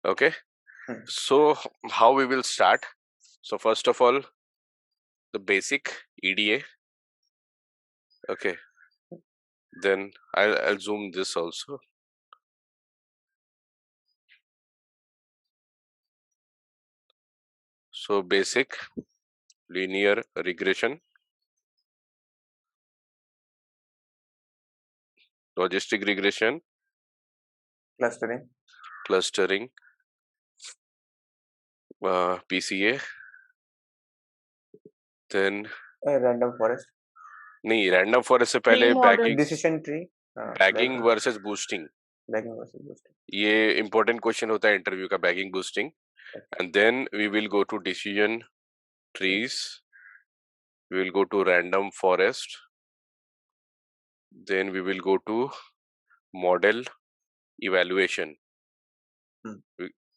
Okay, so how we will start? So first of all, the basic EDA. Okay, then I'll zoom this also. So basic linear regression, logistic regression, clustering, PCA, then random forest नहीं random forest से पहले bagging decision tree bagging versus boosting bagging versus boosting ये important question होता है interview का bagging boosting and then we will go to decision trees we will go to random forest, then we will go to model evaluation.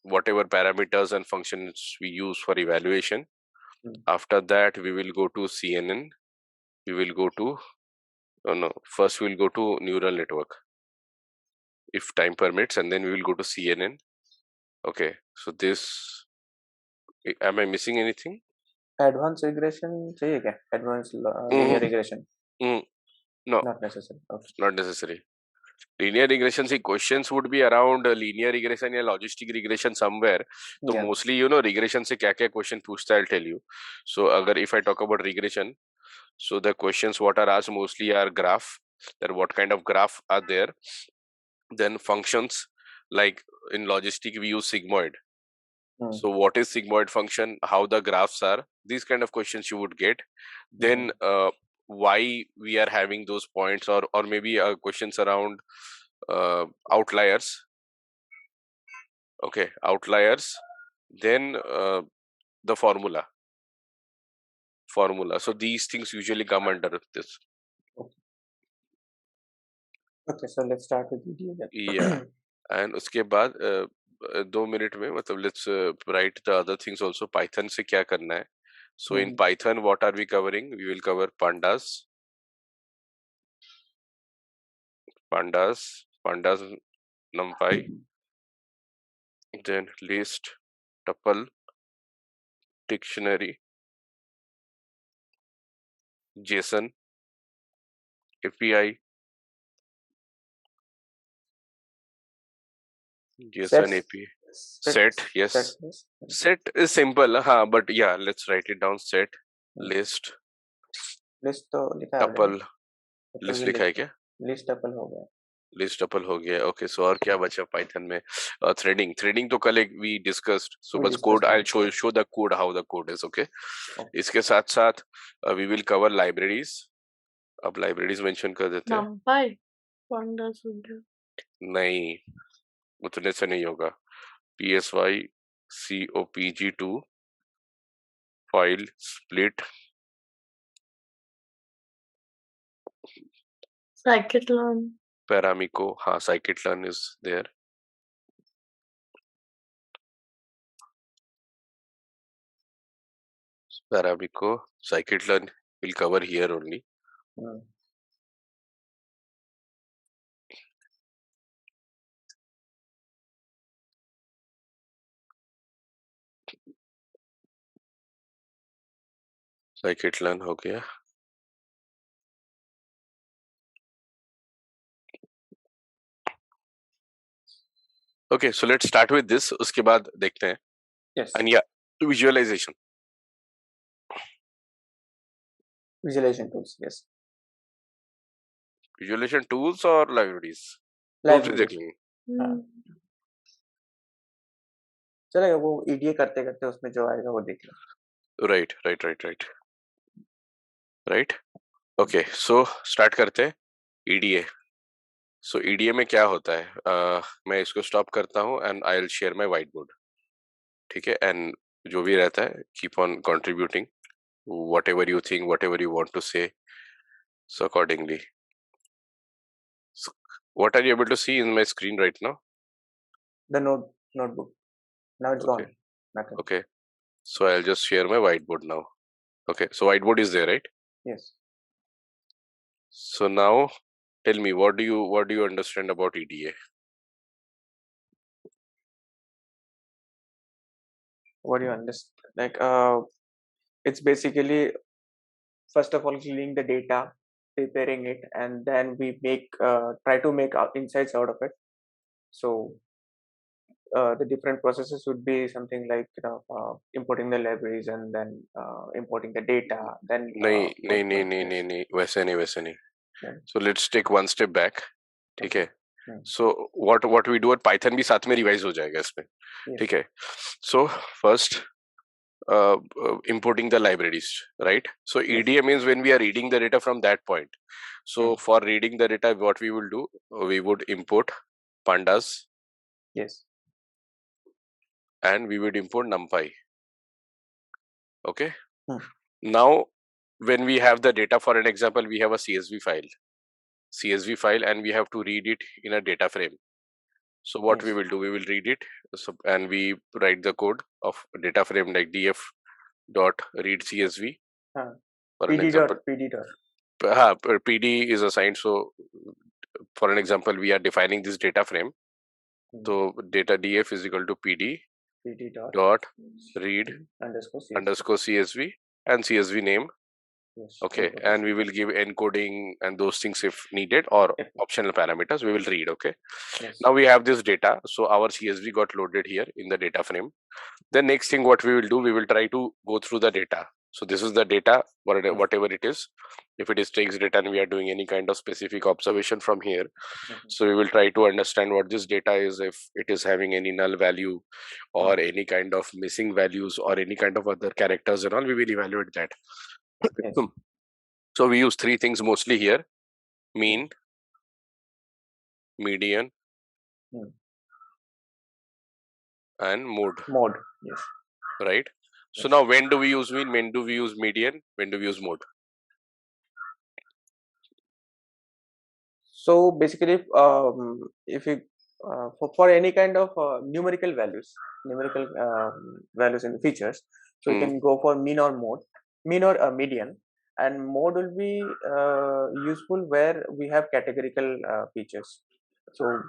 Whatever parameters and functions we use for evaluation. After that we will go to CNN, we will go to first we will go to neural network if time permits, and then we will go to CNN. Okay, so this, am I missing anything? Advance regression चाहिए क्या advance linear regression No, not necessary okay not necessary. Linear regression, see, questions would be around linear regression या logistic regression somewhere. So mostly, regression से क्या क्या question पूछता है, I'll tell you. So अगर if I talk about regression, so the questions what are asked mostly are graph. Then what kind of graph are there? Then functions, like in logistic we use sigmoid. So what is sigmoid function? How the graphs are? These kind of questions you would get. Then why we are having those points, or maybe questions around outliers. Okay, outliers. Then the formula. So these things usually come under this. Okay, so let's start with EDA then. Yeah, and उसके बाद 2 minute में मतलब let's write the other things also. Python से क्या करना है? So in Python, what are we covering? We will cover pandas, numpy, then list, tuple, dictionary, JSON, API, JSON API, set, yes. Set is simple, but yeah, let's write it down. Set, list, तो लिखा है tuple, list लिखा है क्या? List tuple हो गया, list tuple हो गया. ओके, सो और क्या बचा पाइथन में? थ्रेडिंग तो कल वी डिस्कस्ड. सो बस code, I show the code, how the code is. Okay, इसके साथ साथ वी विल कवर लाइब्रेरीज. अब लाइब्रेरीज मेंशन कर देते हैं. नहीं, उतने से नहीं होगा. PSY COPG2 file split scikit-learn Paramico. हाँ, scikit-learn is there. Paramico, scikit-learn will cover here only. scikit-learn हो गया. Okay, so let's start with this. उसके बाद देखते हैं. yes, And yeah, visualization tools, yes, visualization tools or libraries. देख लेंगे. चलेगा, वो EDA करते करते उसमें जो आएगा वो देख लेंगे. right. Okay, so start करते हैं. EDA. So EDA में क्या होता है? मैं इसको stop करता हूँ and I'll share my whiteboard. ठीक है, and जो भी रहता है, keep on contributing whatever you think, whatever you want to say, so accordingly. So what are you able to see in my screen right now? The notebook. Now it's Okay. gone. Nothing. Okay, so I'll just share my whiteboard now. Okay, so whiteboard is there, right? Yes. So now tell me, what do you understand about EDA? what do you understand? Like, it's basically first of all cleaning the data, preparing it, and then we try to make insights out of it. So the different processes would be something like importing the libraries and then importing the data, then नहीं नहीं going for नहीं it. नहीं Yes. नहीं नहीं वैसे नहीं वैसे नहीं. Then, So let's take one step back. ठीक okay. है. So what we do at Python भी साथ में रिवाइज हो जाएगा इसमें. Yes. ठीक है. So first importing the libraries, right? So Yes. EDA means when we are reading the data from that point. So for reading the data, what we will do, we would import pandas. Yes. And we would import numpy. Okay. Hmm. Now, when we have the data, for an example, we have a CSV file, and we have to read it in a data frame. So what we Yes. will do, we will read it, and we write the code of data frame like df dot read CSV. For an example, PD is assigned. So for an example, we are defining this data frame. So data df is equal to PD dot read underscore CSV and CSV name. Yes. Okay, and we will give encoding and those things if needed, or optional parameters we will read. Okay. Yes. Now we have this data, so our CSV got loaded here in the data frame. The next thing what we will do, we will try to go through the data. So this is the data, whatever it is. If it is text data and we are doing any kind of specific observation from here, so we will try to understand what this data is, if it is having any null value or any kind of missing values or any kind of other characters and all, we will evaluate that. Yes. So we use three things mostly here: mean, median, and mode. Yes. Right. So now when do we use mean? When do we use median? When do we use mode? So basically, if you for any kind of numerical values in the features, so you can go for mean or mode, mean or median, and mode will be useful where we have categorical features. So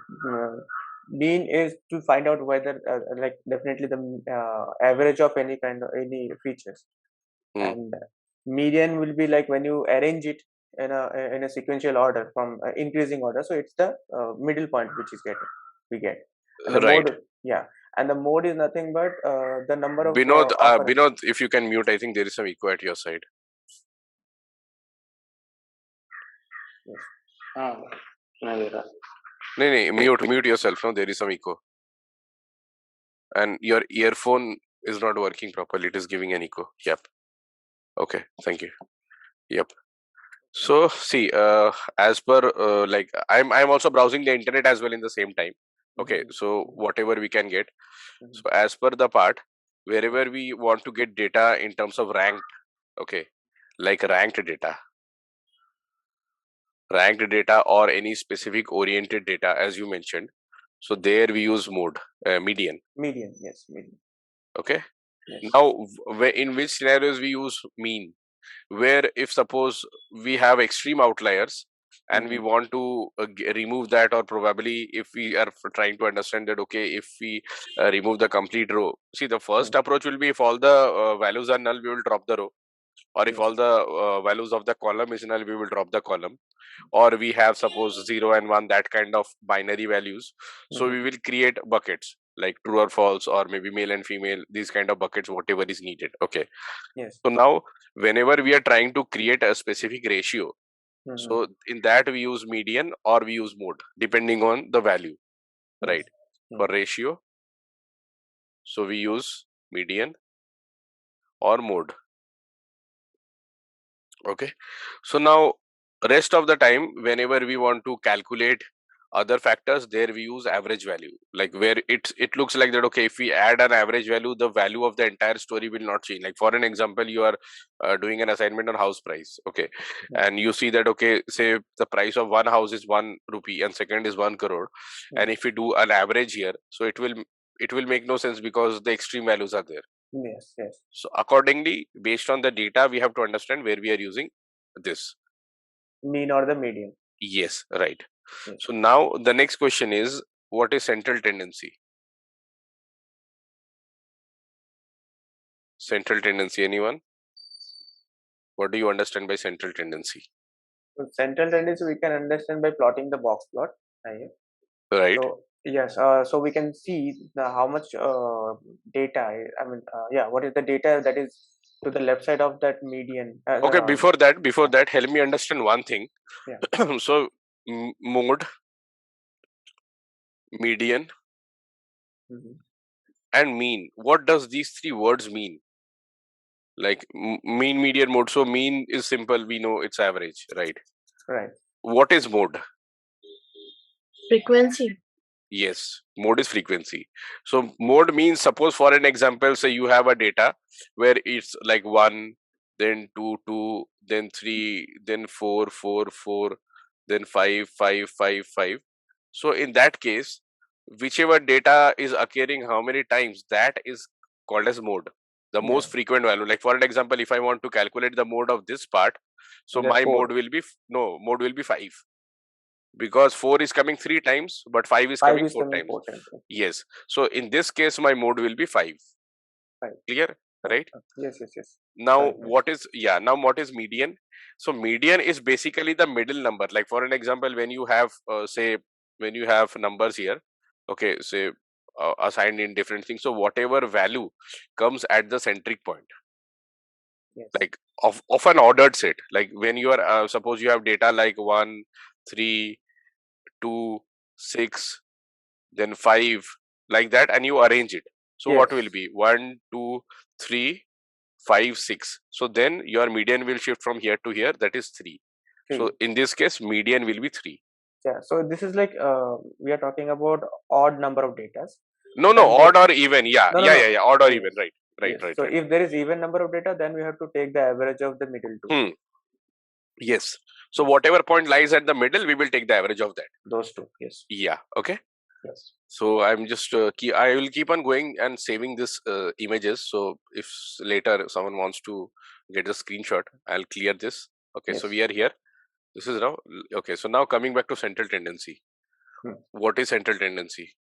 mean is to find out whether like definitely the average of any features, and median will be like when you arrange it in a sequential order from increasing order, so it's the middle point which is we get. And the Right. mode, yeah, and the mode is nothing but the number of Binod, if you can mute, I think there is some echo at your side. Yes. Mute yourself. No, there is some echo, and your earphone is not working properly. It is giving an echo. Yep. Okay. Thank you. Yep. So see, as per like I'm also browsing the internet as well in the same time. Okay. So whatever we can get. So as per the part, wherever we want to get data in terms of ranked, okay, like ranked data or any specific oriented data, as you mentioned. So there we use mode, median. Yes, median. Okay. Yes. Now, in which scenarios we use mean? Where if suppose we have extreme outliers and we want to remove that, or probably if we are trying to understand that, okay, if we remove the complete row. See, the first approach will be if all the values are null, we will drop the row. Or if all the values of the column is null, we will drop the column. Or we have suppose 0 and 1, that kind of binary values. So we will create buckets like true or false, or maybe male and female, these kind of buckets, whatever is needed. Okay. Yes. So now whenever we are trying to create a specific ratio, so in that we use median or we use mode depending on the value. Right. For ratio, so we use median or mode. Okay. So now rest of the time, whenever we want to calculate other factors, there we use average value, like where it looks like that, okay, if we add an average value, the value of the entire story will not change. Like for an example, you are doing an assignment on house price, okay, and you see that, okay, say the price of one house is 1 rupee and second is 1 crore, and if we do an average here, so it will make no sense because the extreme values are there. Yes. So accordingly, based on the data, we have to understand where we are using this mean or the median. Yes, right. Yes. So now the next question is, what is central tendency? Central tendency, anyone? What do you understand by central tendency? So central tendency we can understand by plotting the box plot. Right. So yes, so we can see how much data. What is the data that is to the left side of that median? Okay, before that, help me understand one thing. Yeah. So, mode, median, and mean. What does these three words mean? Like mean, median, mode. So mean is simple. We know it's average, right? Right. What is mode? Frequency. Yes, mode is frequency. So mode means, suppose for an example, say you have a data where it's like 1, then 2, 2, then 3, then 4, 4, 4, then 5, 5, 5, 5. So in that case, whichever data is occurring how many times, that is called as mode. The most frequent value. Like for an example, if I want to calculate the mode of this part, so my mode will be mode will be 5. Because 4 is coming 3 times, but 5 is coming 4 times. Yes. So in this case, my mode will be 5. Clear? Right? Yes. Now what is median? So median is basically the middle number. Like for an example, when you have when you have numbers here, okay, say assigned in different things. So whatever value comes at the centric point, like of an ordered set. Like when you are suppose you have data like 1, 3, 2, 6, then 5, like that, and you arrange it. So what will be 1, 2, 3, 5, 6? So then your median will shift from here to here, that is 3. So in this case, median will be 3. Yeah, so this is like we are talking about odd number of data. No, odd or even. Yeah, odd or even. Right. So if there is even number of data, then we have to take the average of the middle two. Yes. So whatever point lies at the middle, we will take the average of that. Those two. Yes. Yeah. Okay. Yes. So I'm just I will keep on going and saving this images. So if later someone wants to get a screenshot, I'll clear this. Okay. So we are here. This is now okay. So now coming back to central tendency. What is central tendency?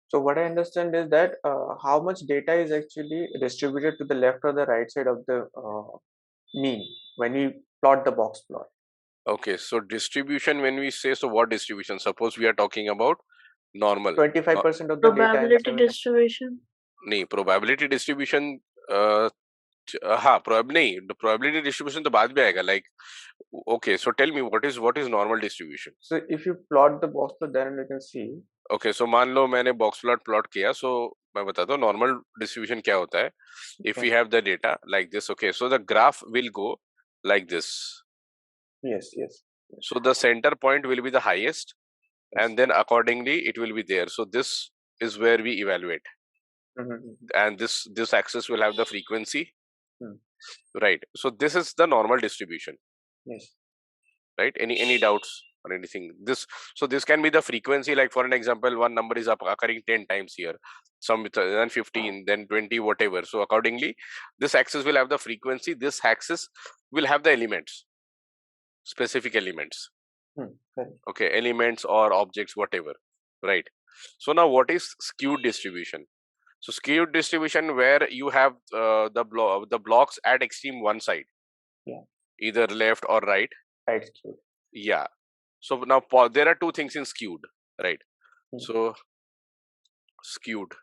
So what I understand is that how much data is actually distributed to the left or the right side of the mean when we plot the box plot. Okay, so distribution, when we say, so what distribution? Suppose we are talking about normal. 25% of the probability distribution. No, probability distribution. Probability distribution तो बाद में आएगा. Like, okay, so tell me what is normal distribution? So if you plot the box plot, then you can see. Okay, so मान लो मैंने box plot किया, so मैं बताता हूँ normal distribution क्या होता है. If we have the data like this, okay, so the graph will go like this. Yes. So the center point will be the highest, and then accordingly it will be there. So this is where we evaluate. And this axis will have the frequency. Right. So this is the normal distribution. Yes. Right. Any doubts or anything? This can be the frequency. Like for an example, one number is occurring 10 times here, some then 15, then 20, whatever. So accordingly, this axis will have the frequency. This axis will have the elements, specific elements. Okay, elements or objects, whatever. Right. So now what is skewed distribution? So skewed distribution where you have the blocks at extreme one side. Yeah. Either left or right. Right skewed. Yeah. So now there are two things in skewed, right? So skewed.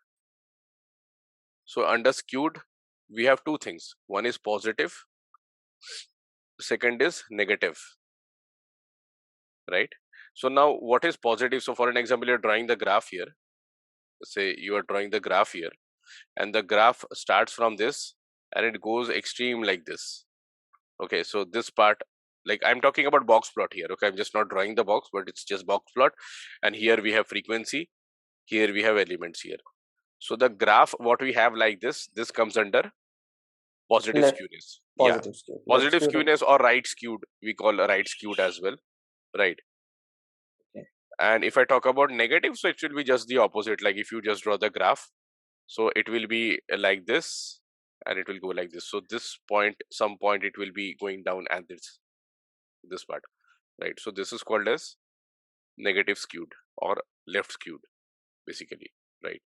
So under skewed, we have two things. One is positive. Second is negative. Right. So now what is positive? So for an example, you're drawing the graph here. Say you are drawing the graph here, and the graph starts from this and it goes extreme like this. Okay, so this part, like I'm talking about box plot here. Okay, I'm just not drawing the box, but it's just box plot. And here we have frequency, here we have elements here. So the graph, what we have like this comes under positive skewness. Positive skewness or right skewed, we call a right skewed as well. Right. And if I talk about negative, so it will be just the opposite. Like if you just draw the graph, so it will be like this and it will go like this. So this point, some point it will be going down and this part, right? So this is called as negative skewed or left skewed, basically, right?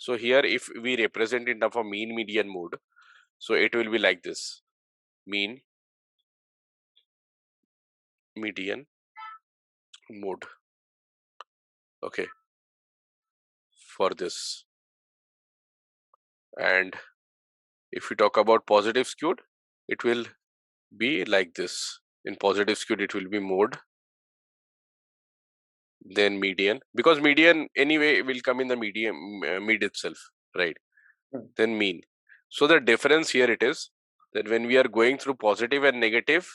So here, if we represent in terms of mean, median, mode, so it will be like this: mean, median, mode. Okay, for this. And if we talk about positive skewed, it will be like this. In positive skewed, it will be mode, then median, because median anyway will come in the median mid itself, right? Then mean. So the difference here it is that when we are going through positive and negative,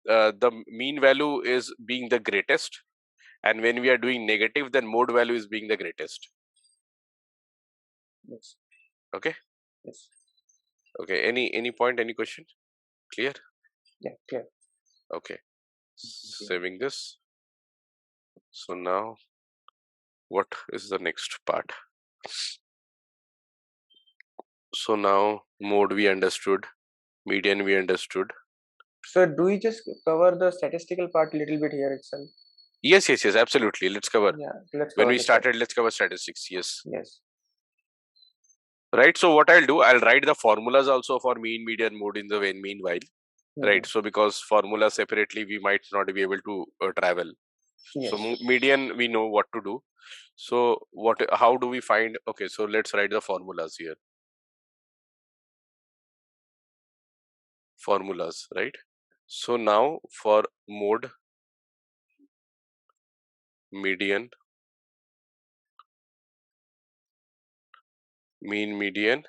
the mean value is being the greatest, and when we are doing negative, then mode value is being the greatest. Yes. Okay. Yes. Okay. Any point? Any question? Clear? Yeah. Clear. Okay. Saving this. So now, what is the next part? So now, mode we understood, median we understood. So do we just cover the statistical part a little bit here itself? Yes, absolutely. Let's cover. Yeah, let's when cover we started, let's cover statistics. Yes. Yes. Right. So what I'll do, I'll write the formulas also for mean, median, mode in the meanwhile. Right. So because formula separately, we might not be able to travel. Yes. So median, we know what to do. So how do we find? Okay. So let's write the formulas here. Formulas, right? So now for mode, median, mean, median,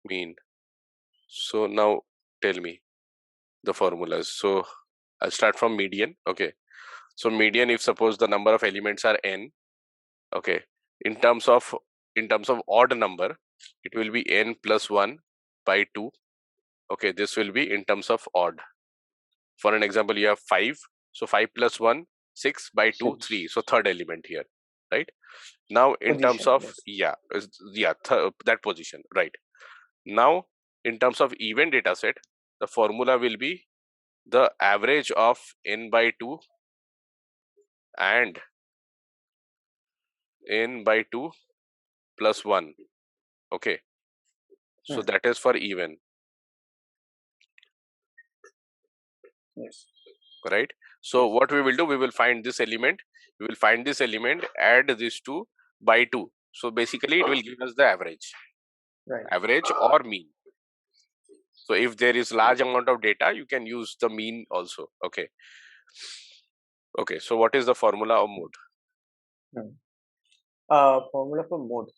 mean. So now tell me the formulas. So I'll start from median. Okay. So median, if suppose the number of elements are n, okay, in terms of odd number, it will be n plus 1 by 2. Okay, this will be in terms of odd. For an example, you have 5. So 5 plus 1, 6 by 2, 3. So third element here, right? Now in terms of, that position, right? Now in terms of even data set, the formula will be the average of n by 2 and n by 2 plus 1. Okay. So that is for even. Yes. Right. So what we will do, we will find this element, add these two by 2. So basically it will give us the average. Right. Average or mean. So if there is large amount of data, you can use the mean also. Okay. Okay. So what is the formula of mode? Formula for mode.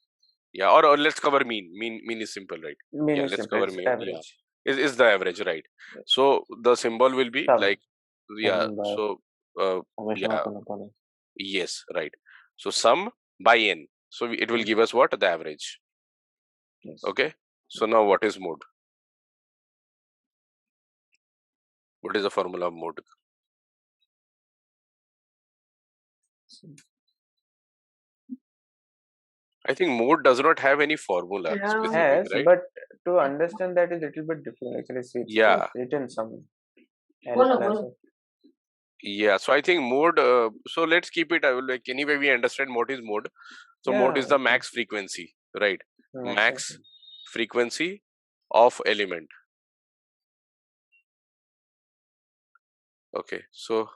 Yeah, or let's cover mean. Mean is simple, right? Mean is let's simple. cover It's mean. average. Yeah. Is the average, right? Yes. So the symbol will be like, yeah. So yeah. Yes, right. So sum by n. So it will give us what? The average. Yes. Okay. So now what is mode? What is the formula of mode? I think mode does not have any formula specific, right? But to understand that is a little bit different. Actually, see, it's written some. Yeah, so I think mode. So let's keep it. Like anyway, we understand what is mode. So mode is the max frequency, right? Max frequency of element. Okay, so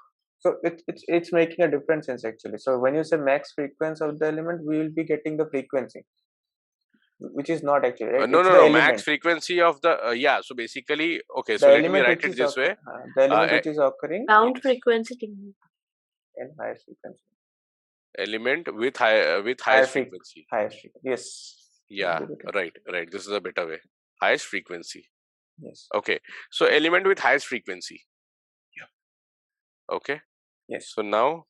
it's making a different sense actually. So when you say max frequency of the element, we will be getting the frequency, which is not actually right. no. Max frequency of the So basically, okay. So let me write it this way. The element which is occurring. Count frequency. And highest frequency. Element with highest frequency. Highest frequency. Yes. Yeah. Right. This is a better way. Highest frequency. Yes. Okay. So element with highest frequency. Yeah. Okay. Yes. So now,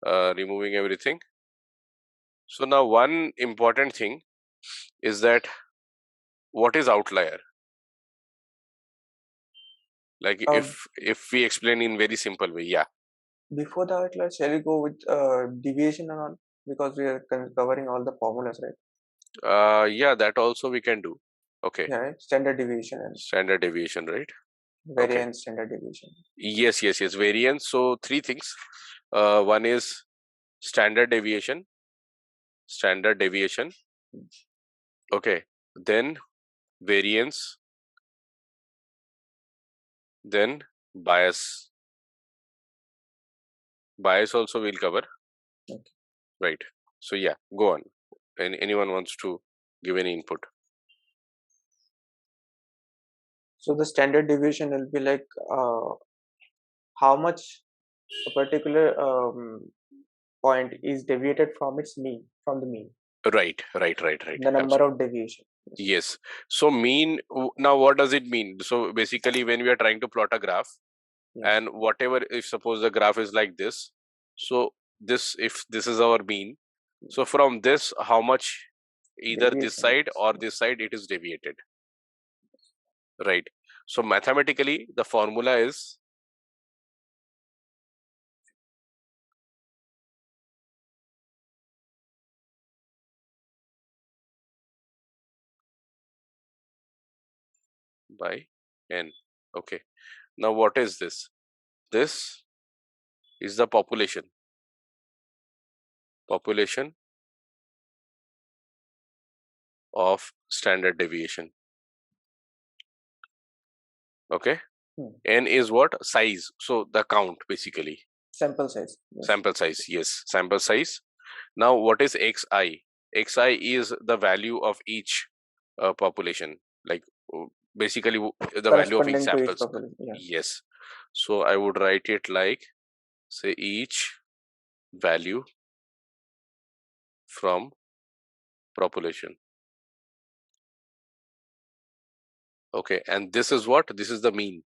removing everything. So now one important thing is that what is outlier? Like if we explain in very simple way, yeah. Before the outlier, shall we go with deviation and all, because we are covering all the formulas, right? Yeah, that also we can do. Okay. Yeah, right? Standard deviation and standard deviation, right? Variance, standard deviation. Yes. Variance. So three things. One is standard deviation. standard deviation. Okay, then variance, then bias. Bias also we'll cover. Okay. Right. So yeah, go on. Anyone wants to give any input? So the standard deviation will be like how much a particular point is deviated from its mean, from the mean. Right. The number of deviation. Yes. So mean, now what does it mean? So basically when we are trying to plot a graph, and whatever, if suppose the graph is like this, so this, if this is our mean, so from this, how much either this side or this side it is deviated. Right. So mathematically the formula is by n. Okay. Now what is this? This is the population of standard deviation. Okay. N is what? Size. So the count basically. Sample size. Sample size. Yes. Sample size. Now what is xi? Xi is the value of each population. Like basically the value of each samples. Yes. So I would write it like, say, each value from population. Okay, and this is what? This is the mean.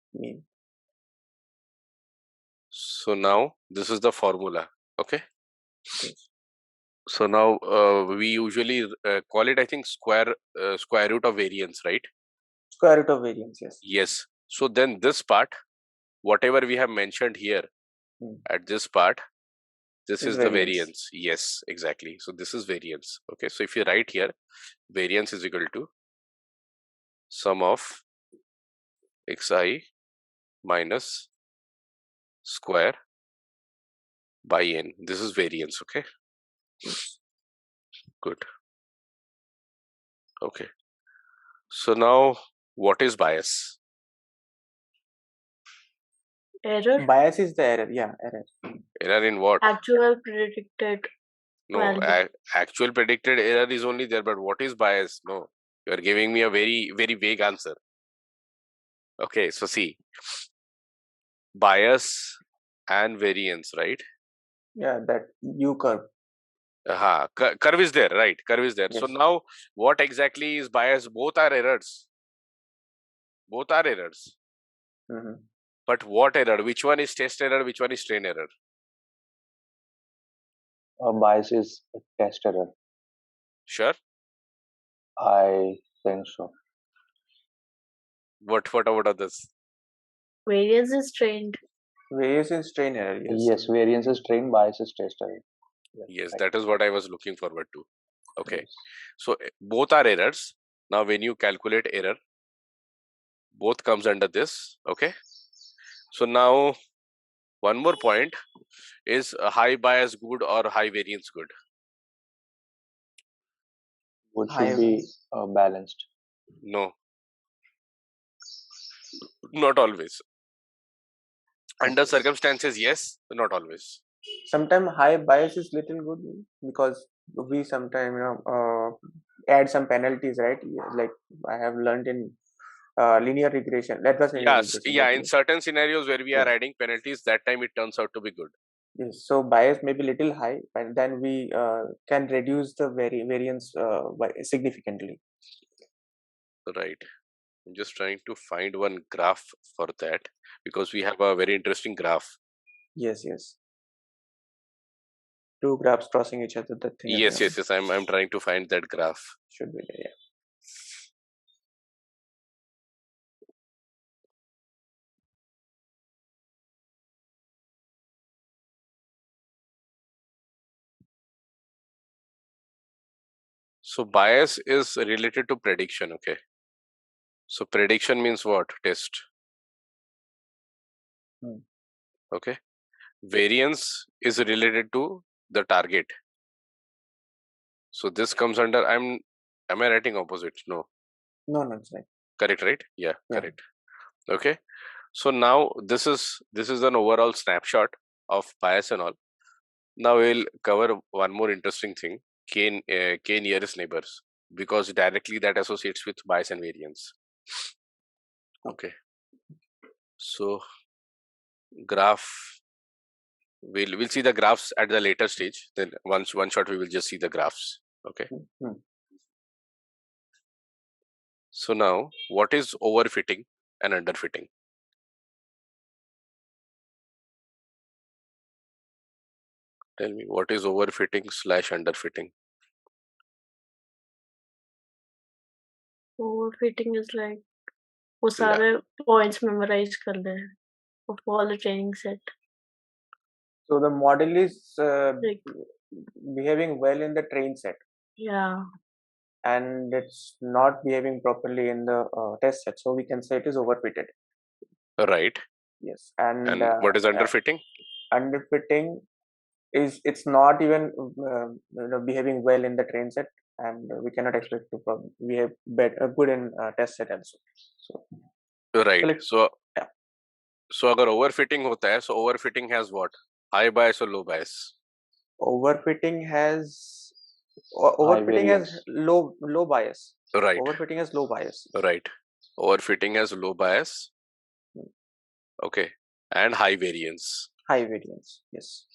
So now this is the formula. Okay. So now we usually call it, I think, square root of variance, right? Square root of variance, yes. Yes. So then this part, whatever we have mentioned here at this part, this is the variance. Yes, exactly. So this is variance. Okay. So if you write here, variance is equal to sum of xi minus square by n. This is variance. Okay. Good. Okay. So now what is bias? Error? Bias is the error. Yeah, error. Error in what? Actual predicted. No, actual predicted error is only there, but what is bias? No, you are giving me a very, very vague answer. Okay, so see, bias and variance, right? Yeah, that U curve. Curve is there, right? Curve is there. Yes. So now, what exactly is bias? Both are errors. Both are errors. But what error? Which one is test error? Which one is train error? Bias is a test error. Sure. I think so. What about others? Variance is trained. Variance is train error. Yes, variance is trained, bias is test error. Yes, right. That is what I was looking forward to. Okay. Yes. So both are errors. Now when you calculate error, both comes under this. Okay. So now one more point is high bias good or high variance good? Would should be balanced. No. Not always. Under circumstances, yes, not always. Sometimes high bias is little good because we sometimes add some penalties, right? Like I have learned in linear regression. That was yes, yeah. In certain scenarios where we are adding penalties, that time it turns out to be good. Yes, so bias may be little high, and then we can reduce the variance significantly. Right. I'm just trying to find one graph for that because we have a very interesting graph. Yes. Two graphs crossing each other. That thing. Yes. I'm trying to find that graph. Should be there. Yeah. So bias is related to prediction. Okay. So prediction means what? Test. Okay. Variance is related to the target. So this comes under, am I writing opposite? No. No, it's right. Correct, right? Yeah, correct. Okay. So now this is an overall snapshot of bias and all. Now we'll cover one more interesting thing, k nearest neighbors, because directly that associates with bias and variance. Okay. So graph, we'll see the graphs at the later stage. Then one shot we will just see the graphs. Okay. So now, what is overfitting and underfitting? Tell me, what is overfitting / underfitting? Overfitting is like वो सारे points memorize कर ले of all the training set. So the model is behaving well in the train set. Yeah. And it's not behaving properly in the test set. So we can say it is overfitted. Right. Yes. And what is underfitting? Underfitting is it's not even behaving well in the train set, and we cannot expect to behave good in test set also. So right. So अगर overfitting होता है, so overfitting has what? High bias or low bias? Overfitting has low bias. Right. Overfitting has low bias. Right. Overfitting has low bias. Okay. And high variance. High variance. Yes.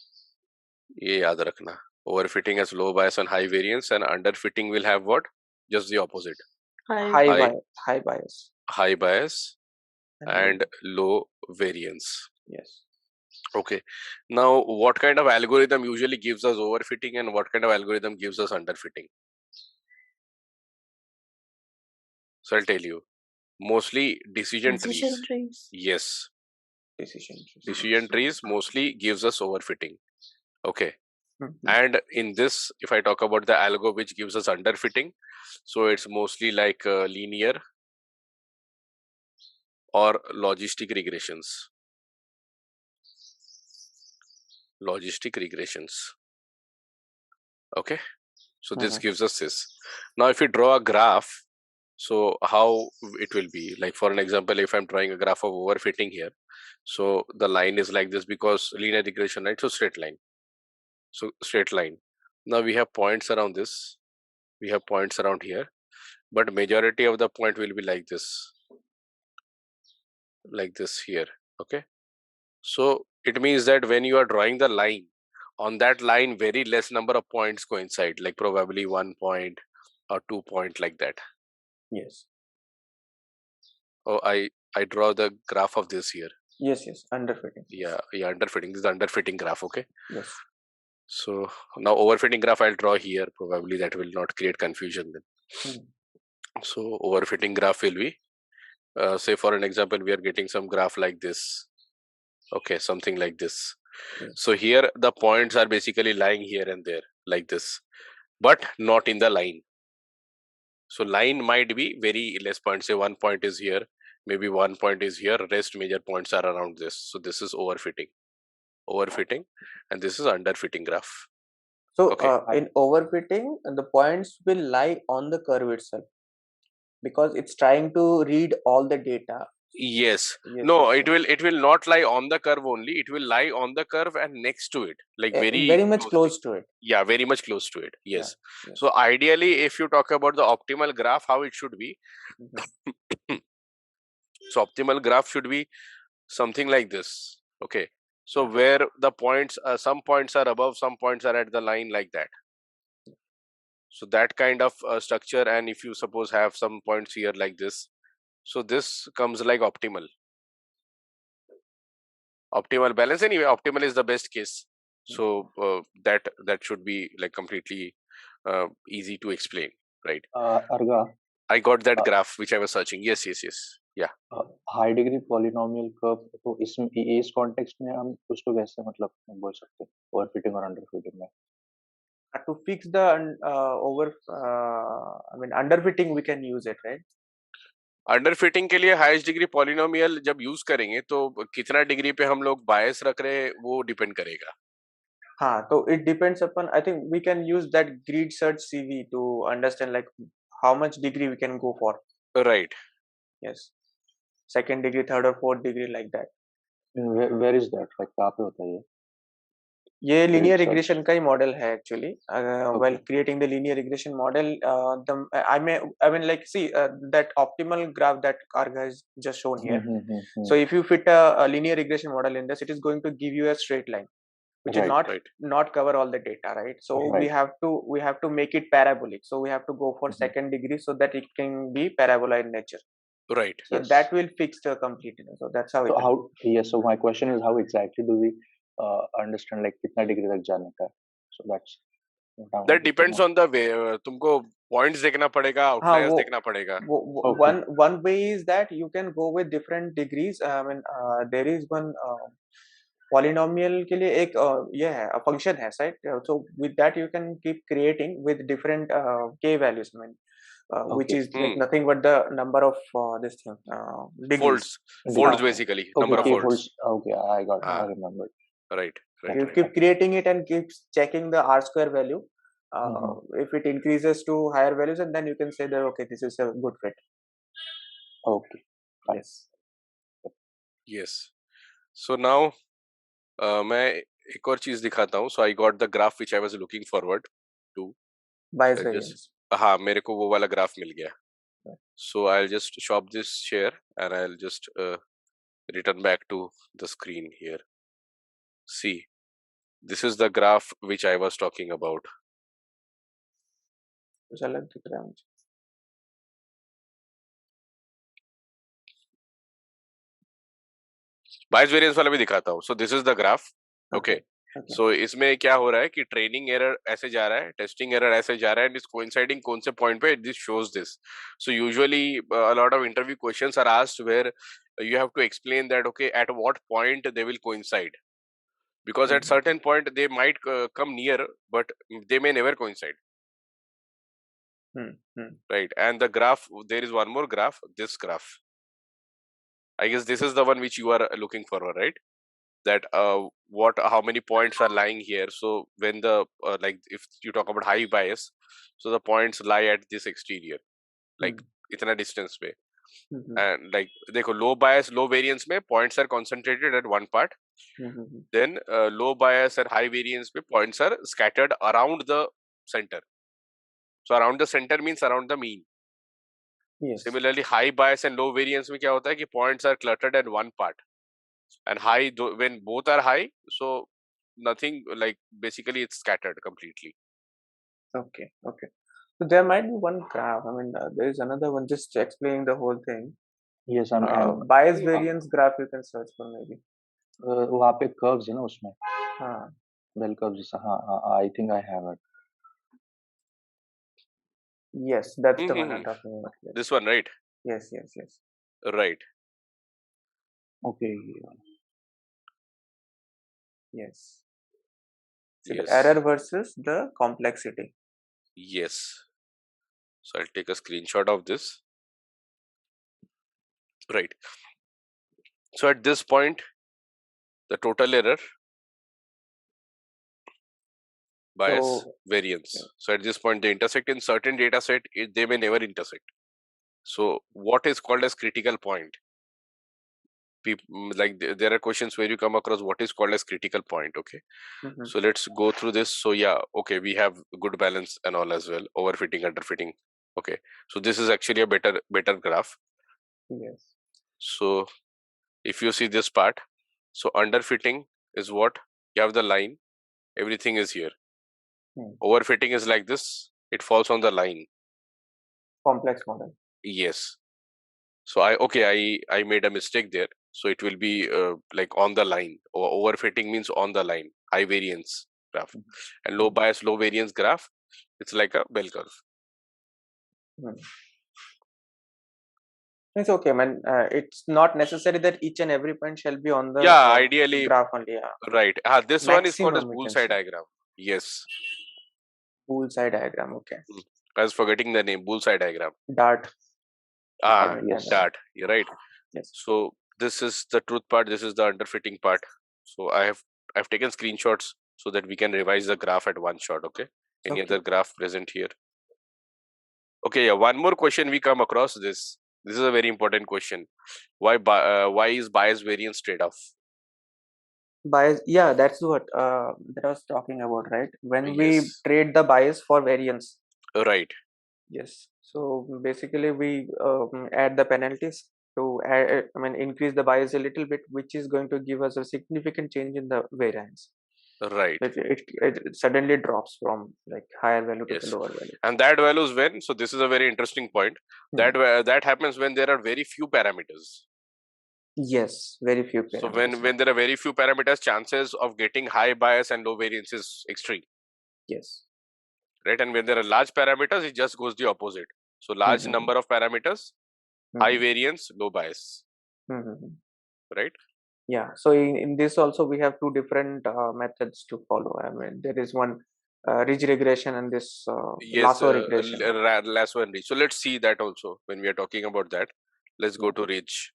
ये याद रखना. Overfitting has low bias and high variance, and underfitting will have what? Just the opposite. High bias. High bias and low variance. Yes. Okay. Now, what kind of algorithm usually gives us overfitting and what kind of algorithm gives us underfitting? So I'll tell you. Mostly decision trees. Yes. Decision trees mostly gives us overfitting. Okay. And in this, if I talk about the algo which gives us underfitting, so it's mostly like linear or logistic regressions. Okay. So this gives us this. Now, if we draw a graph, so how it will be, like for an example, if I'm drawing a graph of overfitting here, so the line is like this because linear regression, right? So straight line. So straight line. Now we have points around this. We have points around here, but majority of the point will be like this here. Okay. So it means that when you are drawing the line, on that line, very less number of points coincide, like probably 1 point or 2 point like that. Yes. Oh, I draw the graph of this here. Yes, underfitting. Yeah, underfitting. This is the underfitting graph, okay? Yes. So now overfitting graph I'll draw here. Probably that will not create confusion then. So overfitting graph will be, say for an example, we are getting some graph like this. Okay, something like this. So here the points are basically lying here and there like this, but not in the line. So line might be very less points. Say 1 point is here, maybe 1 point is here, rest major points are around this. So this is overfitting, and this is underfitting graph. So in overfitting, the points will lie on the curve itself because it's trying to read all the data. Yes. No, it will not lie on the curve only. It will lie on the curve and next to it, like very much close to it. Yeah, very much close to it. Yes. So ideally, if you talk about the optimal graph, how it should be. So optimal graph should be something like this. Okay. So where the points, some points are above, some points are at the line like that. So that kind of structure, and if you suppose have some points here like this, so this comes like optimal balance. Anyway, optimal is the best case. So that should be like completely easy to explain, right? Arga, I got that graph which I was searching. Yes. Yeah. High degree polynomial curve, तो इसमें इस context में हम उसको कैसे मतलब बोल सकते हैं ओवरफिटिंग और अंडरफिटिंग में? To fix the underfitting, we can use it, right? Underfitting के लिए हाईएस्ट डिग्री पॉलिनोमियल जब यूज करेंगे तो कितना डिग्री पे हम लोग बायस रख रहे हैं वो डिपेंड करेगा. So it depends upon, I think we can use that grid search CV to understand like how much degree we can go for. Right. Yes. Second degree, third or fourth degree, like that. Where is that? Like कहाँ पे होता है ये? ये Grid linear search. regression का ही model है actually. While Okay. creating the linear regression model, I mean like see that optimal graph that Karga has just shown here. So if you fit a linear regression model in this, it is going to give you a straight line, which is not cover all the data, right? So we have to make it parabolic. So we have to go for second degree so that it can be parabola in nature. Right. So that will fix the completeness. So that's how. So my question is, how exactly do we understand like कितना degree तक जाने का? So that depends on the way. तुमको points देखना पड़ेगा, outliers देखना पड़ेगा. One way is that you can go with different degrees. I mean, there is one polynomial के लिए एक ये है a function है, right? So with that you can keep creating with different k values. I mean, which is like nothing but the number of this thing degrees. Folds basically. Number of folds. Okay, I got it. I remember. Right. You keep creating it and keep checking the R square value. If it increases to higher values, and then you can say that okay, this is a good fit. Okay. Yes. So now मैं एक और चीज दिखाता हूँ. So I got the graph which I was looking forward to. Bias variance. हाँ, मेरे को वो वाला ग्राफ मिल गया. So I'll just stop this share and I'll just return back to the screen here. See, this is the graph which I was talking about. Bias variance वाला भी दिखाता हूँ. So this is the graph. Okay. So इसमें क्या हो रहा है कि ट्रेनिंग एरर ऐसे जा रहा है, टेस्टिंग एरर ऐसे जा रहा है, and it's coinciding कौन से पॉइंट पे this shows this. So usually a lot of interview questions are asked where you have to explain that okay at what point they will coincide, because at certain point they might come near but they may never coincide. Right. And the graph, there is one more graph, this graph. I guess this is the one which you are looking for, right? That how many points are lying here. So when the like if you talk about high bias, so the points lie at this exterior, like itna distance पे. And like देखो low bias, low variance में points are concentrated at one part. Then low bias and high variance में points are scattered around the center. So around the center means around the mean. Yes. Similarly, high bias and low variance में क्या होता है कि points are cluttered at one part. And high, when both are high, so nothing, like basically it's scattered completely. Okay. So there might be one graph. I mean, there is another one just explaining the whole thing. Yes, bias variance graph you can search for maybe. वहाँ पे curves है ना उसमें. हाँ. Bell curves जैसा. हाँ, I think I have it. Yes, that's the one I'm talking about. Yes. This one, right? Yes. Right. Okay. Yes. So the error versus the complexity. Yes. So I'll take a screenshot of this. Right. So at this point, the total error, bias, variance. So at this point, they intersect in certain data set, they may never intersect. So what is called as critical point? Like there are questions where you come across what is called as critical point. Okay. So let's go through this. So yeah, okay, we have good balance and all as well, overfitting, underfitting. Okay, so this is actually a better graph. Yes. So if you see this part, so underfitting is what you have the line, everything is here. Overfitting is like this, it falls on the line. Complex model. Yes. So I made a mistake there. So it will be like on the line, or overfitting means on the line, high variance graph. And low bias, low variance graph, it's like a bell curve. It's okay, man. It's not necessary that each and every point shall be on the ideally graph only. Yeah. Right. This one is called as bullseye diagram. Yes. Bullseye diagram. Okay. I was forgetting the name. Bullseye diagram. Dart. Yes. Dart. You're right. Yes. So this is the truth part. This is the underfitting part. So I've taken screenshots so that we can revise the graph at one shot. Okay. Any other graph present here? Okay. Yeah. One more question we come across this. This is a very important question. Why is bias variance trade-off? Bias, yeah, that's what that I was talking about, right? When we Yes. trade the bias for variance. Right. Yes. So basically, we add the penalties to add, I mean, increase the bias a little bit, which is going to give us a significant change in the variance. Right. It suddenly drops from like higher value to the Yes. lower value. And that value is when? So this is a very interesting point. That happens when there are very few parameters. Yes, very few parameters. So when there are very few parameters, chances of getting high bias and low variance is extreme. Yes. Right. And when there are large parameters, it just goes the opposite. So large number of parameters, high variance, low bias. Right. Yeah. So in this also we have two different methods to follow. I mean, there is one ridge regression and this lasso regression. Lasso and ridge. So let's see that also when we are talking about that. Let's go to ridge.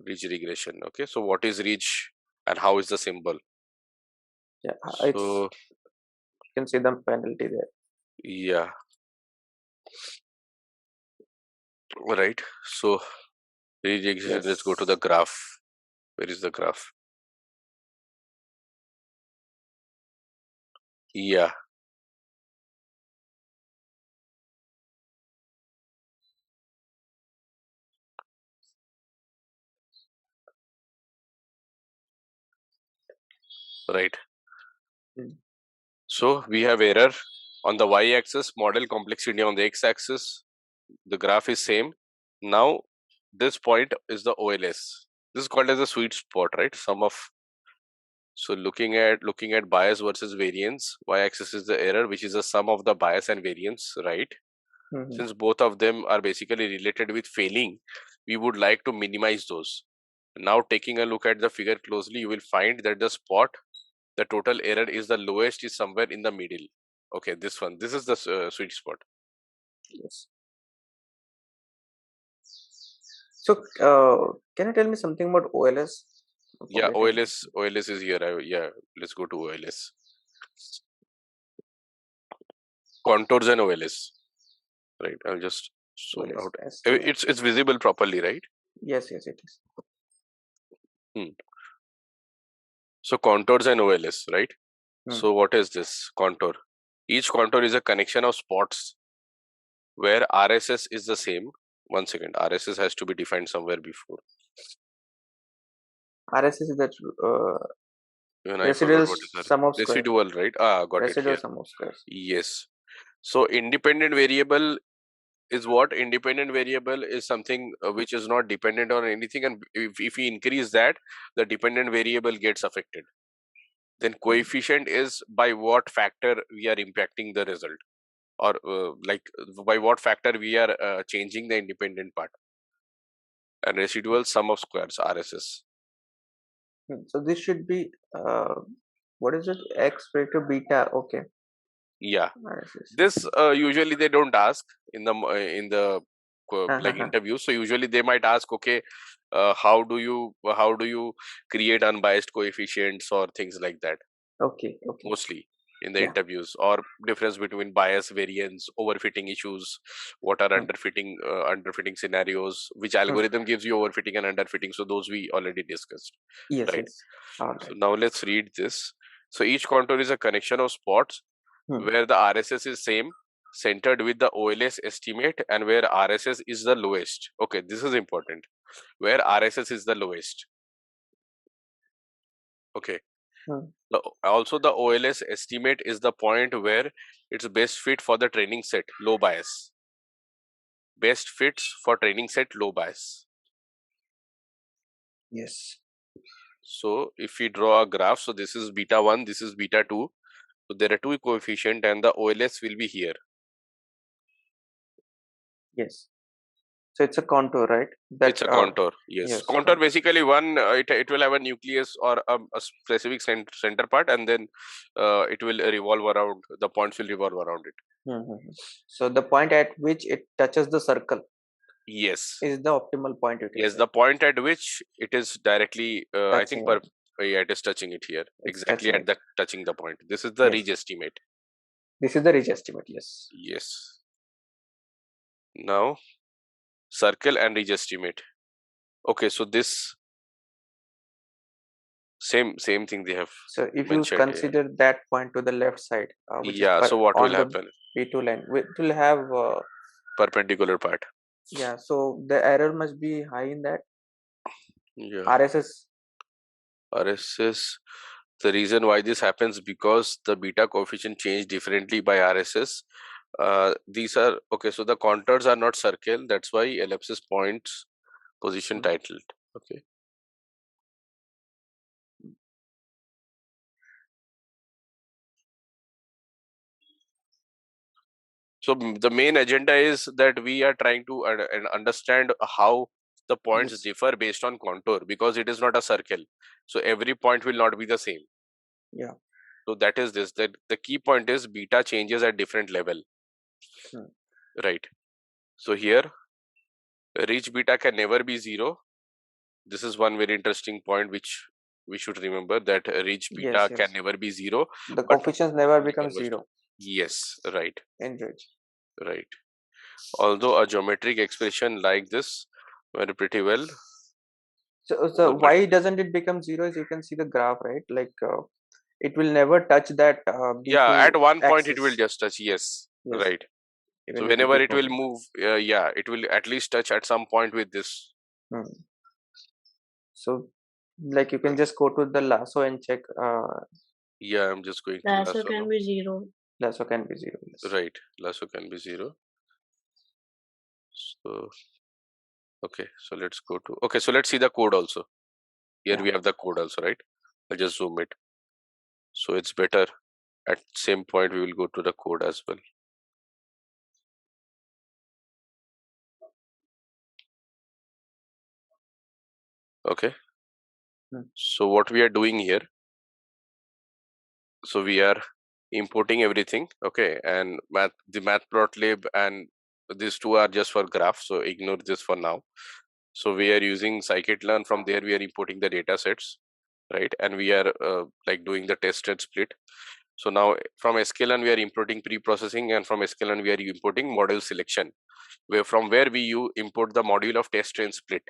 Ridge regression. Okay. So what is ridge and how is the symbol? Yeah. So you can see the penalty there. Yeah. Right. So ridge regression. Let's go to the graph. Where is the graph? Yeah. Right. So we have error on the y-axis, model complexity on the x-axis. The graph is same. Now this point is the OLS. This is called as a sweet spot, right? So looking at bias versus variance, y-axis is the error, which is the sum of the bias and variance, right? Since both of them are basically related with failing, we would like to minimize those. Now taking a look at the figure closely, you will find that the spot, the total error is the lowest, is somewhere in the middle. Okay, this one. This is the sweet spot. Yes. So can you tell me something about OLS? Yeah, OLS is here. Yeah, let's go to OLS. Contours and OLS. Right, I'll just zoom out. It's visible properly, right? Yes, it is. So contours and OLS, right? So what is this contour? Each contour is a connection of spots where RSS is the same. One second, RSS has to be defined somewhere before. RSS is that residual sum of squares. Residual, right? Got residual it. Sum of squares. Yes. So independent variable is what? Independent variable is something which is not dependent on anything, and if we increase that, the dependent variable gets affected. Then coefficient is by what factor we are impacting the result, or like by what factor we are changing the independent part. And residual sum of squares, RSS. So this should be what is it? X equal to beta. Okay. Yeah. This usually they don't ask in the like interviews. So usually they might ask, okay, how do you create unbiased coefficients or things like that. Okay. Mostly in the interviews, or difference between bias, variance, overfitting issues, what are underfitting scenarios, which algorithm gives you overfitting and underfitting. So those we already discussed. Yes. Right. Right. So now let's read this. So each contour is a connection of spots where the RSS is same, centered with the OLS estimate, and where RSS is the lowest. Okay, this is important. Where RSS is the lowest. Okay. Also the OLS estimate is the point where it's best fit for the training set, low bias. Best fits for training set, low bias. Yes. So if we draw a graph, so this is beta 1, this is beta 2. So there are two coefficient and the OLS will be here. Yes. So it's a contour, right? It's a contour. Yes. Contour basically one. It will have a nucleus or a specific center part, and then it will revolve around. The points will revolve around it. So the point at which it touches the circle. Yes. is the optimal point. Yes, the point at which it is directly, I think, yeah, it is touching it here. It's exactly touching at the touching the point. This is the Yes. ridge estimate. This is the ridge estimate. Yes. Yes. Now, circle and ridge estimate. Okay, so this same thing they have. So if you mentioned here. consider that point to the left side, which Yeah, is so what on will the happen? P2 line, it will have Perpendicular part. yeah. So the error must be high in that Yeah. RSS. RSS. The reason why this happens because the beta coefficient change differently by RSS. These are okay. So the contours are not circle. That's why ellipsis points position titled. Okay. So the main agenda is that we are trying to understand how the points Yes. differ based on contour, because it is not a circle. So every point will not be the same. Yeah. So that is this. That the key point is beta changes at different level. Right. So here, ridge beta can never be 0. This is one very interesting point which we should remember, that ridge beta can never be 0. The but coefficients never only become converse to- 0 Yes, right, in ridge. right. Although a geometric expression like this very pretty well. So why doesn't it become 0? As you can see the graph, right? Like it will never touch that Yeah, B2 at one point it will axis. just touch. Yes, Yes. right. Even So if you whenever keep it will moving. move, yeah, it will at least touch at some point with this. So like you can just go to the lasso and check. Yeah, I'm just going to Lasso lasso can now. be 0. Lasso can be 0. Yes. Right, lasso can be 0. So okay, so let's go to, okay, so let's see the code also. Here we have the code also, right? I'll just zoom it. So it's better. At same point we will go to the code as well. Okay. So what we are doing here, so we are importing everything. Okay, and the matplotlib and these two are just for graph, so ignore this for now. So we are using scikit-learn. From there we are importing the data sets, right? And we are like doing the test and split. So now from sklearn we are importing pre-processing, and from sklearn we are importing module selection, from where we import the module of test and split.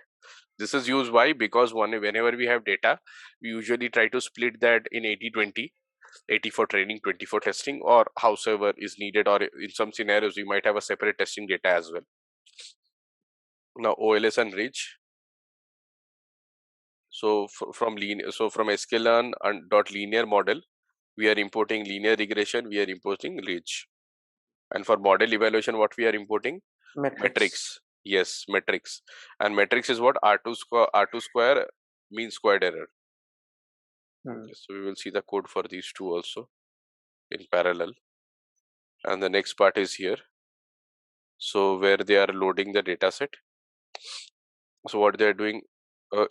This is used why? Because whenever we have data, we usually try to split that in 80-20, 80 for training, 20 for testing, or howsoever is needed, or in some scenarios we might have a separate testing data as well. Now OLS and ridge. So from sklearn and .linear model, we are importing linear regression, we are importing ridge. And for model evaluation, what we are importing? Metrics. Yes, metrics. And metrics is what? R2 square mean squared error. Okay, so we will see the code for these two also in parallel. And the next part is here. So where they are loading the data set. So what they are doing,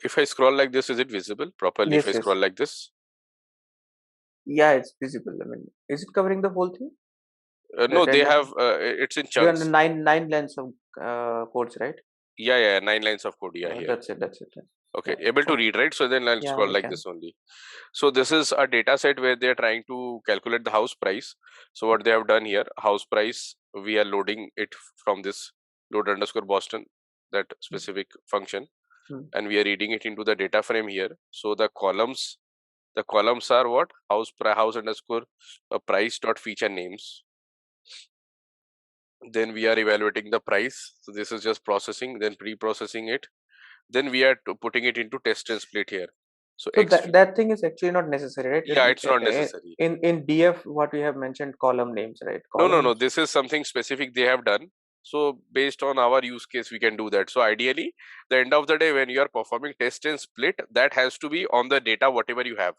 if I scroll like this, is it visible properly? Yes, if I scroll like this? Yeah, it's visible. I mean, is it covering the whole thing? No, they have, it's in You have chunks. nine lines of codes, right? Yeah, 9 lines of code. Yeah, here. That's it. Okay, able to read, right? So then I'll scroll like this only. So this is a data set where they are trying to calculate the house price. So what they have done here, house price, we are loading it from this load underscore Boston, that specific function, and we are reading it into the data frame here. So the columns are what? House underscore price dot feature names. Then we are evaluating the price. So this is just processing, then pre-processing it. Then we are putting it into test and split here. So that thing is actually not necessary, right? Yeah, it's not necessary. In DF, what we have mentioned, column names, right? No. This is something specific they have done. So based on our use case, we can do that. So ideally, the end of the day, when you are performing test and split, that has to be on the data, whatever you have.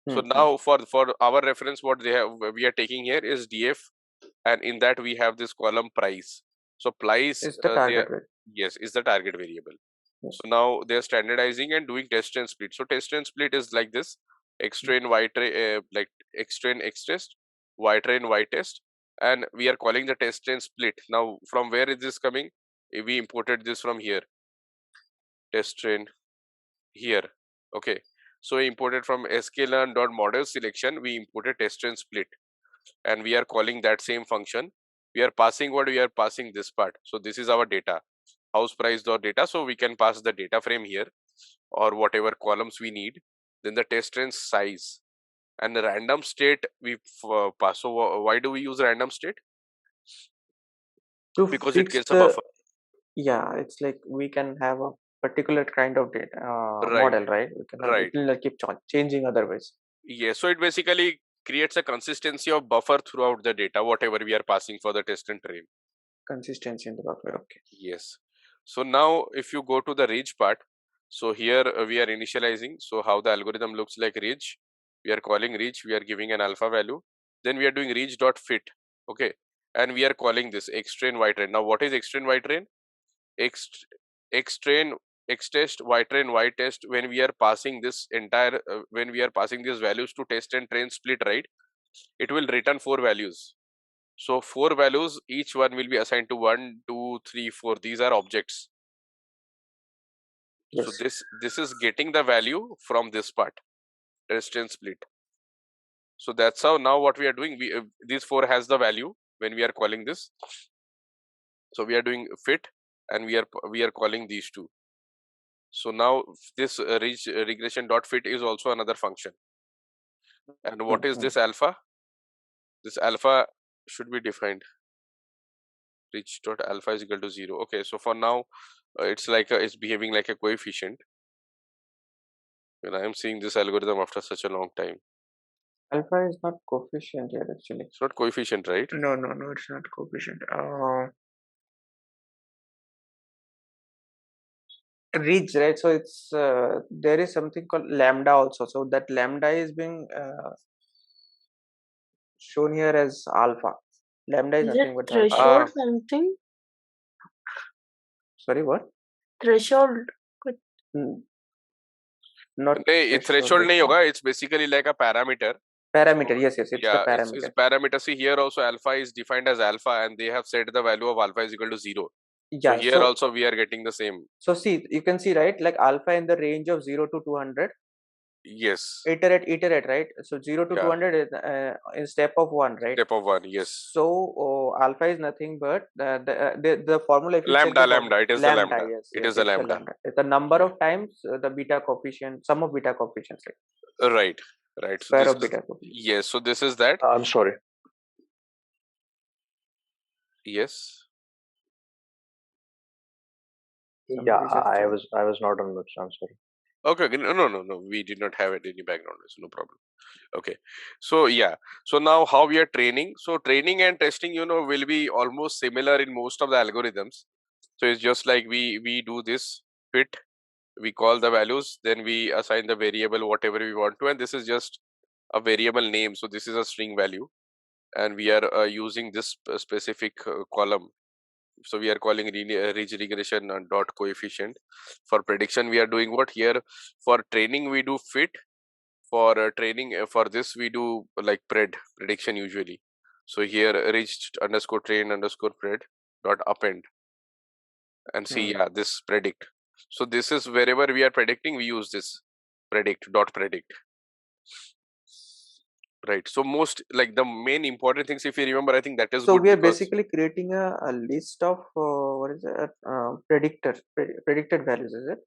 So now for our reference, what we are taking here is DF, and in that we have this column price. So price is the target variable. Yes, is the target variable. So now they are standardizing and doing test and split. So test and split is like this: X train, Y train, like X train, X test, Y train, Y test, and we are calling the test and split. Now from where is this coming? we imported this from here, test train here. Okay, so we imported from sklearn.model selection, we imported test train split, and we are calling that same function. We are passing what? We are passing this part. So this is our data, house price dot data. So we can pass the data frame here or whatever columns we need. Then the test train size and the random state we pass. So why do we use random state? To Because it fix gets a the, buffer. yeah, it's like we can have a particular kind of data Right, model, right? We can have, it right. will keep changing otherwise. Yes, so it basically creates a consistency of buffer throughout the data, whatever we are passing for the test and train. Consistency in the buffer. Okay. Yes. So now if you go to the ridge part, so here we are initializing. So how the algorithm looks like ridge, we are calling ridge, we are giving an alpha value. Then we are doing ridge dot fit. Okay. And we are calling this x train y train. Now what is x train y train? X train x test y train y test, when we are passing this entire when we are passing these values to test and train split, right, it will return 4 values. So 4 values, each one will be assigned to 1 2 3 4. These are objects. Yes. So this is getting the value from this part, test and split. So that's how now what we are doing, we these 4 has the value when we are calling this. So we are doing fit and we are calling these two. So now this regression dot fit is also another function. And what is this alpha? This alpha should be defined. Reach dot alpha is equal to 0. Okay, so for now it's like it's behaving like a coefficient. When I am seeing this algorithm after such a long time. Alpha is not coefficient here actually. It's not coefficient, right? No, it's not coefficient. Ridge, right? So it's there is something called lambda also. So that lambda is being shown here as alpha. Lambda is Is nothing it but alpha. threshold something? Sorry, what? Threshold. Not threshold nahi hoga. It's basically like a parameter. Parameter, So, yes, it's yeah, the parameter. It's parameter. See, here also alpha is defined as alpha, and they have set the value of alpha is equal to 0. Yeah, so here also we are getting the same. So see, you can see, right, like alpha in the range of 0 to 200. Yes. Iterate, right? So 0 to 200 is in step of 1, right? Step of 1, yes. So alpha is nothing but the formula. If you lambda, check lambda. It is the lambda. Yes, it yes, is the it's lambda. It's the number of times the beta coefficient, sum of beta coefficients, right? Right. Square So of beta coefficient. Yes. So this is that. I'm sorry. Yes. Yeah, I was not on mute. I'm sorry. Okay. No. We did not have any background noise. No problem. Okay. So yeah. So now how we are training. So training and testing, will be almost similar in most of the algorithms. So it's just like we do this fit. We call the values, then we assign the variable whatever we want to, and this is just a variable name. So this is a string value, and we are using this specific column. So we are calling ridge regression dot coefficient. For prediction we are doing what here? For training we do fit. For training for this we do like prediction usually. So here ridge underscore train underscore pred dot append, and see, yeah, this predict. So this is wherever we are predicting, we use this predict. Right. So most like the main important things, if you remember, I think that is so good. We are because basically creating a list of what is it? Predicted values, is it?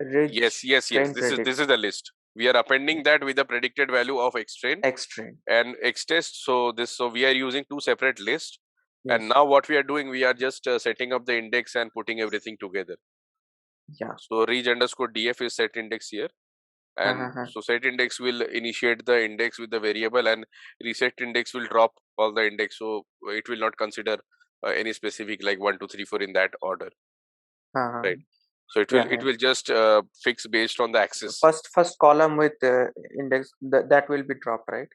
Ridge, yes. This is the list. We are appending that with the predicted value of x train and x test. So we are using two separate lists. Yes. And now what we are doing, we are just setting up the index and putting everything together. Yeah. So ridge underscore df is set index here. And so set index will initiate the index with the variable, and reset index will drop all the index. So it will not consider any specific like 1 2 3 4 in that order. Right. So it will just fix based on the axis. First column with index that will be dropped, right?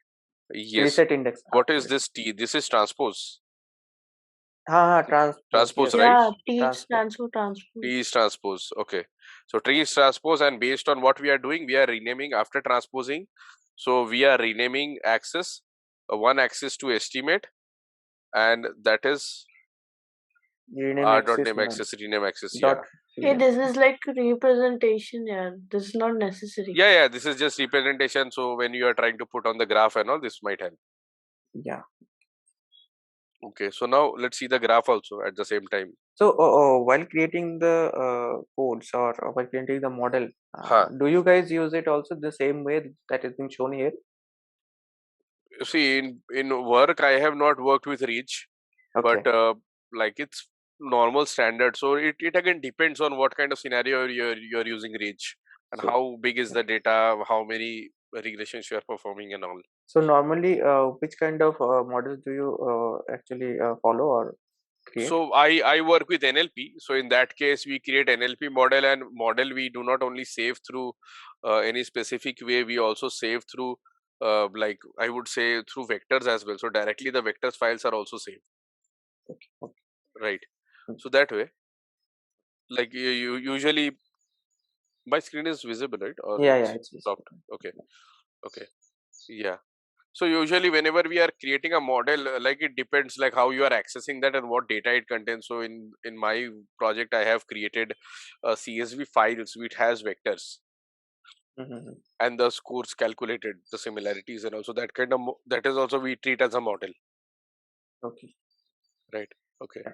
Yes. Reset index. What is this T? This is transpose. Transpose, yes. Yeah, Right? T stands for transpose. T is transpose. Okay. So T is transpose, and based on what we are doing, we are renaming after transposing. So we are renaming axis, one axis to estimate, and that is Rename Dot name none. access, rename access. Dot Yeah. Hey, this is like representation, yeah. This is not necessary. Yeah. This is just representation. So when you are trying to put on the graph and all, this might help. Yeah. Okay. So now let's see the graph also at the same time. So while creating the codes or while creating the model, do you guys use it also the same way that has been shown here? See, in work, I have not worked with reach, Okay. but like it's normal standard. So it again depends on what kind of scenario you're using reach and So, how big is the data, how many regressions you are performing and all. so normally, which kind of models do you actually follow or create? So I work with NLP. So in that case, we create NLP model, and model we do not only save through any specific way, we also save through like I would say through vectors as well. So directly the vectors files are also saved. Okay. Right. Hmm. So that way, like you usually my screen is visible, right? Or Yeah, it's it's stopped. Okay. Yeah. So usually whenever we are creating a model, like it depends like how you are accessing that and what data it contains. So in my project, I have created CSV files which has vectors Mm-hmm. and the scores calculated, the similarities, and also that kind of that is also we treat as a model, Okay. right? Okay. Yeah.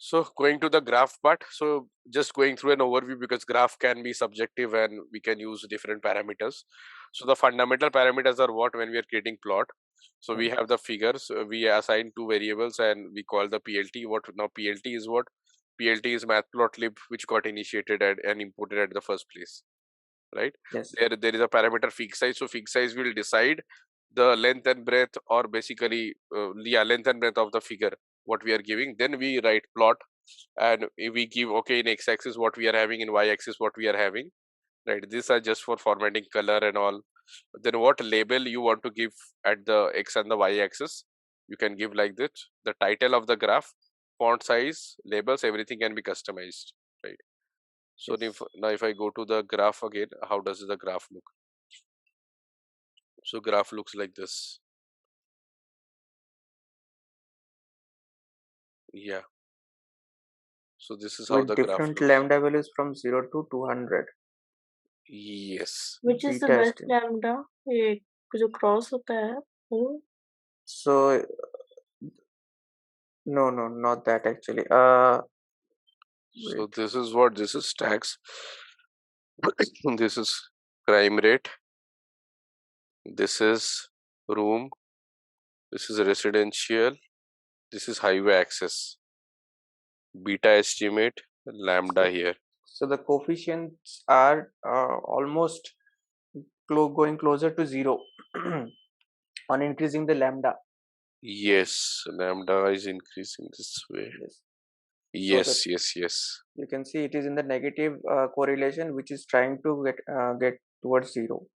So going to the graph part, so just going through an overview because graph can be subjective and we can use different parameters. So the fundamental parameters are what when we are creating plot. So we have the figures, we assign two variables and we call the PLT. What now PLT is what? PLT is matplotlib which got initiated and imported at the first place, right? Yes. There is a parameter fig size. So fig size will decide the length and breadth or basically length and breadth of the figure what we are giving. Then we write plot and we give okay in x-axis what we are having, in y-axis what we are having, right? These are just for formatting color and all. Then what label you want to give at the x and the y-axis, you can give like this. The title of the graph, font size, labels, everything can be customized, right? So Yes. now if I go to the graph again, how does the graph look? So graph looks like this. Yeah. So this is how With the graph different looks. lambda values from 0 to 200. Yes. Which is the Beta best estimate. lambda? ये जो cross होता है वो? So no, not that actually. So Wait. this is what this is tax. This is crime rate. This is room. This is residential. This is highway access. Beta estimate, lambda here. So the coefficients are almost going closer to 0 on increasing the lambda. Yes, lambda is increasing this way. Yes. So Yes. you can see it is in the negative correlation, which is trying to get towards 0,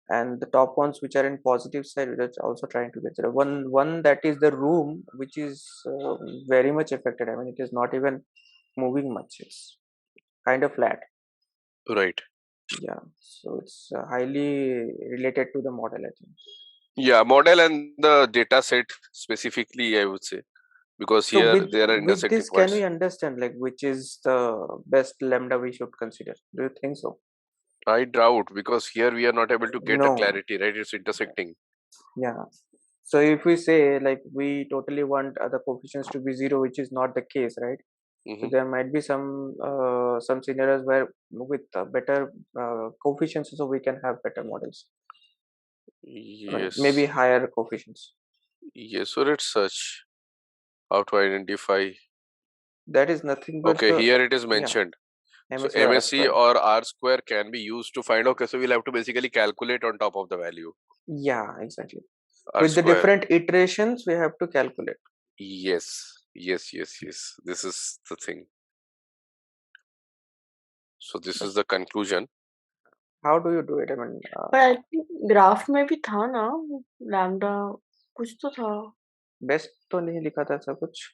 and the top ones which are in positive side, that's also trying to get 0. One that is the room, which is very much affected. I mean, it is not even moving much. It's kind of flat. Right. Yeah. So it's highly related to the model, I think. Yeah, model and the data set specifically, I would say, because So here there are with intersecting this, can we points. understand like which is the best lambda we should consider? Do you think so? I doubt because here we are not able to get a No. clarity, right? It's intersecting. Yeah. So if we say like we totally want the coefficients to be 0, which is not the case, right? So there might be some scenarios where with better coefficients, so we can have better models. I mean, maybe Yes. higher coefficients. Yes. So let's search how to identify. That is nothing but Okay, here it is yeah, mentioned. So MSE or R MSE square. or R square can be used to find. Okay, so we'll have to basically calculate on top of the value. Yeah, exactly. R With the square. different iterations, we have to calculate. Yes. This is the thing. So this is the conclusion. How do you do it? I mean, But I think graph में भी था ना lambda कुछ तो था. Best तो नहीं लिखा था ऐसा कुछ.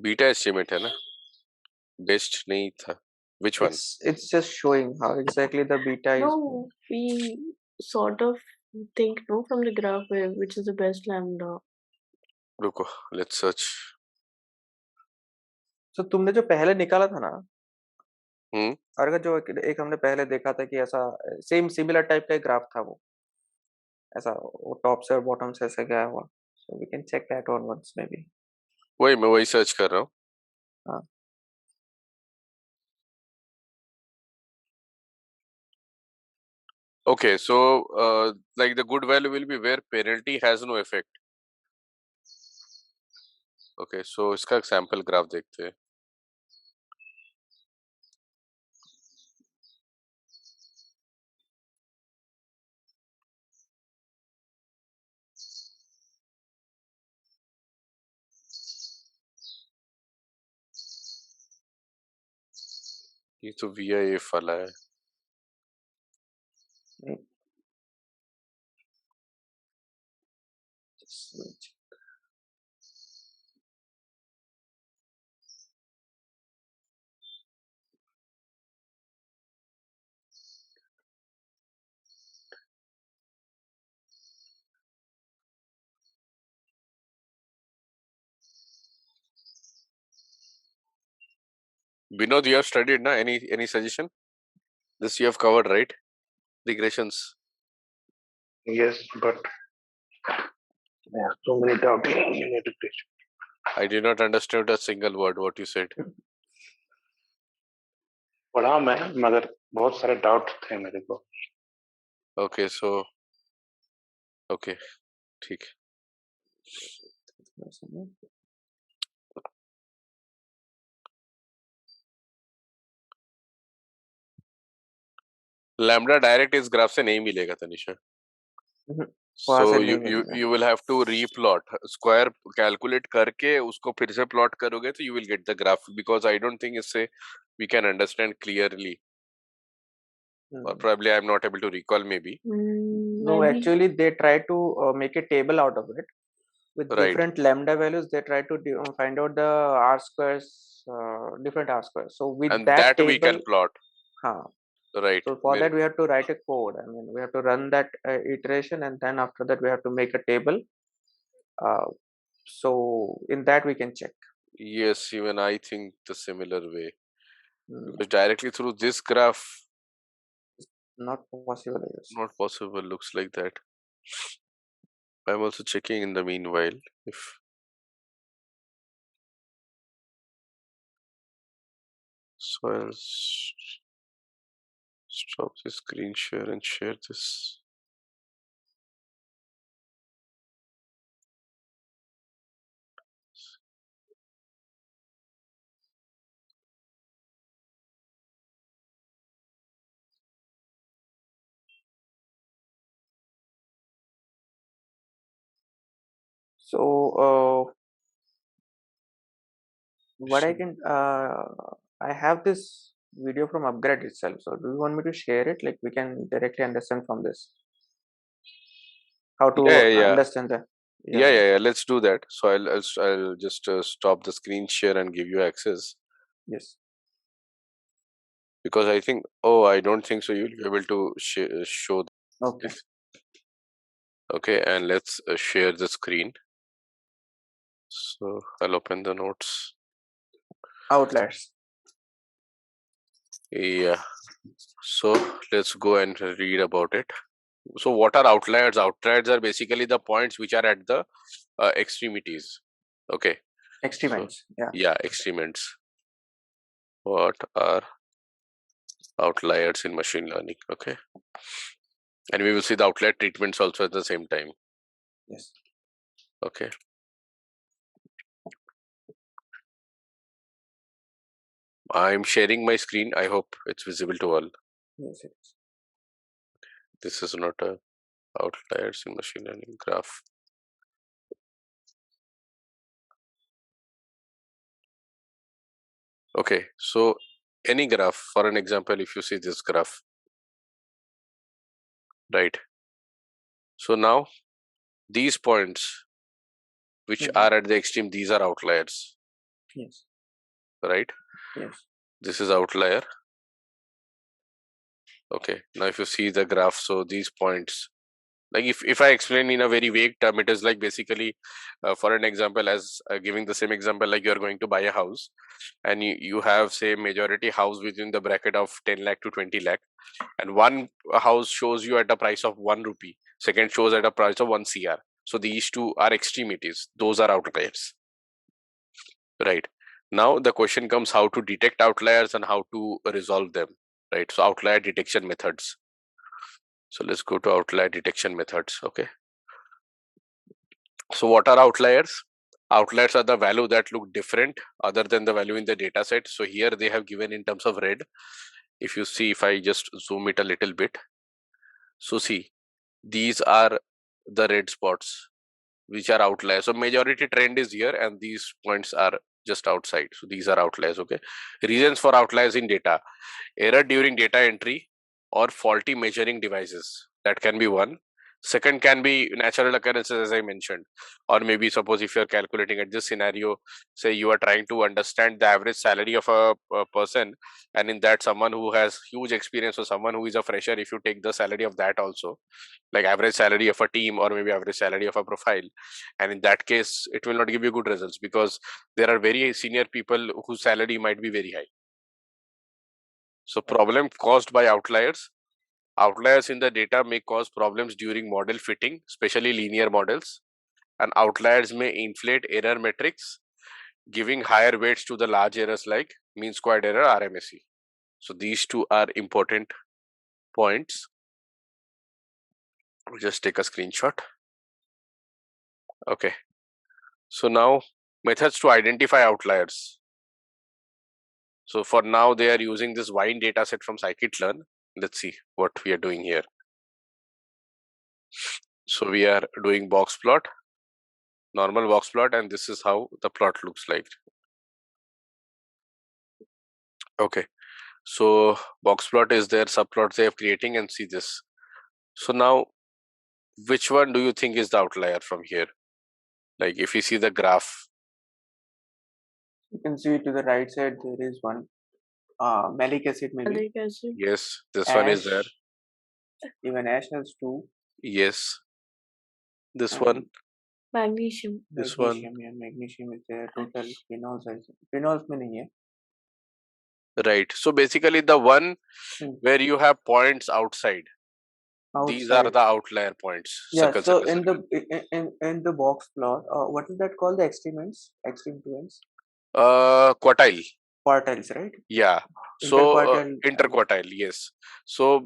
Beta estimate है ना? Best नहीं था. Which one? It's just showing how exactly the beta is. No, we sort of think no from the graph which is the best lambda. रुको, let's search. So तुमने जो पहले निकाला था ना, हम्म अगर जो एक हमने पहले देखा था कि ऐसा सेम सिमिलर टाइप का ग्राफ था, वो ऐसा वो टॉप से और बॉटम से ऐसे गया हुआ, so we can check that one once maybe. मैं वही सर्च कर रहा हूँ. हाँ. Okay, so like the good value will be where penalty has no effect. Okay, so इसका सैंपल ग्राफ देखते हैं. ये तो VIF वाला है. Vinod, you have studied, na? Any suggestion? This you have covered, right? Regressions. Yes, but yeah, so many doubts in regression. I did not understand a single word what you said. पढ़ा मैं, मगर बहुत सारे doubt थे मेरे को. Okay, so okay, ठीक. Lambda direct इस ग्राफ से नहीं मिलेगा Tanisha. So you will have to replot square calculate करके उसको फिर से plot करोगे तो you will get the graph, because I don't think इससे we can understand clearly. Or probably I am not able to recall maybe. No, actually they try to make a table out of it with different lambda values. They try to find out the R squares, different R squares. So with and that table, we can plot. Right. So for that we have to write a code. I mean, we have to run that iteration, and then after that we have to make a table. So in that we can check. Yes, even I think the similar way. Because directly through this graph, not possible. Yes. Not possible. Looks like that. I'm also checking in the meanwhile if. So I'll stop the screen share and share this. So what I can I have this video from Upgrade itself. So do you want me to share it? Like we can directly understand from this how to understand the. Yeah. Let's do that. So I'll just stop the screen share and give you access. Yes. Because I think I don't think so. You'll be able to show. Okay. This. Okay, and let's share the screen. So I'll open the notes. Outliers. Yeah. So let's go and read about it. So what are outliers? Outliers are basically the points which are at the extremities. Okay. Extreme ends. Yeah. Yeah, extreme ends. What are outliers in machine learning? Okay. And we will see the outlier treatments also at the same time. Yes. Okay. I'm sharing my screen. I hope it's visible to all. Yes, it is. This is not a outliers in machine learning graph. Okay, so any graph, for an example, if you see this graph, right? So now these points which are at the extreme, these are outliers. Yes. Right? Yes. This is outlier. Okay, now if you see the graph, so these points Like if I explain in a very vague term, it is like basically, for an example, as giving the same example, like you are going to buy a house, and you have say majority house within the bracket of 10 lakh to 20 lakh, and one house shows you at a price of 1 rupee, second shows at a price of 1 cr. So these two are extremities. Those are outliers, right? Now the question comes how to detect outliers and how to resolve them, right? So outlier detection methods. So let's go to outlier detection methods. Okay. So what are outliers? Outliers are the value that look different other than the value in the data set. So here they have given in terms of red. If you see, if I just zoom it a little bit, so see, these are the red spots which are outliers. So majority trend is here and these points are just outside. So these are outliers. Okay. Reasons for outliers in data: error during data entry or faulty measuring devices. That can be one. Second can be natural occurrences, as I mentioned, or maybe suppose if you're calculating at this scenario, say you are trying to understand the average salary of a person, and in that someone who has huge experience or someone who is a fresher, if you take the salary of that also, like average salary of a team or maybe average salary of a profile, and in that case it will not give you good results because there are very senior people whose salary might be very high. So problem caused by outliers. Outliers in the data may cause problems during model fitting, especially linear models, and outliers may inflate error metrics, giving higher weights to the large errors like mean squared error, RMSE. So these two are important points. We'll just take a screenshot. Okay. So now methods to identify outliers. So for now they are using this wine data set from scikit-learn. Let's see what we are doing here. So we are doing box plot, normal box plot, and this is how the plot looks like. Okay, so box plot is their subplot they are creating, and see this. So now which one do you think is the outlier from here? Like if you see the graph, you can see to the right side there is one malic acid maybe. Malic acid. yes, this ash, one is there. Even ash has two. Yes, this and one, Magnesium. this one, magnesium, yeah, magnesium is there. Total phenols also. Phenols में नहीं है. right? So basically the one where you have points outside. These are Outside. the outlier points. Yeah. Circle, So circle, circle. in the box plot, what is that called? The extremes, extreme ends. Quartile. Quartiles, right? Yeah. So Interquartile. interquartile, yes. So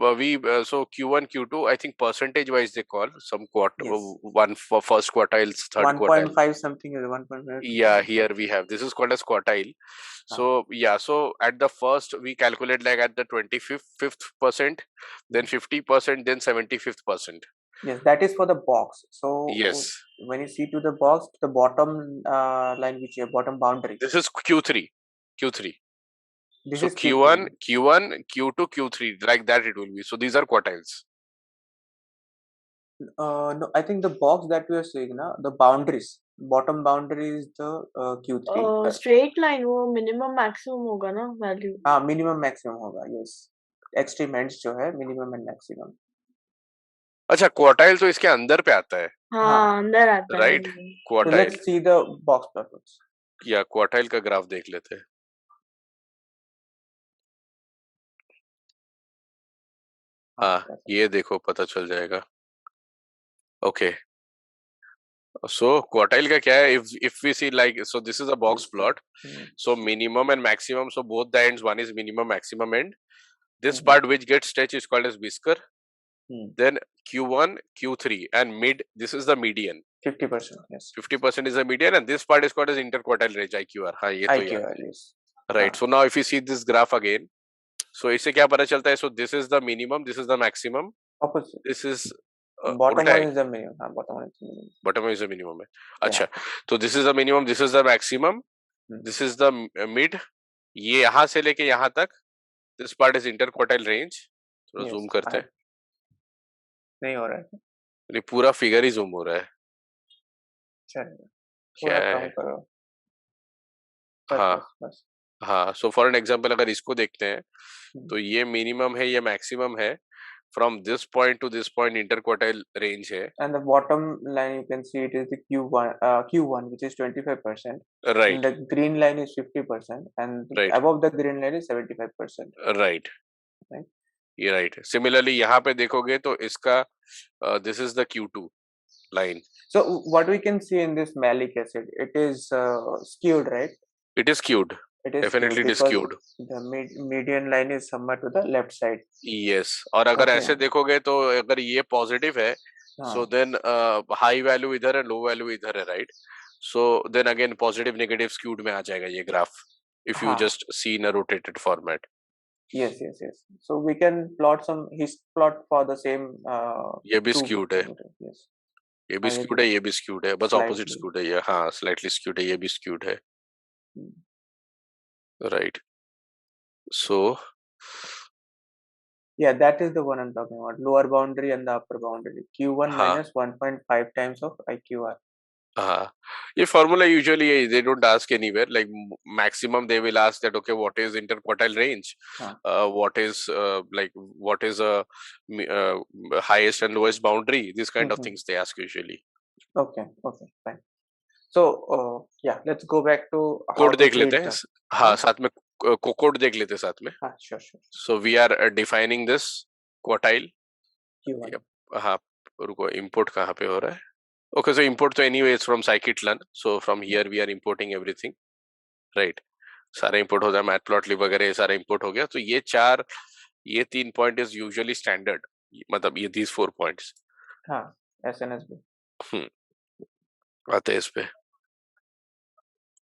so Q1, Q2, I think percentage wise they call some Yes. one for first quartiles, third quartile. 1.5 something is 1.5. Yeah, here we have, this is called as quartile. So yeah, so at the first we calculate like at the 25th%, then 50%, then 75th percent. Yes, that is for the box. So Yes, when you see to the box, the bottom line, which is bottom boundary. this is Q3. This So is Q1, Q2, Q3, like that it will be. So these are quartiles. No, I think the box that we are saying now, the boundaries, bottom boundary is the Q3. Straight line वो minimum maximum होगा ना value. हाँ, minimum maximum होगा. Yes, extreme ends जो है minimum and maximum. अच्छा, quartile तो इसके अंदर पे आता है. हाँ, अंदर आता है. Right, So quartile. let's see the box plot. या क्वार्टाइल का ग्राफ देख लेते हैं. हाँ, ये देखो पता चल जाएगा. ओके, so quartile का क्या है? If we see like, so this is a box plot. So minimum and maximum, so both the ends, one is minimum, maximum end. This part which gets stretched is called as whisker. Then Q1, Q3, and mid, this is the median. 50%, yes. 50% is the median, and this part is called as interquartile range, IQR. हाँ, ये तो याद है. yes. Right. So now if you see this graph again, so इससे क्या पता चलता है? So this is the minimum, this is the maximum. Opposite. This is bottom one is the minimum. Bottom one is the minimum. Bottom one is the minimum. अच्छा, तो this is the minimum, this is the maximum, this is the mid. ये यहाँ से लेके यहाँ तक, this part is interquartile range. थोड़ा zoom करते हैं. नहीं हो रहा है. नहीं, पूरा फिगर ही zoom हो रहा है. चलेगा. क्या है? हाँ हाँ. So for an example, अगर इसको देखते हैं, तो ये minimum है, ये maximum है. from this point to this point interquartile range है. And the bottom line you can see it is the Q1 which is 25%. Right. The green line is 50%, and Right. above the green line is 75%. Right. Right. You're right. Similarly, यहाँ पे देखोगे तो इसका this is the Q2 line. So what we can see in this malic acid, it is skewed, right? It is skewed. It is Definitely it is because skewed. the median line is somewhat to the left side. Yes. और अगर Okay. ऐसे देखोगे तो अगर ये positive है, so then high value इधर है, low value इधर है, right? So then again positive negative skewed में आ जाएगा ये graph if you just see in a rotated format. Yes. So we can plot his plot for the same. ये भी skewed है. Yes. ये भी skewed है, ये भी skewed है, बस opposite skewed है ये. हाँ, slightly skewed है, ये भी skewed है. Right. So. Yeah, that is the one I'm talking about. Lower boundary and the upper boundary. Q1 minus 1.5 times of IQR. ये formula usually they don't ask anywhere. Like maximum they will ask that okay, what is interquartile range? What is what is a highest and lowest boundary? These kind of things they ask usually. Okay, fine. So yeah, let's go back to code देख लेते हैं. हाँ, साथ में code देख लेते हैं साथ में. हाँ, sure. So we are defining this quartile. Q1. हाँ, रुको, import कहाँ पे हो रहा है? Okay, so import तो anyway is from scikit-learn. So from here we are importing everything, right? सारा import हो जाए, matplotlib वगैरह सारा import हो गया. तो ये 3 point is usually standard. मतलब ये these 4 points. हाँ, SNSB. आते हैं इस पे.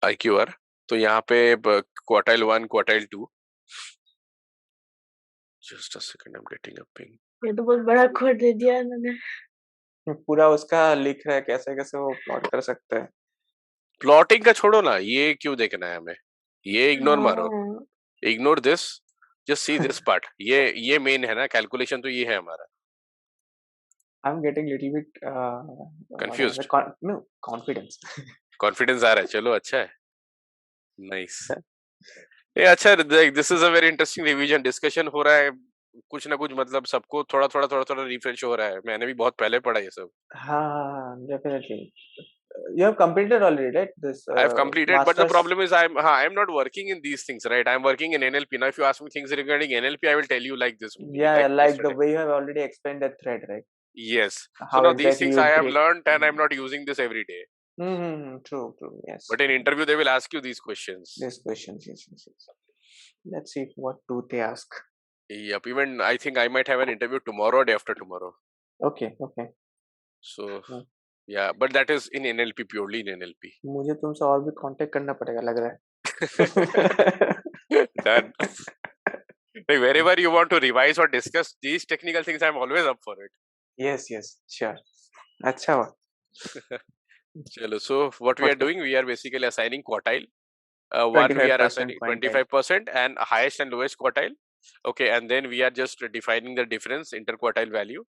IQR. तो यहाँ पे quartile 1, quartile 2. Just a second, I'm getting a ping. ये तो बहुत बड़ा कोड दे दिया इन्होंने. पूरा उसका लिख रहा है कैसे वो प्लॉट कर सकते हैं. प्लॉटिंग का छोड़ो ना, ये क्यों देखना है हमें? ये इग्नोर मारो. Ignore this, just see this part. ये मेन है ना, कैलकुलेशन तो ये है हमारा. I'm getting little bit confused. No, confidence. Confidence आ रहा है, चलो अच्छा है. Nice. ये अच्छा है. This is a very interesting revision. Discussion हो रहा है, कुछ ना कुछ मतलब सबको थोड़ा रिफ्रेश हो रहा है. मैंने भी बहुत पहले पढ़ा ये सब. हाँ, definitely. You have completed already, right? This. I have completed, but the problem is I'm not working in these things, right? I'm working in NLP. Now, if you ask me things regarding NLP, I will tell you like this. Yeah, like the way you have already explained the thread, right? Yes. So now these things I have learned and I'm not using this every day. True. Yes. But in interview, they will ask you these questions. Yes. Let's see what do they ask. Yep. Even I think I might have an interview tomorrow or day after tomorrow. Okay. So yeah, but that is in NLP, purely in NLP. मुझे तुमसे और भी contact करना पड़ेगा लग रहा है. Done. Like wherever you want to revise or discuss these technical things, I'm always up for it. Yes, sure. अच्छा हुआ. Chalo, so what we are doing, we are basically assigning quartile. One we are assigning 25% and highest and lowest quartile. Okay, and then we are just defining the difference, interquartile value.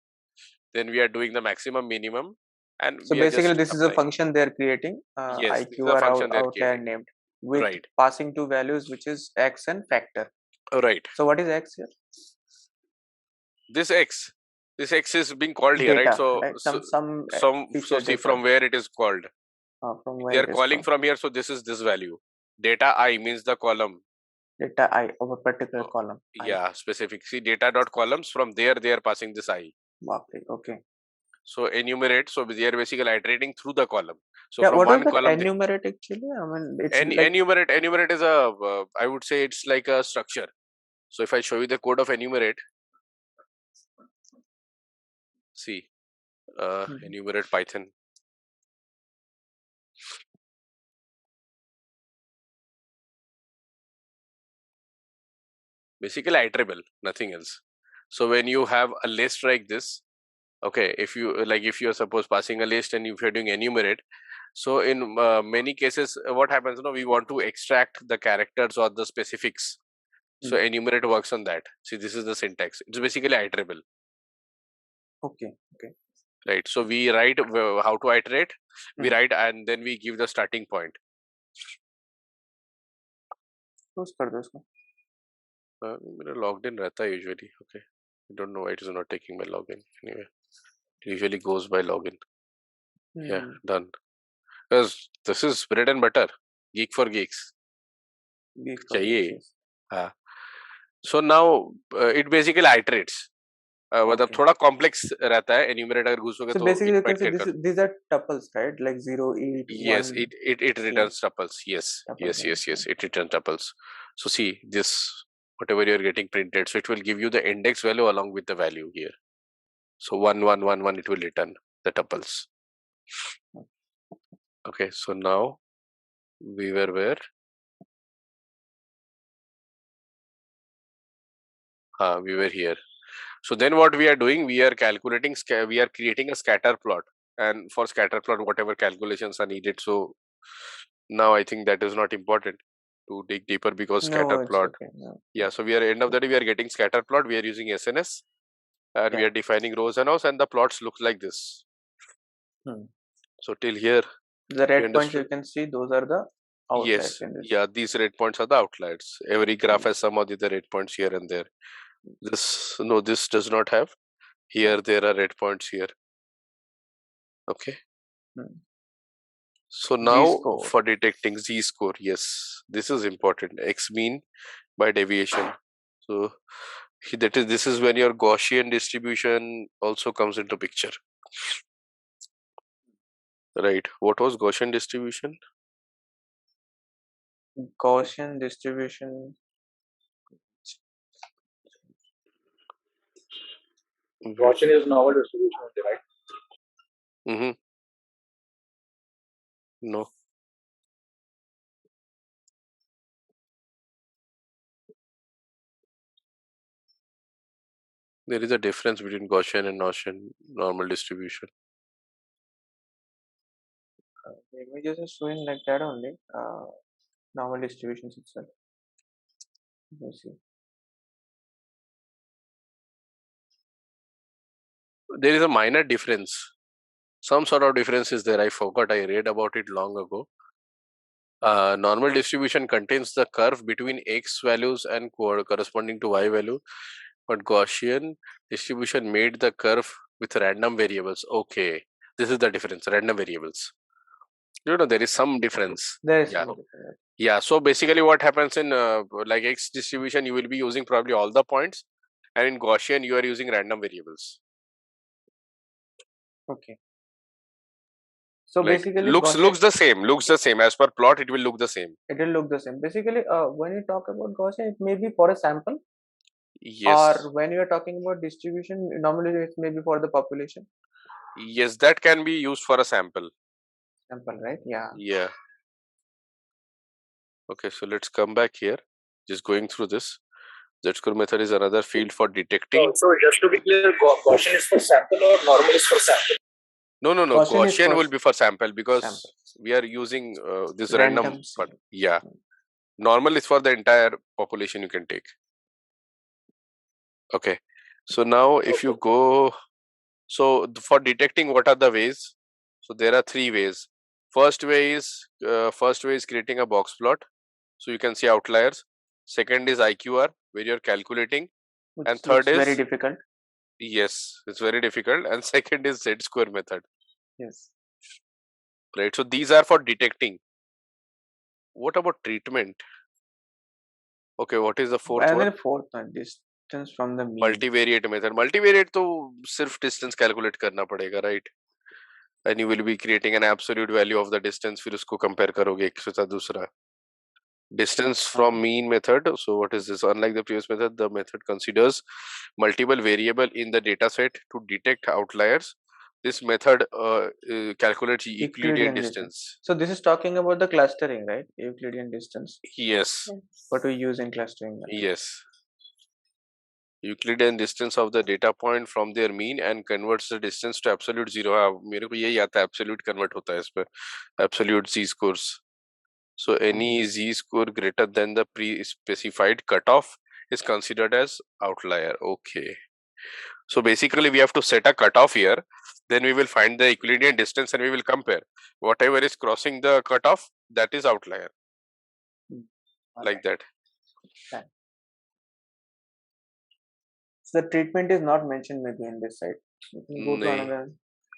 Then we are doing the maximum, minimum. And so basically this is a function they are creating. Yes, IQR outlier named with passing two values, which is x and factor. Right. So what is x here? This x is being called data, here, right? So right? Some so see from where it is called. From where they are calling from here, so this is this value. Data I means the column. Data I of a particular column. Yeah, specific. See data dot columns, from there they are passing this I. Okay. So enumerate. So they are basically iterating through the column. So yeah, from what one is column. Enumerate actually? I mean, it's enumerate is a. I would say it's like a structure. So if I show you the code of enumerate, see, enumerate Python. Basically iterable, nothing else. So when you have a list like this, okay, if you are suppose passing a list and if you're doing enumerate, so in many cases what happens, we want to extract the characters or the specifics. So enumerate works on that. See, this is the syntax. It's basically iterable. Okay. Right. So we write how to iterate. We write and then we give the starting point. Close कर दो इसको. मेरा logged in रहता है usually. Okay. I don't know why it is not taking my login. Anyway, it usually goes by login. Yeah, done. Because this is bread and butter. Geek for geeks. चाहिए. So now it basically iterates. मतलब थोड़ा complex रहता है. Enumerate अगर घुसोगे So तो basically it you can might say get these are tuples, right? Like 0, 8, yes, 1. it returns tuples. Yes, Tuples, yes. It returns tuples. So see this, whatever you're getting printed, so it will give you the index value along with the value here. So 1, 1, 1, 1, it will return the tuples. Okay, so now we were where? We were here. So then what we are doing, we are calculating, we are creating a scatter plot, and for scatter plot, whatever calculations are needed. So now I think that is not important to dig deeper because scatter plot. Okay. No. Yeah, so we are end of the day, we are getting scatter plot. We are using SNS, and we are defining rows and rows, and the plots look like this. So till here, the red points you can see, those are the outliers. Yes, yeah, these red points are the outliers. Every graph has some of the red points here and there. This this does not have. Here there are red points here. Okay. So now for detecting z-score, yes, this is important. X mean by deviation. So this is when your Gaussian distribution also comes into picture. Right. What was Gaussian distribution? Gaussian distribution. Gaussian is normal distribution, right? No. There is a difference between Gaussian and normal distribution. The images are showing like that only. Normal distributions itself. You see. There is a minor difference. Some sort of difference is there. I forgot. I read about it long ago. Normal distribution contains the curve between x values and corresponding to y value, but Gaussian distribution made the curve with random variables. Okay, this is the difference. Random variables. There is some difference. There is some difference. Yeah. So basically, what happens in like x distribution, you will be using probably all the points, and in Gaussian, you are using random variables. Okay. So like basically, looks the same. Looks the same as per plot. It will look the same. It will look the same. Basically, when you talk about Gaussian, it may be for a sample. Yes. Or when you are talking about distribution, normally it may be for the population. Yes, that can be used for a sample. Sample, right? Yeah. Yeah. Okay, so let's come back here. Just going through this. Z-score method is another field for detecting. So just to be clear, Gaussian is for sample or normal is for sample? No. Gaussian will be for sample because we are using this random. But yeah, normal is for the entire population you can take. Okay, so now if you go, so for detecting, what are the ways? So there are 3 ways. First way is creating a box plot, so you can see outliers. Second is IQR, where you're calculating, and third is very difficult. Yes, it's very difficult. And second is Z-score method. Yes. Right. So these are for detecting. What about treatment? Okay, what is the fourth and one? then fourth one, distance from the mean. Multivariate method. Multivariate तो सिर्फ distance calculate करना पड़ेगा, right? And you will be creating an absolute value of the distance. फिर उसको compare करोगे एक से दूसरा. Distance from mean method. So what is this? Unlike the previous method, the method considers multiple variable in the data set to detect outliers. This method calculates Euclidean distance. So this is talking about the clustering, right? Euclidean distance. Yes. What we use in clustering method. Yes. Euclidean distance of the data point from their mean and converts the distance to absolute zero. मेरे को यही आता है, absolute convert होता है इस पर, absolute z-scores. So any z-score greater than the pre-specified cutoff is considered as outlier. Okay. So basically we have to set a cutoff here. Then we will find the Euclidean distance and we will compare. Whatever is crossing the cutoff, that is outlier. Like that. the treatment is not mentioned maybe in this side. We can go to nahi, another.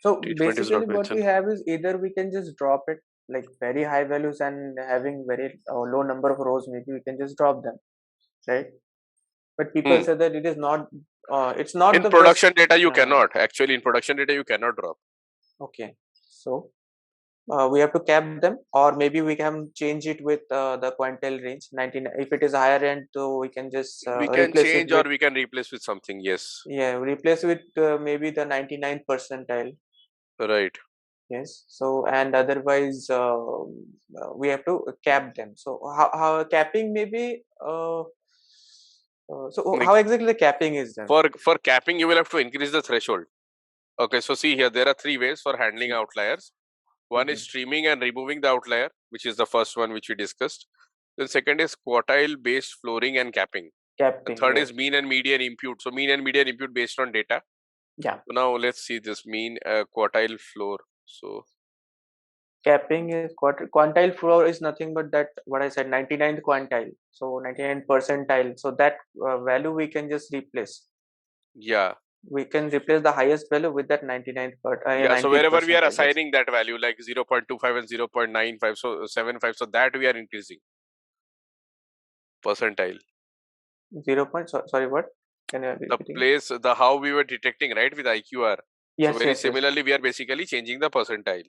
So treatment is basically not what we mentioned. have is either we can just drop it like very high values and having very low number of rows, maybe we can just drop them, right? But people say that it is not, it's not In the production best. data, you cannot. Actually, in production data, you cannot drop. Okay, so we have to cap them, or maybe we can change it with the quantile range 19. If it is higher end, so we can just We can replace it change or with, we can replace with something. Yes. yeah, replace with maybe the 99th percentile. Right. Yes. So and otherwise we have to cap them. So how capping maybe so how exactly the capping is done? For capping, you will have to increase the threshold. Okay, so see here, there are three ways for handling outliers. One is streaming and removing the outlier, which is the first one which we discussed. Then second is quartile based flooring and capping. And third is mean and median impute. So mean and median impute based on data. Yeah. So now let's see this mean quartile floor. So capping is quantile floor is nothing but that what I said 99th quantile. So 99th percentile. So that value we can just replace. Yeah. We can replace the highest value with that 99th yeah, so wherever we are assigning that value like 0.25 and 0.95, so 75, so that we are increasing percentile. 0. Sorry, what? Can you the place, the how we were detecting, right, with IQR. Yes, so very yes, similarly, we are basically changing the percentile.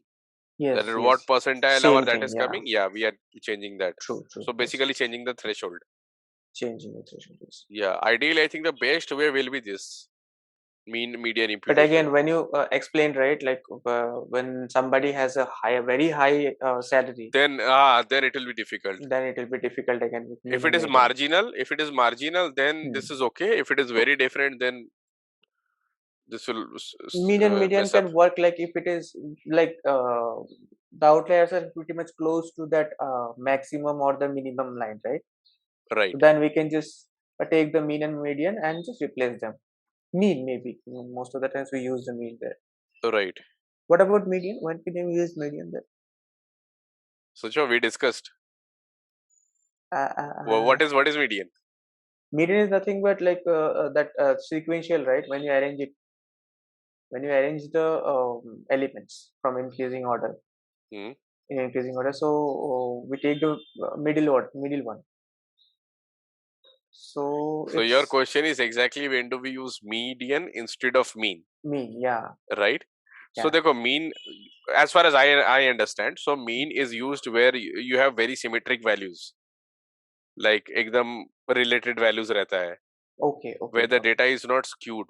Yes, That what percentile Same our that thing, is coming. Yeah, we are changing that. True. So basically changing the threshold. Changing the threshold. Yeah, ideally, I think the best way will be this mean median imputation. But again, when you explain, right, like when somebody has a very high salary, then it will be difficult. Then it will be difficult again. With if it is marginal, then this is okay. If it is very different, then this will median can work like if it is like the outliers are pretty much close to that maximum or the minimum line, right? Right. So then we can just take the mean and median and just replace them. Mean maybe most of the times we use the mean there. Right. What about median? When can you use median there? So sure, we discussed. What is median? Median is nothing but like that sequential, right? When you arrange it, when you arrange the elements from increasing order, in increasing order, so we take the middle one. So your question is exactly when do we use median instead of mean? Mean, yeah. Right. Yeah. So therefore mean, as far as I understand, so mean is used where you have very symmetric values, like ekdam related values रहता है. Okay. Where the data is not skewed.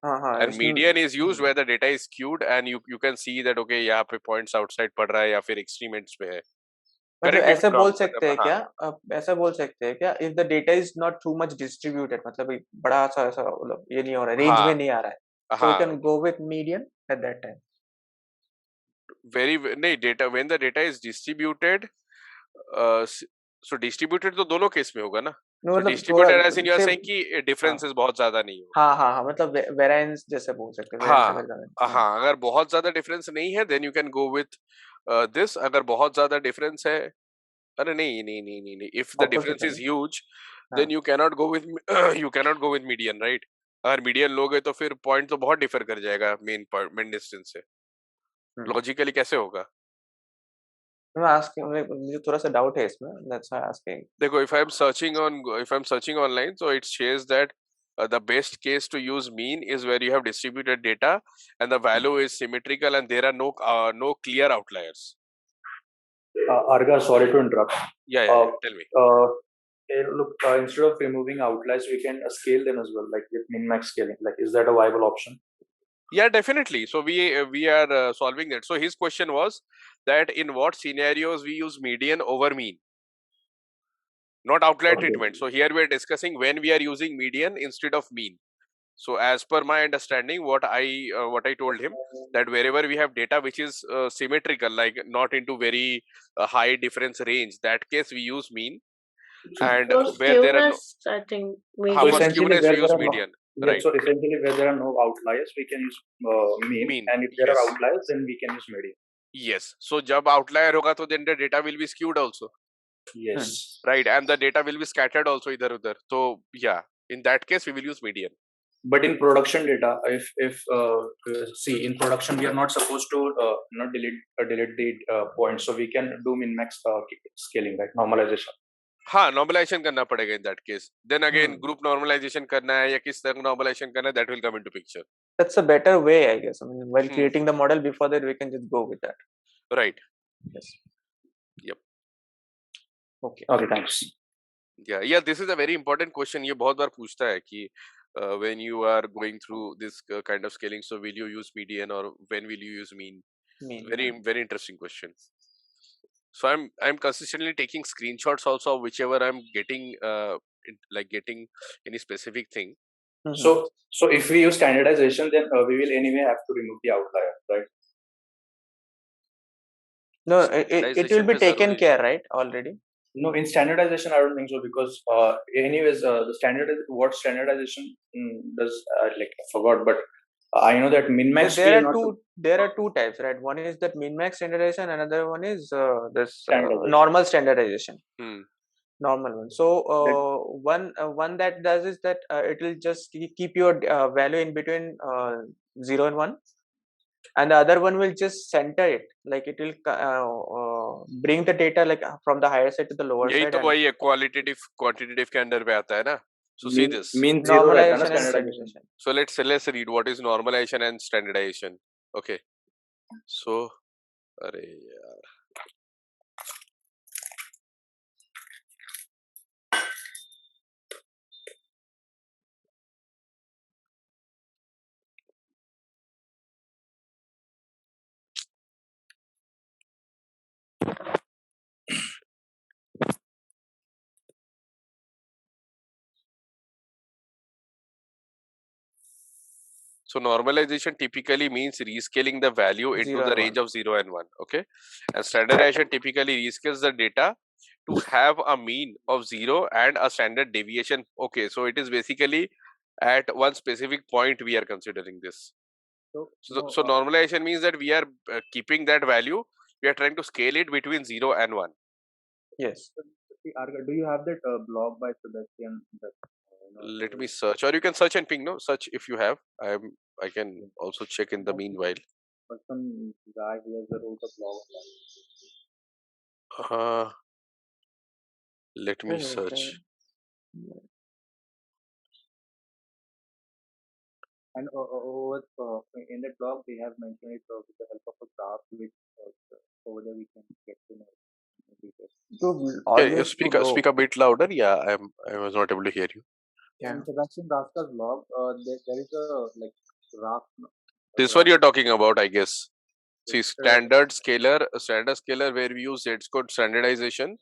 And median is used where the data is skewed and you can see that okay यहाँ पे points outside पड़ रहा है या फिर extreme ends पे है. मतलब ऐसा बोल सकते हैं क्या? ऐसा बोल सकते हैं क्या? If the data is not too much distributed, मतलब बड़ा सा ऐसा मतलब ये नहीं हो रहा है, range में नहीं आ रहा है. So we can go with median at that time. नहीं data when the data is distributed, so distributed तो दोनों केस में होगा ना. No, so distributed as in you are saying कि differences बहुत ज़्यादा नहीं हो. हाँ मतलब variance जैसे बोल सकते हैं. हाँ अगर बहुत ज़्यादा difference नहीं है then you can go with this. अगर बहुत ज़्यादा difference है, अरे नहीं. If the difference is huge, then you cannot go with median, right? अगर median लोगे तो फिर point तो बहुत differ कर जाएगा main distance से. Logically कैसे होगा? I'm asking, मुझे थोड़ा सा doubt है इसमें. That's why I'm asking. देखो, if I'm searching online, so it says that the best case to use mean is where you have distributed data and the value is symmetrical and there are no clear outliers. Arga, sorry to interrupt. Yeah, tell me. Look, instead of removing outliers, we can scale them as well, like with min-max scaling. Like, is that a viable option? Yeah, definitely. So we are solving that. So his question was that in what scenarios we use median over mean, not outlier treatment. So here we are discussing when we are using median instead of mean. So as per my understanding, what I told him, that wherever we have data which is symmetrical, like not into very high difference range, that case we use mean. And where there are no, I think median. for skewness we use median. Right. So essentially, where there are no outliers, we can use mean. And if there are outliers, then we can use median. Yes. So जब outlier होगा तो then the data will be skewed also. Yes. Right. And the data will be scattered also इधर उधर. So yeah, in that case we will use median. But in production data, if see, in production we are not supposed to not delete the points, so we can do min max scaling, right? Normalization. हाँ, normalization करना पड़ेगा in that case. Then again, group normalization करना है या किस तरह normalization करना है, that will come into picture. That's a better way, I guess. I mean, while creating the model, before that we can just go with that. Right. Yes. Yep. Okay. Okay, thanks. Yeah. This is a very important question. ये बहुत बार पूछता है कि when you are going through this kind of scaling, so will you use median or when will you use mean? Very interesting question. So I'm consistently taking screenshots also of whichever I'm getting getting any specific thing. So if we use standardization, then we will anyway have to remove the outlier, right? No, it will be taken care, right? Already. No, in standardization, I don't think so, because anyways, what standardization does, like I forgot, but I know that min-max. There are two types, right? One is that min-max standardization, another one is this normal standardization. Normal one. So one that does is that it will just keep your value in between 0 and 1, and the other one will just center it, like it will bring the data like from the higher side to the lower यही side. तो वही है quantitative के अंदर पे आता है ना. So see this. Mean zero normalization and standardization. So let's read what is normalization and standardization. Okay. So अरे यार. So normalization typically means rescaling the value into the range of 0 and 1. Okay. And standardization typically rescales the data to have a mean of 0 and a standard deviation. Okay. So it is basically at one specific point we are considering this. So normalization means that we are keeping that value. We are trying to scale it between 0 and 1. Yes. Do you have that blog by Sebastian? Let me search, or you can search and ping. No, search if you have. I can also check in the meanwhile. But some guy he has wrote a blog. Let me search. And in that blog they have mentioned it with the help of a graph, which over there we can get to know. Can you speak a bit louder? Yeah, I was not able to hear you. Yeah. In Sebastian Rasta's blog, there is a like graph. This one you're talking about, I guess. See, standard scalar where we use Z-score standardization,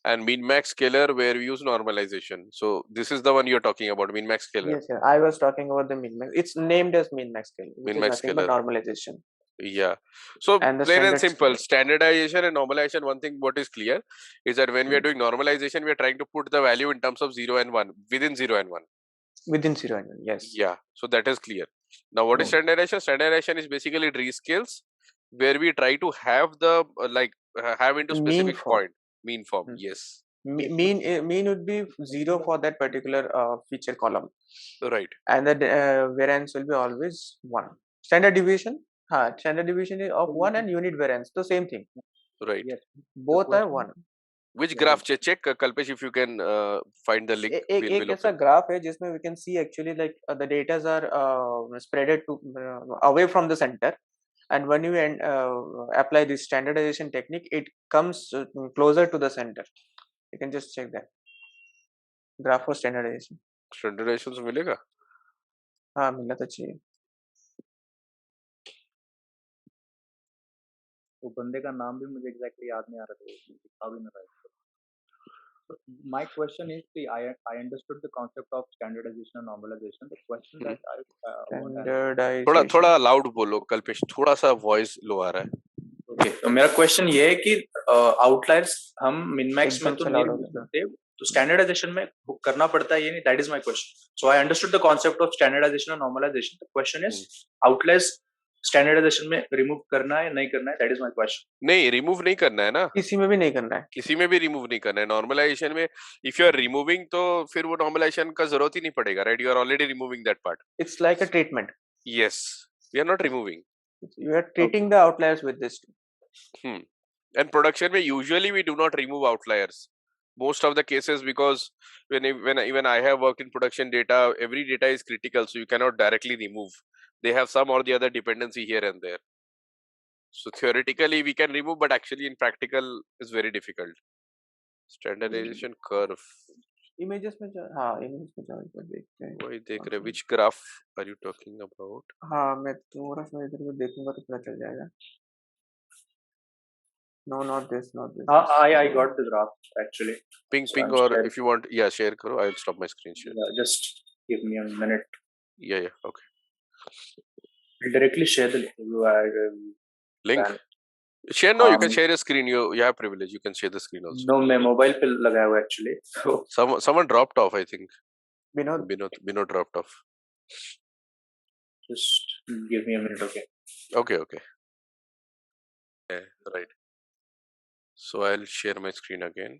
and min-max scalar where we use normalization. So this is the one you're talking about, min-max scalar. Yes, I was talking about the min-max. It's named as min-max scalar, which min-max is nothing but normalization. Yeah. So plain and simple, standardization and normalization, one thing what is clear is that when we are doing normalization, we are trying to put the value in terms of 0 and 1, within 0 and 1. Within 0 and 1, yes. Yeah, so that is clear. Now what is standardization? Standardization is basically rescales where we try to have the have into specific point. Mean form, yes. Mean would be 0 for that particular feature column. Right. And the variance will be always 1. Standard deviation? Standard deviation is of 1 and unit variance, the same thing. Right. Yes. Both are 1. Which graph check Kalpesh, if you can find the link. एक ऐसा graph है जिसमें we can see actually like the data are spreaded to away from the center, and when you apply this standardization technique, it comes closer to the center. You can just check that graph for standardization. Standardization से मिलेगा? हाँ मिलना तो चाहिए. वो बंदे का नाम भी मुझे exactly याद नहीं आ रहा था, लिखा भी नहीं रहा. My question is, I understood the concept of standardization and normalization. The question that standardization. थोड़ा loud बोलो कल्पेश, थोड़ा सा voice low आ रहा है. Okay, तो मेरा question ये है कि outliers हम min-max में तो नहीं use करते, तो standardization में करना पड़ता है ये नहीं. That is my question. So I understood the concept of standardization and normalization. The question is, outliers standardisation में रिमूव करना है नहीं करना है, दैट इज माय क्वेश्चन। नहीं, रिमूव नहीं करना है ना, किसी में भी नहीं करना है, किसी में भी रिमूव नहीं करना है। नॉर्मलाइजेशन में इफ यू आर रिमूविंग तो फिर वो नॉर्मलाइजेशन का जरूरत ही नहीं पड़ेगा, right? You are already removing that part. it's like a treatment, yes, we are not removing. you are treating the outliers with this. And production में usually we do not remove outliers most of the cases, because when I have worked in production data, every data is critical, so you cannot directly remove. They have some or the other dependency here and there. So theoretically we can remove, but actually in practical it's very difficult. Standardization curve, Images में जाओ, हाँ images में जाओ, एक बार देखते हैं। वही देख रहे, which graph are you talking about? हाँ मैं थोड़ा सा इधर को देखूंगा तो पता चल जाएगा। No, not this, not this. I got the graph actually. Ping So ping, I'm or sharing. if you want, yeah, share karo, I'll stop my screen share. Yeah, just give me a minute. Yeah, okay. I'll directly share the Link. Share, no, you can share your screen. You have privilege. You can share the screen also. No, मैं mobile पे लगाया हुआ actually. So Someone dropped off, I think. Binod dropped off. just give me a minute, okay? Okay. Yeah, right. So I'll share my screen again.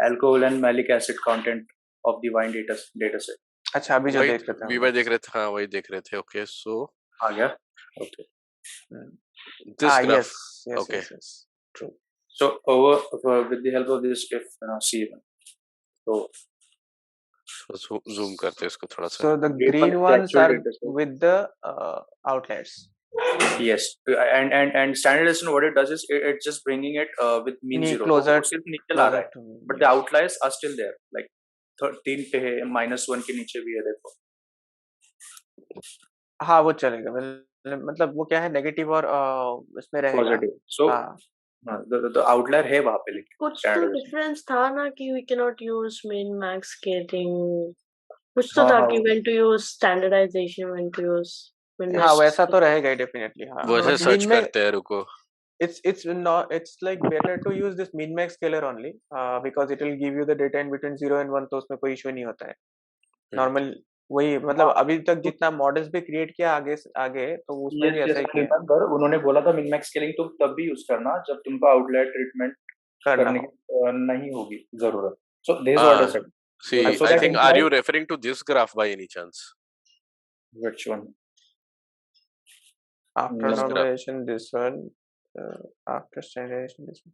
Alcohol and malic acid content of the wine data set. अच्छा अभी जो देख रहे थे, वही देख रहे थे, हाँ वही देख रहे थे। Okay, so आ गया? Okay. This graph. Yes, okay. yes, true. So with the help of this, if see, so zoom करते हैं इसको थोड़ा सा। So the green ones are with the outliers. Yes, and standardization, what it does is it's just bringing it with mean zero. Closer, सिर्फ नीचे ला रहा है, but the outliers are still there. Like 3 पे है, -1 के नीचे भी है, देखो। हाँ वो चलेगा, मतलब वो क्या है, नेगेटिव और इसमें रहेगा पॉजिटिव। So the outlier है वहाँ पे, लेकिन कुछ तो डिफरेंस था ना कि we cannot use min max scaling, कुछ तो था कि when to use standardization, when to use min max। हाँ वैसा तो रहेगा ही डेफिनेटली। हाँ वैसे सर्च करते हैं, रुको। It's like better to use this min max scaler only because it will give you the data in between 0 and 1, तो उसमें कोई इशू नहीं होता है। नॉर्मल वही, मतलब अभी तक जितना मॉडल्स भी क्रिएट किया आगे तो उसमें भी ऐसा ही किया। रिमेंबर उन्होंने बोला था min max scaling तुम तब भी यूज करना जब तुमको आउटलायर ट्रीटमेंट करने की नहीं होगी जरूरत। So this is what I said. See, I think are you referring to this graph by any chance? Which one? After normalization, this one. After standardization, this one.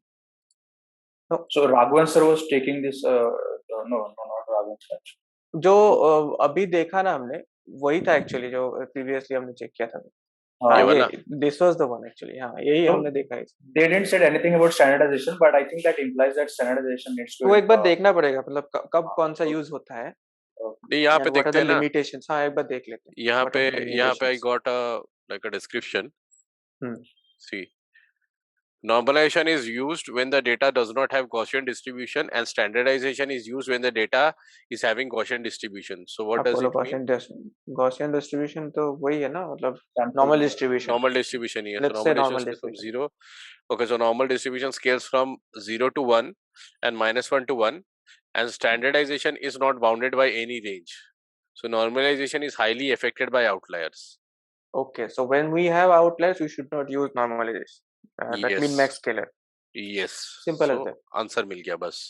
No. So Raghavan sir was taking this. No, not Raghavan sir. जो अभी देखा ना हमने वही था actually, जो previously हमने check किया था। This was the one actually. हाँ यही हमने देखा है। They didn't say anything about standardization, but I think that implies that standardization needs to. वो एक बार देखना पड़ेगा, मतलब कब कौन सा यूज होता है। नहीं यहाँ पे देखते हैं ना, limitations। हाँ एक बार देख लेते हैं। यहाँ पे I got a description. See, normalization is used when the data does not have Gaussian distribution, and standardization is used when the data is having Gaussian distribution. So what does it mean? Gaussian distribution तो वही है ना, मतलब normal distribution। Normal distribution ही है। So normal distribution 0. Okay, so normal distribution scales from 0 to 1 and -1 to 1, and standardization is not bounded by any range. So normalization is highly affected by outliers. Okay, so when we have outliers, we should not use normalization. That min max scaler. Yes. Simple as that. Answer मिल गया बस।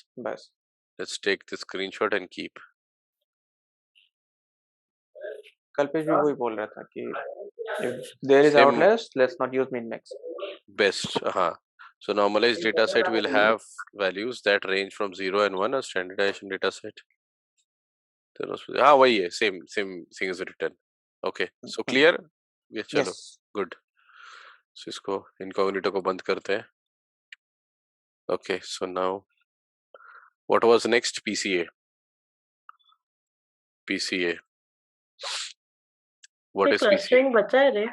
Let's take the screenshot and keep. Kalpesh भी वही बोल रहा था कि if there is outliers, let's not use min max. Best, हाँ. So normalized data set will have values that range from 0 and 1. A standardization data set. हाँ वही है, same thing is written. Okay, so clear? Yes, चलो, good. So इसको incognito को बंद करते हैं। Okay, so now what was next? PCA. What is PCA? Clustering बचा है रे।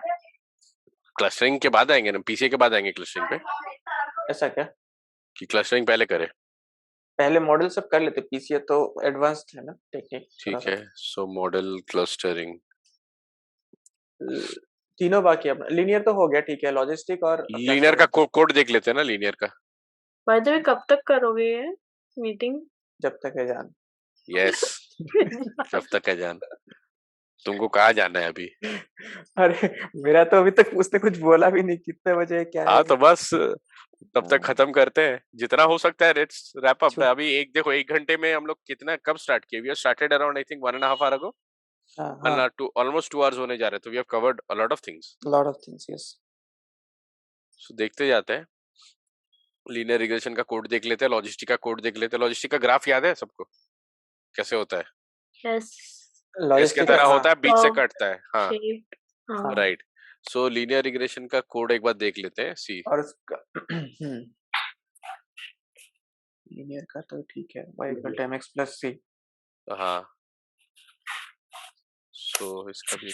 क्लस्टरिंग के बाद आएंगे ना, PCA के बाद आएंगे क्लस्टरिंग पे। ऐसा क्या? कि क्लस्टरिंग पहले करें? पहले मॉडल सब कर लेते, PCA तो एडवांस्ड है ना टेक्निक। ठीक है, so model clustering तीनों बाकी है। लीनियर तो हो गया, ठीक है। लॉजिस्टिक और लीनियर का कोड देख लेते हैं ना, लीनियर का। बाय द वे कब तक करोगे ये मीटिंग? जब तक है जान। यस जब तक है जान। तुमको कहाँ जाना है अभी? अरे मेरा तो अभी तक उसने कुछ बोला भी नहीं, कितने बजे क्या है। हाँ तो बस तब तक खत्म करते हैं जितना हो सकता है। Let's wrap up. अभी देखो 1 घंटे में हम लोग कितना कब स्टार्ट किए? We have started around I think 1.5 hour ago, हाँ, ऑलमोस्ट 2 आवर्स होने जा रहे हैं, तो we have covered a lot of things. Lot of things, yes. So देखते जाते हैं। लीनियर रिग्रेशन का कोड देख लेते हैं, लॉजिस्टिक का कोड देख लेते हैं। लॉजिस्टिक का ग्राफ याद है सबको कैसे होता है? Yes. एस के तरह होता है, बीच से कटता है। हाँ, Shaped. हाँ. राइट। सो लीनियर रिग्रेशन का कोड एक बार देख लेते हैं। सी और उसका लीनियर का तो ठीक है, y equal to mx plus c। हाँ, सो इसका भी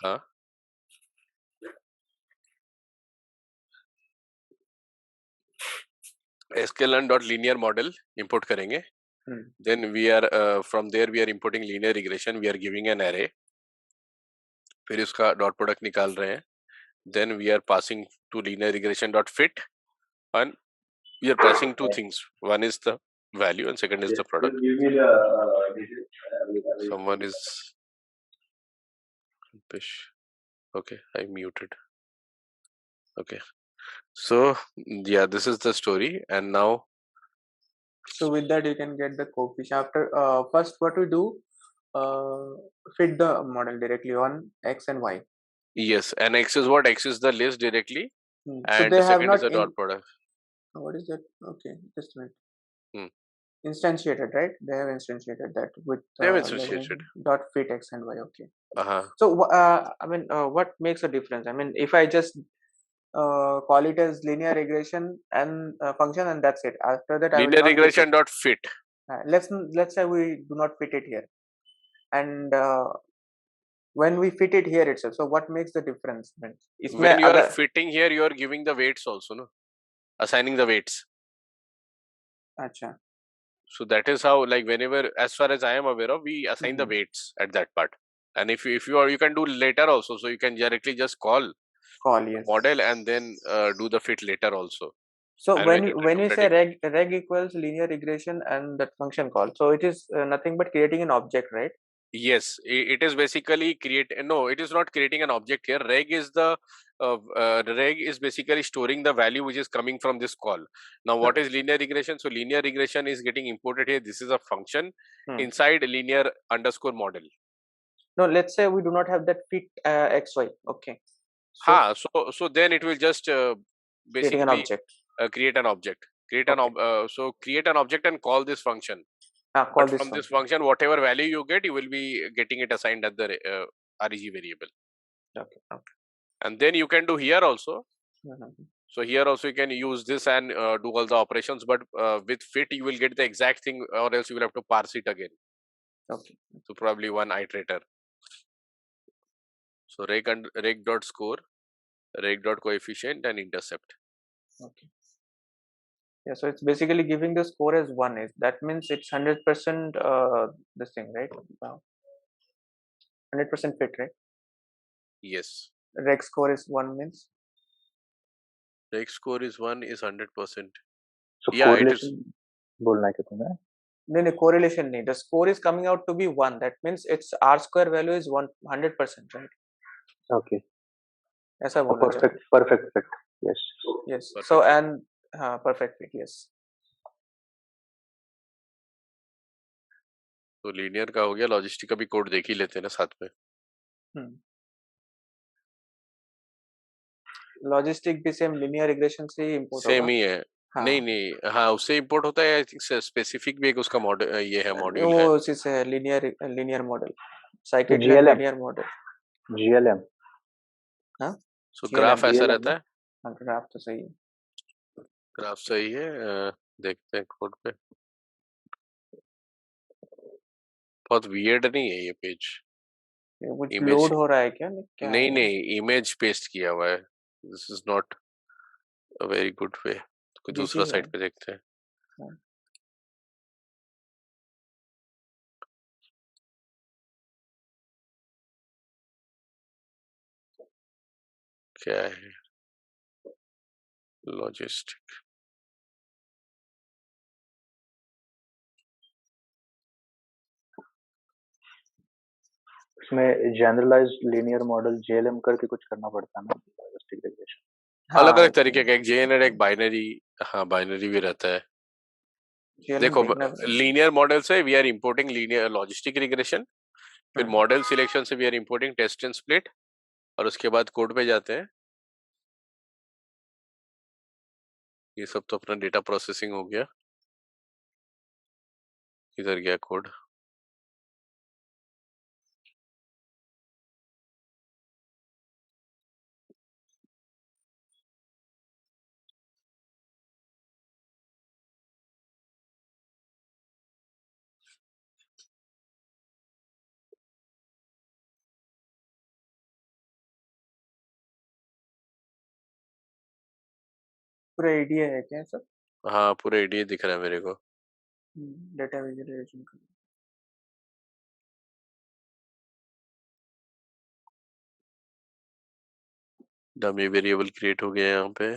हाँ, sklearn dot linear model import करेंगे। Then we are from there we are importing linear regression, we are giving an array, फिर उसका डॉट प्रोडक्ट निकाल रहे हैं। Then we are passing to linear regression dot fit, and we are passing two things. One is the value and second is the product. Someone is okay, I muted. Okay, so yeah, this is the story. And now So with that you can get the coefficient after first what we do, fit the model directly on x and y. yes, and x is what? X is the list directly, So and they the have second not is the dot product. what is that? Okay, just a minute. Hmm. Instantiated, right? They have instantiated that with They have instantiated. dot fit x and y. Okay. Uh-huh. So I mean, what makes a difference? I mean, if I just call it as linear regression and function, and that's it. After that, I will Linear not use regression it. dot fit. Let's say we do not fit it here, and when we fit it here itself, so what makes the difference? When you are fitting here, you are giving the weights also, no? Assigning the weights. Acha. So that is how, like, whenever, as far as I am aware of, we assign the weights at that part. And if you are, you can do later also. So you can directly just call yes. model and then do the fit later also. So And when you say reg equals linear regression and that function call, so it is nothing but creating an object, right? Yes, it is basically no, it is not creating an object here. Reg is basically storing the value which is coming from this call. Now, what is linear regression? So linear regression is getting imported here. This is a function inside linear underscore model. No, let's say we do not have that fit xy. Okay. So then it will just basically an object. Create an object. Create an object and call this function. But from this function, whatever value you get, you will be getting it assigned at the reg variable. Okay. And then you can do here also. So here also you can use this and do all the operations, but with fit you will get the exact thing, or else you will have to parse it again. Okay. So probably one iterator. So reg dot score, reg dot coefficient, and intercept. Okay. Yeah, so it's basically giving the score as 1. That means it's 100% this thing, right? Wow. 100% fit, right? Yes. Reg score is 1 means? Reg score is 1 is 100%. So yeah, correlation बोलना है क्या तुम्हें? No, correlation नहीं. The score is coming out to be 1. That means its R square value is 100%, right? Okay. ऐसा बोलना चाहिए. Perfect fit. Yes. Yes. Perfect. So and perfect fit. Yes. तो linear का हो गया, लॉजिस्टिक का भी कोड देख ही लेते हैं ना साथ में. लॉजिस्टिक भी सेम लीनियर रिग्रेशन से ही इंपोर्ट होगा. सेम ही है. नहीं हाँ, उससे इंपोर्ट होता है. आई थिंक स्पेसिफिक भी एक उसका मॉडल ये है, मॉड्यूल है. वो उसी से है, linear model, cyclic linear model, GLM. हाँ. सो ग्राफ ऐसा रहता है. हाँ, ग्राफ तो सही है. ग्राफ सही है. देखते हैं कोड पे. बहुत वियर्ड नहीं है ये पेज. कुछ लोड हो रहा है क्या? नहीं, इमेज पेस्ट किया हुआ है. This is not a very good way. कोई दूसरा साइट पे देखते हैं. क्या है लॉजिस्टिक? इसमें जनरलाइज्ड लीनियर मॉडल जेएलएम करके कुछ करना पड़ता है ना, लॉजिस्टिक रिग्रेशन। अलग अलग तरीके का, एक जेएन एक बाइनरी, हाँ बाइनरी भी रहता है। देखो लीनियर मॉडल से we are importing linear logistic regression, फिर मॉडल सिलेक्शन से we are importing test and split, और उसके बाद कोड पे जाते हैं। ये सब तो अपना डेटा प्रोसेसिंग हो गया। इधर गया कोड। पूरा एडीए है क्या सर? हाँ पूरा एडीए दिख रहा है मेरे को। डेटा विजुअलाइजेशन का डमी वेरिएबल क्रिएट हो गया यहाँ पे।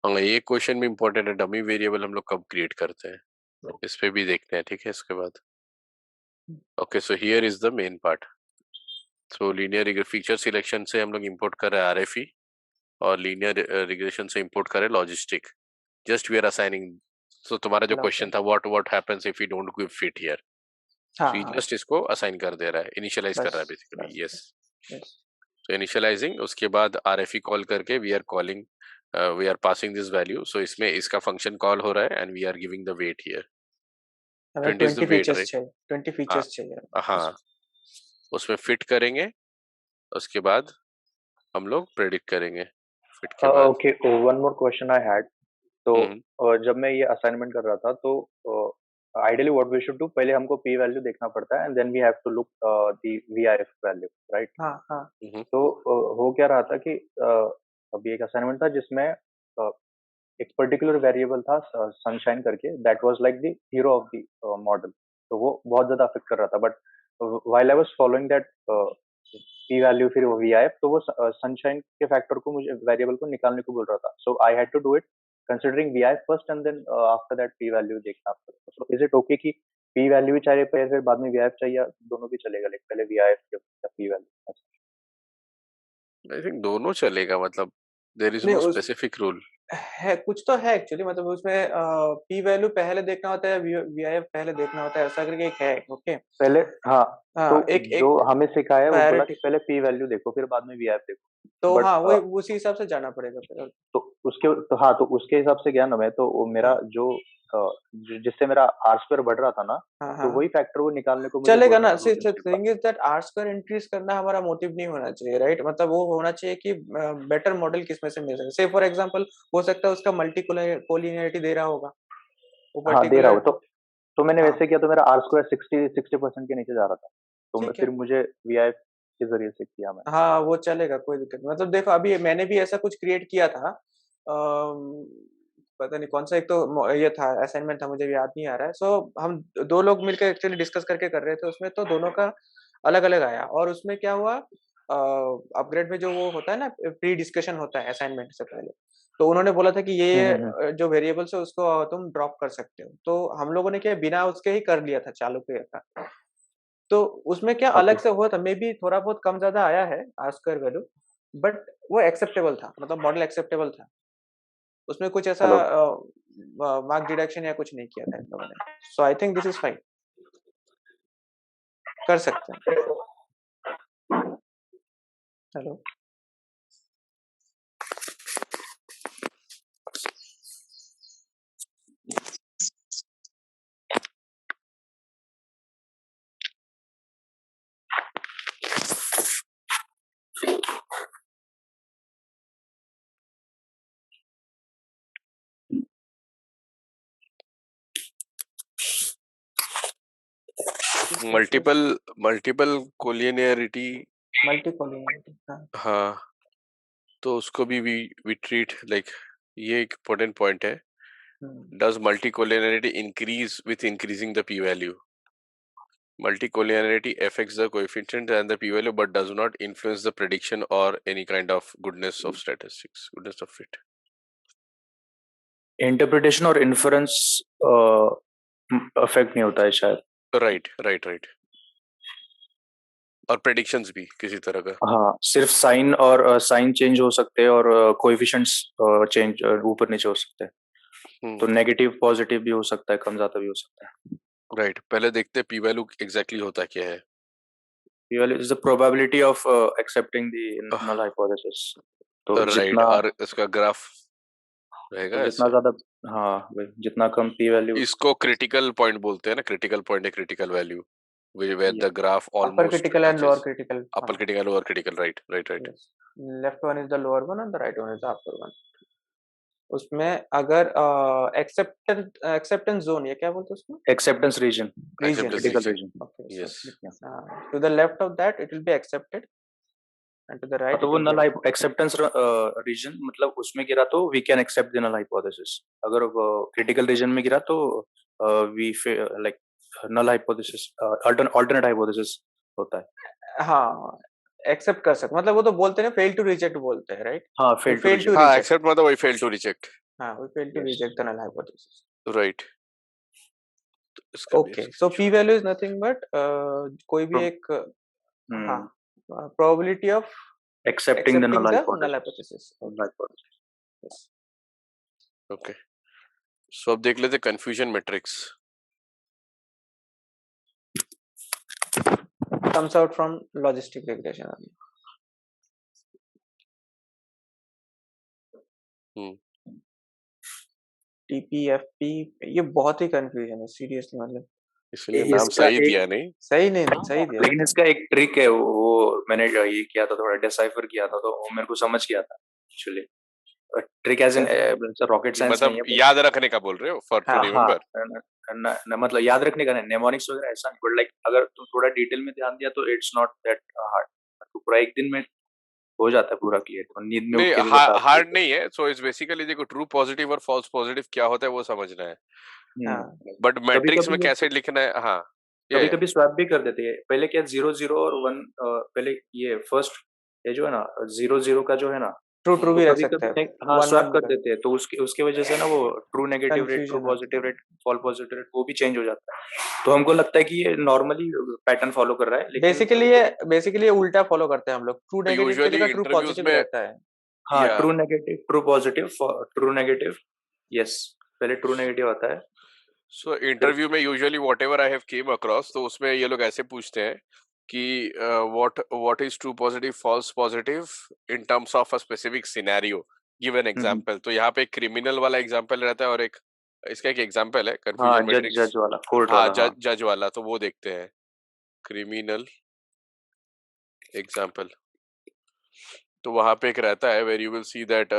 हाँ ये क्वेश्चन भी इम्पोर्टेंट है, डमी वेरिएबल हम लोग कब क्रिएट करते हैं, इस पे भी देखते हैं, ठीक है। इसके बाद okay, so here is the main part. So linear feature selection से हम लोग इंपोर्ट कर रहे हैं आरएफई, और लीनियर रिग्रेशन से इंपोर्ट कर रहे हैं logistic. Just we are assigning. So तुम्हारा जो क्वेश्चन था what happens if we don't give fit here, so just इसको असाइन कर दे रहा है, इनिशियलाइज कर रहा है बेसिकली। यस, so इनिशियलाइजिंग, उसके बाद RFE कॉल करके we are calling, we are passing this value. So इसमें इसका फंक्शन कॉल हो रहा है and we are giving the weight here. 20 is the weight, right? 20 features चाहिए। हाँ, उसमें फिट करेंगे, उसके बाद हम लोग प्रेडिक्ट करेंगे फिट के बाद। Okay, one more question I had. तो जब मैं ये असाइनमेंट कर रहा था तो ideally what we should do, पहले हमको पी वैल्यू देखना पड़ता है and then we have to look the VIF value, right? हाँ हाँ। तो हो क्या रहा था कि अभी एक असाइनमेंट था जिसमें एक पर्टिकुलर वेरिएबल था सनशाइन करके, that was like the hero of the model. तो वो बहुत ज्यादा अफेक्ट कर रहा था, but while I was following that P value फिर वो वीआईएफ, तो वो सनशाइन के फैक्टर को मुझे वेरिएबल को निकालने को बोल रहा था। So I had to do it considering VIF first and then after that P value देखना पड़ता। सो इज इट ओके कि पी वैल्यू भी चाहिए पहले फिर बाद में वीआईएफ चाहिए, या दोनों भी चलेगा, लाइक पहले वीआईएफ या पी वैल्यू? आई थिंक दोनों चलेगा, मतलब there is no specific rule है, कुछ तो है एक्चुअली, मतलब उसमें पी वैल्यू पहले देखना होता है, वीआईएफ पहले देखना होता है, ऐसा करके एक है। ओके पहले, हाँ, तो एक जो हमें सिखाया है वो बोला प्रायोरिटी, कि पहले पी वैल्यू देखो फिर बाद में वीआईएफ देखो। तो बट हाँ वही उसी हिसाब से जाना पड़ेगा फिर। तो हाँ, तो उसके हिसाब से गया ना मैं, तो वो मेरा जो जिससे मेरा आर स्क्वायर बढ़ रहा था ना, तो वही फैक्टर वो निकालने को मुझे चलेगा बोल ना। रहा था। Thing is that R square increase करना हमारा मोटिव नहीं होना चाहिए, राइट? मतलब वो होना चाहिए कि बेटर मॉडल किसमें से मिल सके। से फॉर एग्जांपल हो सकता है उसका मल्टी कोलिनियरिटी दे रहा होगा वो हाँ, दे रहा पर्टिकुलर। हो तो मैंने वैसे किया, तो मेरा आर स्क्वायर 60% के नीचे जा रहा था, तो ठीक है, फिर मुझे वीआईएफ के जरिए से किया मैं। हाँ वो चलेगा, कोई दिक्कत नहीं। मतलब देखो अभी मैंने भी ऐसा कुछ क्रिएट किया था, पता नहीं कौन सा, एक तो ये था असाइनमेंट था, मुझे भी याद नहीं आ रहा है। सो हम दो लोग मिलकर एक्चुअली डिस्कस करके कर रहे थे उसमें, तो दोनों का अलग अलग आया। और उसमें क्या हुआ, अपग्रेड में जो वो होता है ना, प्री डिस्कशन होता है असाइनमेंट से पहले, तो उन्होंने बोला था कि ये जो वेरिएबल्स है उसको तुम ड्रॉप कर सकते हो। तो हम लोगों ने क्या बिना उसके ही कर लिया था, चालू किया था। तो उसमें क्या अलग से हुआ था, मे बी थोड़ा बहुत कम ज्यादा आया है आर स्क्वायर वैल्यू, बट वो एक्सेप्टेबल था, मतलब मॉडल एक्सेप्टेबल था। उसमें कुछ ऐसा हेलो। मार्क डिडक्शन या कुछ नहीं किया था इन लोगों ने। So I think this is fine, कर सकते हैं। Hello, multiple collinearity, multi collinearity, हाँ, तो उसको भी वी ट्रीट लाइक, ये एक इम्पोर्टेंट पॉइंट है। Does multicollinearity increase with increasing the p value? Multicollinearity affects the coefficient and the p value but does not influence the prediction or any kind of goodness of statistics, goodness of fit. Interpretation और inference affect नहीं होता है शायद. Right. और predictions भी किसी तरह का. हाँ, सिर्फ साइन और साइन चेंज हो सकते हैं और कोएफिशिएंट्स चेंज ऊपर नीचे हो सकते हैं. तो नेगेटिव पॉजिटिव भी हो सकता है, कम ज्यादा भी हो सकता है. राइट. पहले देखते हैं पी वैल्यू एग्जैक्टली होता क्या है. P value is the probability of accepting the null hypothesis. तो राइट. जितना और इसका ग्राफ रहेगा तो जितना ऐसे. ज्यादा, हाँ वही, जितना कम P value. इसको क्रिटिकल पॉइंट बोलते हैं ना. क्रिटिकल पॉइंट है critical value where the graph upper almost critical and lower touches. critical. Upper critical, lower critical. Right. Yes. Left one is the lower one and the right one is the upper one. उसमें अगर acceptance zone, ये क्या बोलते हैं उसमें? Acceptance region. Critical region. Okay. Yes. So, to the left of that it will be accepted and to the right. तो वो null acceptance region मतलब उसमें गिरा तो we can accept the null hypothesis. अगर critical region में गिरा तो we like null hypothesis, alternate hypothesis होता है. हाँ, एक्सेप्ट कर सकते, मतलब वो तो बोलते हैं फेल टू रिजेक्ट बोलते हैं, राइट? हाँ, फेल टू रिजेक्ट. हाँ, एक्सेप्ट मतलब वही फेल टू रिजेक्ट. हाँ, we fail to reject the null hypothesis. Right. Okay, so p value is nothing but कोई भी एक हाँ probability of accepting the null hypothesis. Okay. सो अब देख लेते confusion matrix. comes out from logistic regression. TPFP ये बहुत ही कंफ्यूजन है सीरियसली, मतलब इसलिए नाम सही दिया नहीं. सही दिया. लेकिन इसका एक ट्रिक है, वो मैंने ये किया था, थोड़ा डिसाइफर किया था, तो वो मेरे को समझ गया था actually. Trick as in rocket science नहीं है, मतलब याद रखने का बोल रहे हो, फॉर टू रिमेंबर. मतलब याद रखने का नहीं, नेमोनिक्स वगैरह ऐसा नहीं, बट लाइक अगर तुम थोड़ा डिटेल में ध्यान दिया तो इट्स नॉट दैट हार्ड. तो पूरा एक दिन में हो जाता है पूरा क्लियर, और नींद में उठ के भी बता. हार्ड नहीं है. सो इट्स बेसिकली देखो ट्रू पॉजिटिव और फॉल्स पॉजिटिव क्या होता है वो समझना है. बट मैट्रिक्स में कैसे लिखना है. हाँ, कभी कभी स्वैप भी कर देते हैं. पहले क्या 0 0 और 1, पहले ये फर्स्ट ये जो है ना 0 0 का जो है ना ट्रू भी रख सकते हैं. हाँ, स्वैप कर देते हैं, तो उसके वजह से ना वो true negative rate, true positive rate, false positive rate वो भी चेंज हो जाता है. तो हमको लगता है कि ये नॉर्मली पैटर्न फॉलो कर रहा है, लेकिन बेसिकली ये उल्टा फॉलो करते हैं हम लोग. ट्रू नेगेटिव की जगह ट्रू पॉजिटिव रहता है. हाँ, true negative, true positive, true negative. Yes, पहले ट्रू नेगेटिव आता है. सो इंटरव्यू में usually whatever I have came across, तो उसमें ये लोग ऐसे पूछते हैं कि what is true positive false positive in terms of a specific scenario, give an example. तो यहाँ पे क्रिमिनल वाला एग्जांपल रहता है और एक इसका एक एग्जांपल है कंफ्यूजन मैट्रिक्स. जज वाला, कोर्ट वाला. जज वाला, तो वो देखते हैं क्रिमिनल एग्जांपल. तो वहां पे एक रहता है where you will see that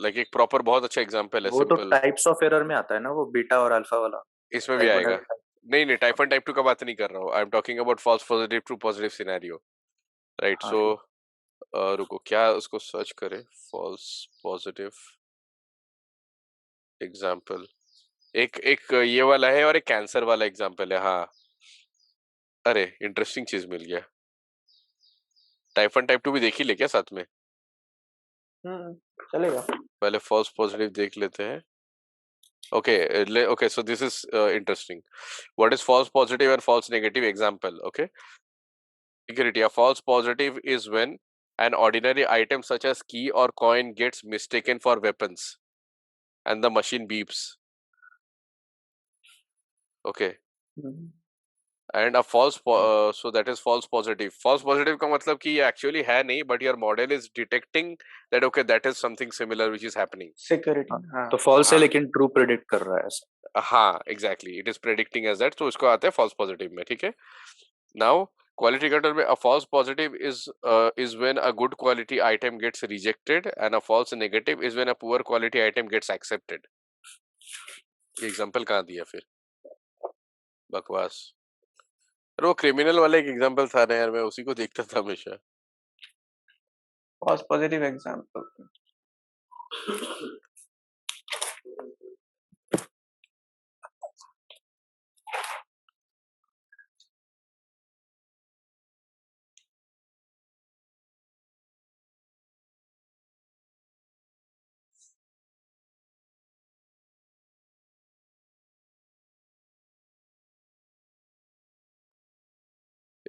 like एक प्रॉपर बहुत अच्छा एग्जांपल है. वो तो टाइप्स ऑफ एरर में आता है ना, वो बीटा और अल्फा वाला. इसमें भी आएगा. नहीं, टाइप 1 टाइप 2 का बात नहीं कर रहा हूँ. I am talking about false positive true positive scenario, right? So रुको, क्या उसको सर्च करें. फॉल्स पॉजिटिव एग्जांपल एक ये वाला है और एक कैंसर वाला एग्जांपल है. हाँ, अरे इंटरेस्टिंग चीज मिल गया. टाइप 1 टाइप 2 भी देख ही ले क्या साथ में? चलेगा. पहले फॉल्स पॉजिटिव देख लेते हैं. Okay, so this is interesting. What is false positive and false negative example? Okay, security. A false positive is when an ordinary item such as key or coin gets mistaken for weapons and the machine beeps. Okay. And a false so that is false positive. False positive का मतलब कि ये actually है नहीं, but your model is detecting that okay, that is something similar which is happening. Security. तो false है लेकिन true predict कर रहा है ऐसा. हाँ, exactly. It is predicting as that. तो इसको आते हैं false positive में, ठीक है? Now quality control में a false positive is when a good quality item gets rejected and a false negative is when a poor quality item gets accepted. ये example कहाँ दिया फिर? बकवास. अरे वो क्रिमिनल वाला एक एग्जांपल था ना यार, मैं उसी को देखता था हमेशा. False positive example.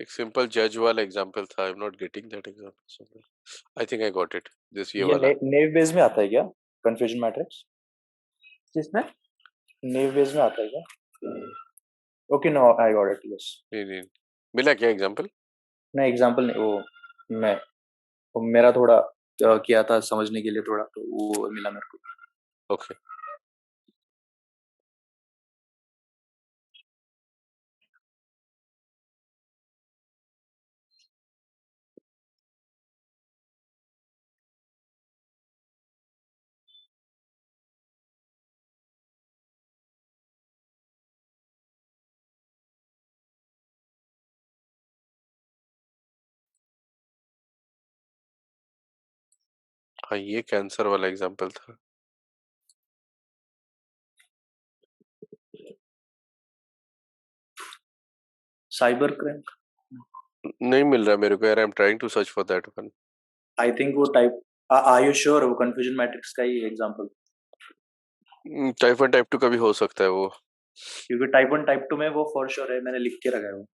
एक सिंपल जज वाला एग्जांपल था. I am not getting that example. I think I got it. This ये वाला नेव बेस में आता है क्या कंफ्यूजन मैट्रिक्स? जिसमें नेव बेस में आता है क्या? Okay, no I got it. Yes. नहीं मिला क्या एग्जांपल? नहीं, एग्जांपल नहीं, वो मेरा थोड़ा किया था समझने के लिए थोड़ा, तो वो मिला मेरे को. ओके. हाँ, ये कैंसर वाला एग्जांपल था. साइबर क्राइम नहीं मिल रहा मेरे को यार. I am trying to search for that one. I think वो टाइप, आर यू श्योर वो कंफ्यूजन मैट्रिक्स का ही एग्जांपल? टाइप 1 टाइप 2 का भी हो सकता है वो, क्योंकि टाइप 1 टाइप 2 में वो फॉर श्योर है, मैंने लिख के रखा है वो.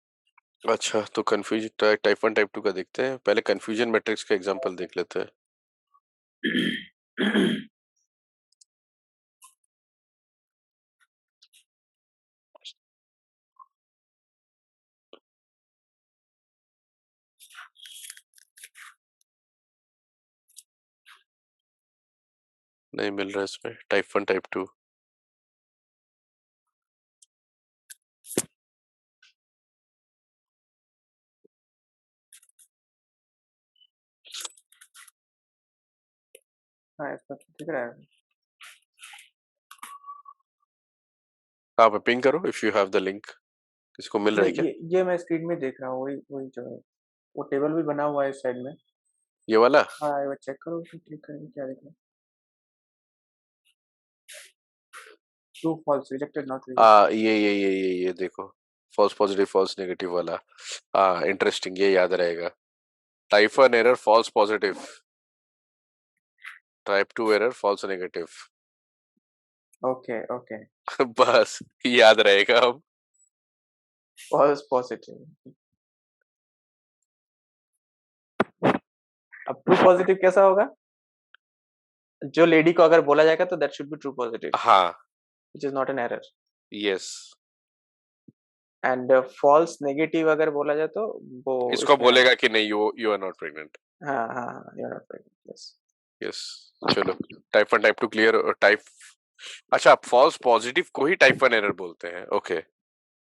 अच्छा तो कंफ्यूजन टाइप 1 टाइप 2 का देखते हैं. पहले कंफ्यूजन मैट्रिक्स का एग्जांपल देख लेते हैं. नहीं मिल रहा इसमें टाइप 1 टाइप 2. हाँ इसमें तो दिख रहा है. आप पिंग करो if you have the link. किसको मिल रहा है क्या? ये मैं स्क्रीन में देख रहा हूँ. वही जो है वो टेबल भी बना हुआ है इस साइड में. ये वाला? हाँ वो चेक करो, क्लिक करके क्या दिख रहा है. True false, rejected not rejected. ये देखो. फॉल्स पॉजिटिव फॉल्स नेगेटिव वाला. इंटरेस्टिंग. ये याद रहेगा. Type 1 error false positive. Type 2 error false negative. Okay okay. बस याद रहेगा अब. False positive. अब ट्रू पॉजिटिव कैसा होगा? जो लेडी को अगर बोला जाएगा तो that should be true positive, हाँ. Which is not an error. Yes. And false negative अगर बोला जाए तो वो इसको बोलेगा कि नहीं यू आर नॉट प्रेग्नेंट. हाँ हाँ you are not pregnant. Yes yes. चलो. Type 1 type 2 clear. टाइप अच्छा फॉल्स पॉजिटिव को ही टाइप 1 एरर बोलते हैं. ओके.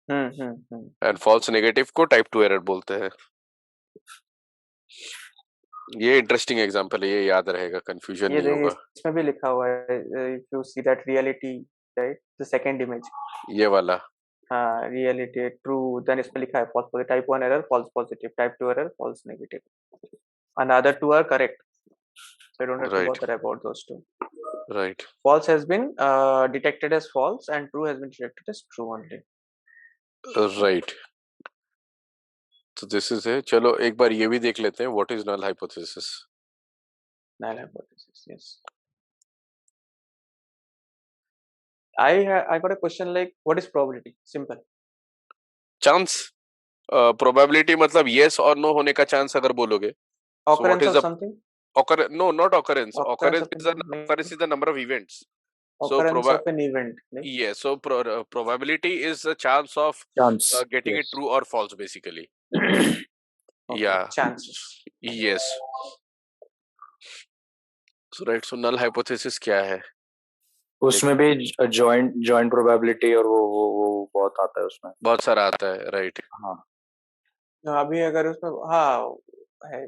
एंड फॉल्स नेगेटिव को टाइप 2 एरर बोलते हैं. ये इंटरेस्टिंग एग्जांपल है. ये याद रहेगा. कंफ्यूजन नहीं होगा. इसमें भी लिखा हुआ है if you see that reality right the second image. ये वाला. हाँ रियलिटी ट्रू, देन इसमें लिखा है false positive, type 1 error false positive, type 2 error false negative. Another two are correct, so you don't have to bother about those two. Right. False has been detected as false and true has been detected as true only. Right. तो this is है. चलो एक बार ये भी देख लेते हैं. What is null hypothesis? Null hypothesis, yes. I got a question like what is probability? Simple. Chance. Probability मतलब यस और नो होने का चांस अगर बोलोगे. Occurrence of something? No, not occurrence. Occurrence Occurrence is the number of events. Occurrence of an event. Yes. So probability is the chance of getting it true or false, basically. Okay, Yeah. chance. Yes. So right. So null hypothesis क्या है? उसमें भी joint probability और वो बहुत आता है उसमें. बहुत सारा आता है. राइट. हाँ. अभी अगर उसमें हाँ है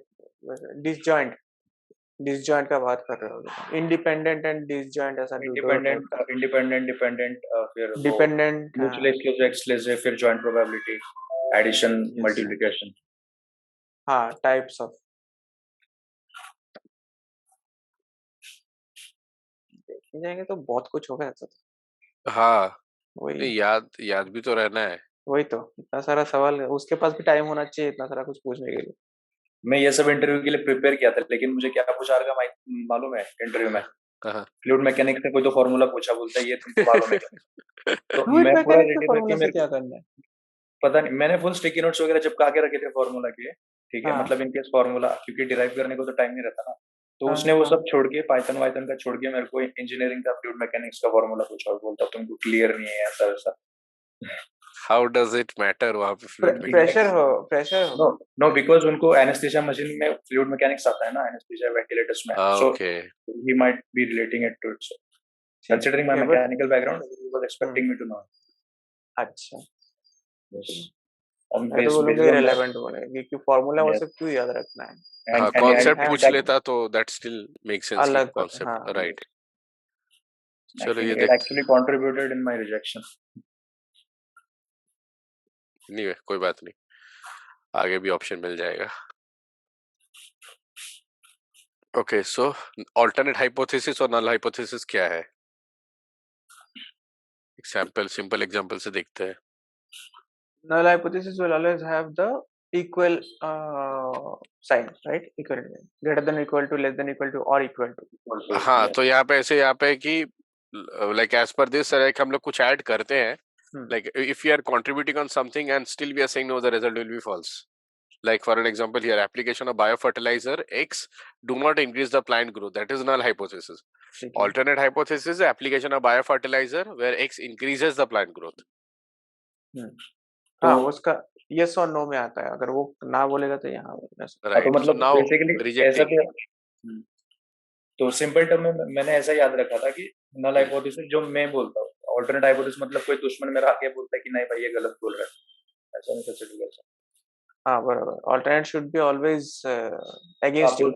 डिसजॉइंट का बात कर रहे हो. इंडिपेंडेंट एंड डिसजॉइंट ऐसा इंडिपेंडेंट डिपेंडेंट फिर डिपेंडेंट म्यूचुअली एक्सक्लूसिव फिर जॉइंट प्रोबेबिलिटी एडिशन मल्टीप्लिकेशन. हाँ टाइप्स ऑफ देखे जाएंगे तो बहुत कुछ होगा ऐसा. हाँ वही याद भी तो रहना है. वही तो इतना सारा सवाल है, उसके पास भी टाइम होना चाहिए इतना सारा कुछ पूछने के लिए. मैं ये सब इंटरव्यू के लिए प्रिपेयर किया था, लेकिन मुझे क्या पूछा रहा मालूम है इंटरव्यू में? फ्लूइड मैकेनिक से कोई तो फॉर्मूला पूछा, बोलता है ये तुमको मालूम है क्या? तो मैं पूरा रेडी था कि मेरे क्या करना है. पता नहीं, मैंने फुल स्टिकी नोट्स वगैरह चिपका के रखे थे फॉर्मूला के, ठीक है, हाँ। मतलब इनकेस फॉर्मूला, क्योंकि डिराइव करने को तो टाइम नहीं रहता ना, तो हाँ, उसने वो हाँ। सब छोड़ के पाइथन वाइथन का छोड़ के मेरे को इंजीनियरिंग का फ्लूइड मैकेनिक्स का फॉर्मूला पूछा और बोलता तुमको क्लियर नहीं है ऐसा वैसा। How does it matter वहाँ पे fluid प्रेशर mechanics? हो नो नो, बिकॉज उनको एनेस्थीसिया मशीन में फ्लूइड मैकेनिक्स आता है ना, एनेस्थीसिया वेंटिलेटर्स में, so Okay. He might be relating it to it, considering my mechanical background, he was expecting me to know. अच्छा, Yes. मैं तो बोलूँगा relevant होने क्योंकि फॉर्मूला वो सब क्यों याद रखना है। हाँ, concept पूछ लेता तो that still makes sense. अलग concept, हाँ, right? चलो ये it actually contributed in my rejection. नहीं है, कोई बात नहीं, आगे भी ऑप्शन मिल जाएगा. Okay, so alternate hypothesis और null hypothesis क्या है? simple example से देखते हैं. Null hypothesis will always have the equal sign, right? Equal, greater than equal to, less than equal to, or equal to. हाँ, तो यहाँ पे ऐसे यहाँ पे कि like as per this, like हम लोग कुछ ऐड करते हैं. Like if we are contributing on something and still we are saying no, the result will be false. Like for an example here, application of biofertilizer X do not increase the plant growth. That is null hypothesis. Alternate hypothesis is application of biofertilizer where X increases the plant growth. हाँ, उसका yes और no में आता है. अगर वो ना बोलेगा तो यहाँ right. तो मतलब so now basically ऐसा भी, तो सिंपल टर्म में मैंने ऐसा याद रखा था कि नल हाइपोथेसिस जो मैं बोलता हूँ, ऑल्टरनेट हाइपोथेसिस मतलब कोई दुश्मन मेरा आके बोलता है कि नहीं भाई ये गलत बोल रहा है, ऐसा नहीं कंसीडर कर सकता. हाँ, बराबर. Alternate should be always against you.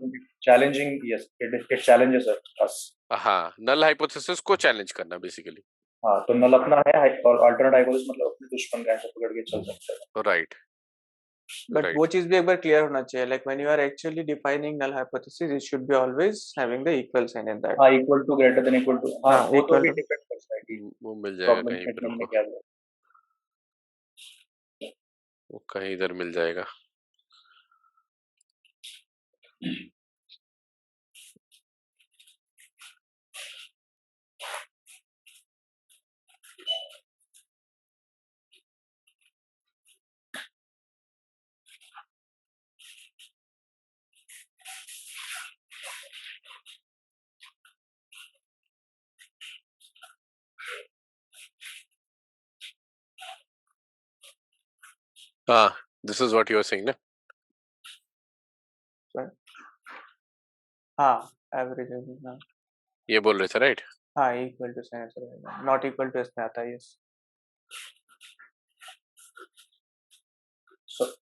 Challenging, yes, it challenges us. हाँ, नल हाइपोथेसिस को चैलेंज करना बेसिकली. हाँ, तो नल अपना है और अल्टरनेट हाइपोथेसिस मतलब अपने दुश्मन का ऐसे पकड़ के चल सकता है. राइट. बट वो चीज भी एक बार क्लियर होना चाहिए. Like when you are actually defining null hypothesis, it should be always having the equal sign in that. हाँ, equal to, greater than equal to. हाँ, वो तो भी डिपेंड करता है कि वो मिल जाएगा प्रॉब्लम कहीं स्टेटमेंट में पर, क्या है, वो कहीं इधर मिल जाएगा. हाँ, this is what you are saying ना. हाँ, एवरेज हाँ, ये बोल रहे थे राइट. हाँ, इक्वल टू साइन रहेगा, नॉट इक्वल टू इसमें आता है. यस,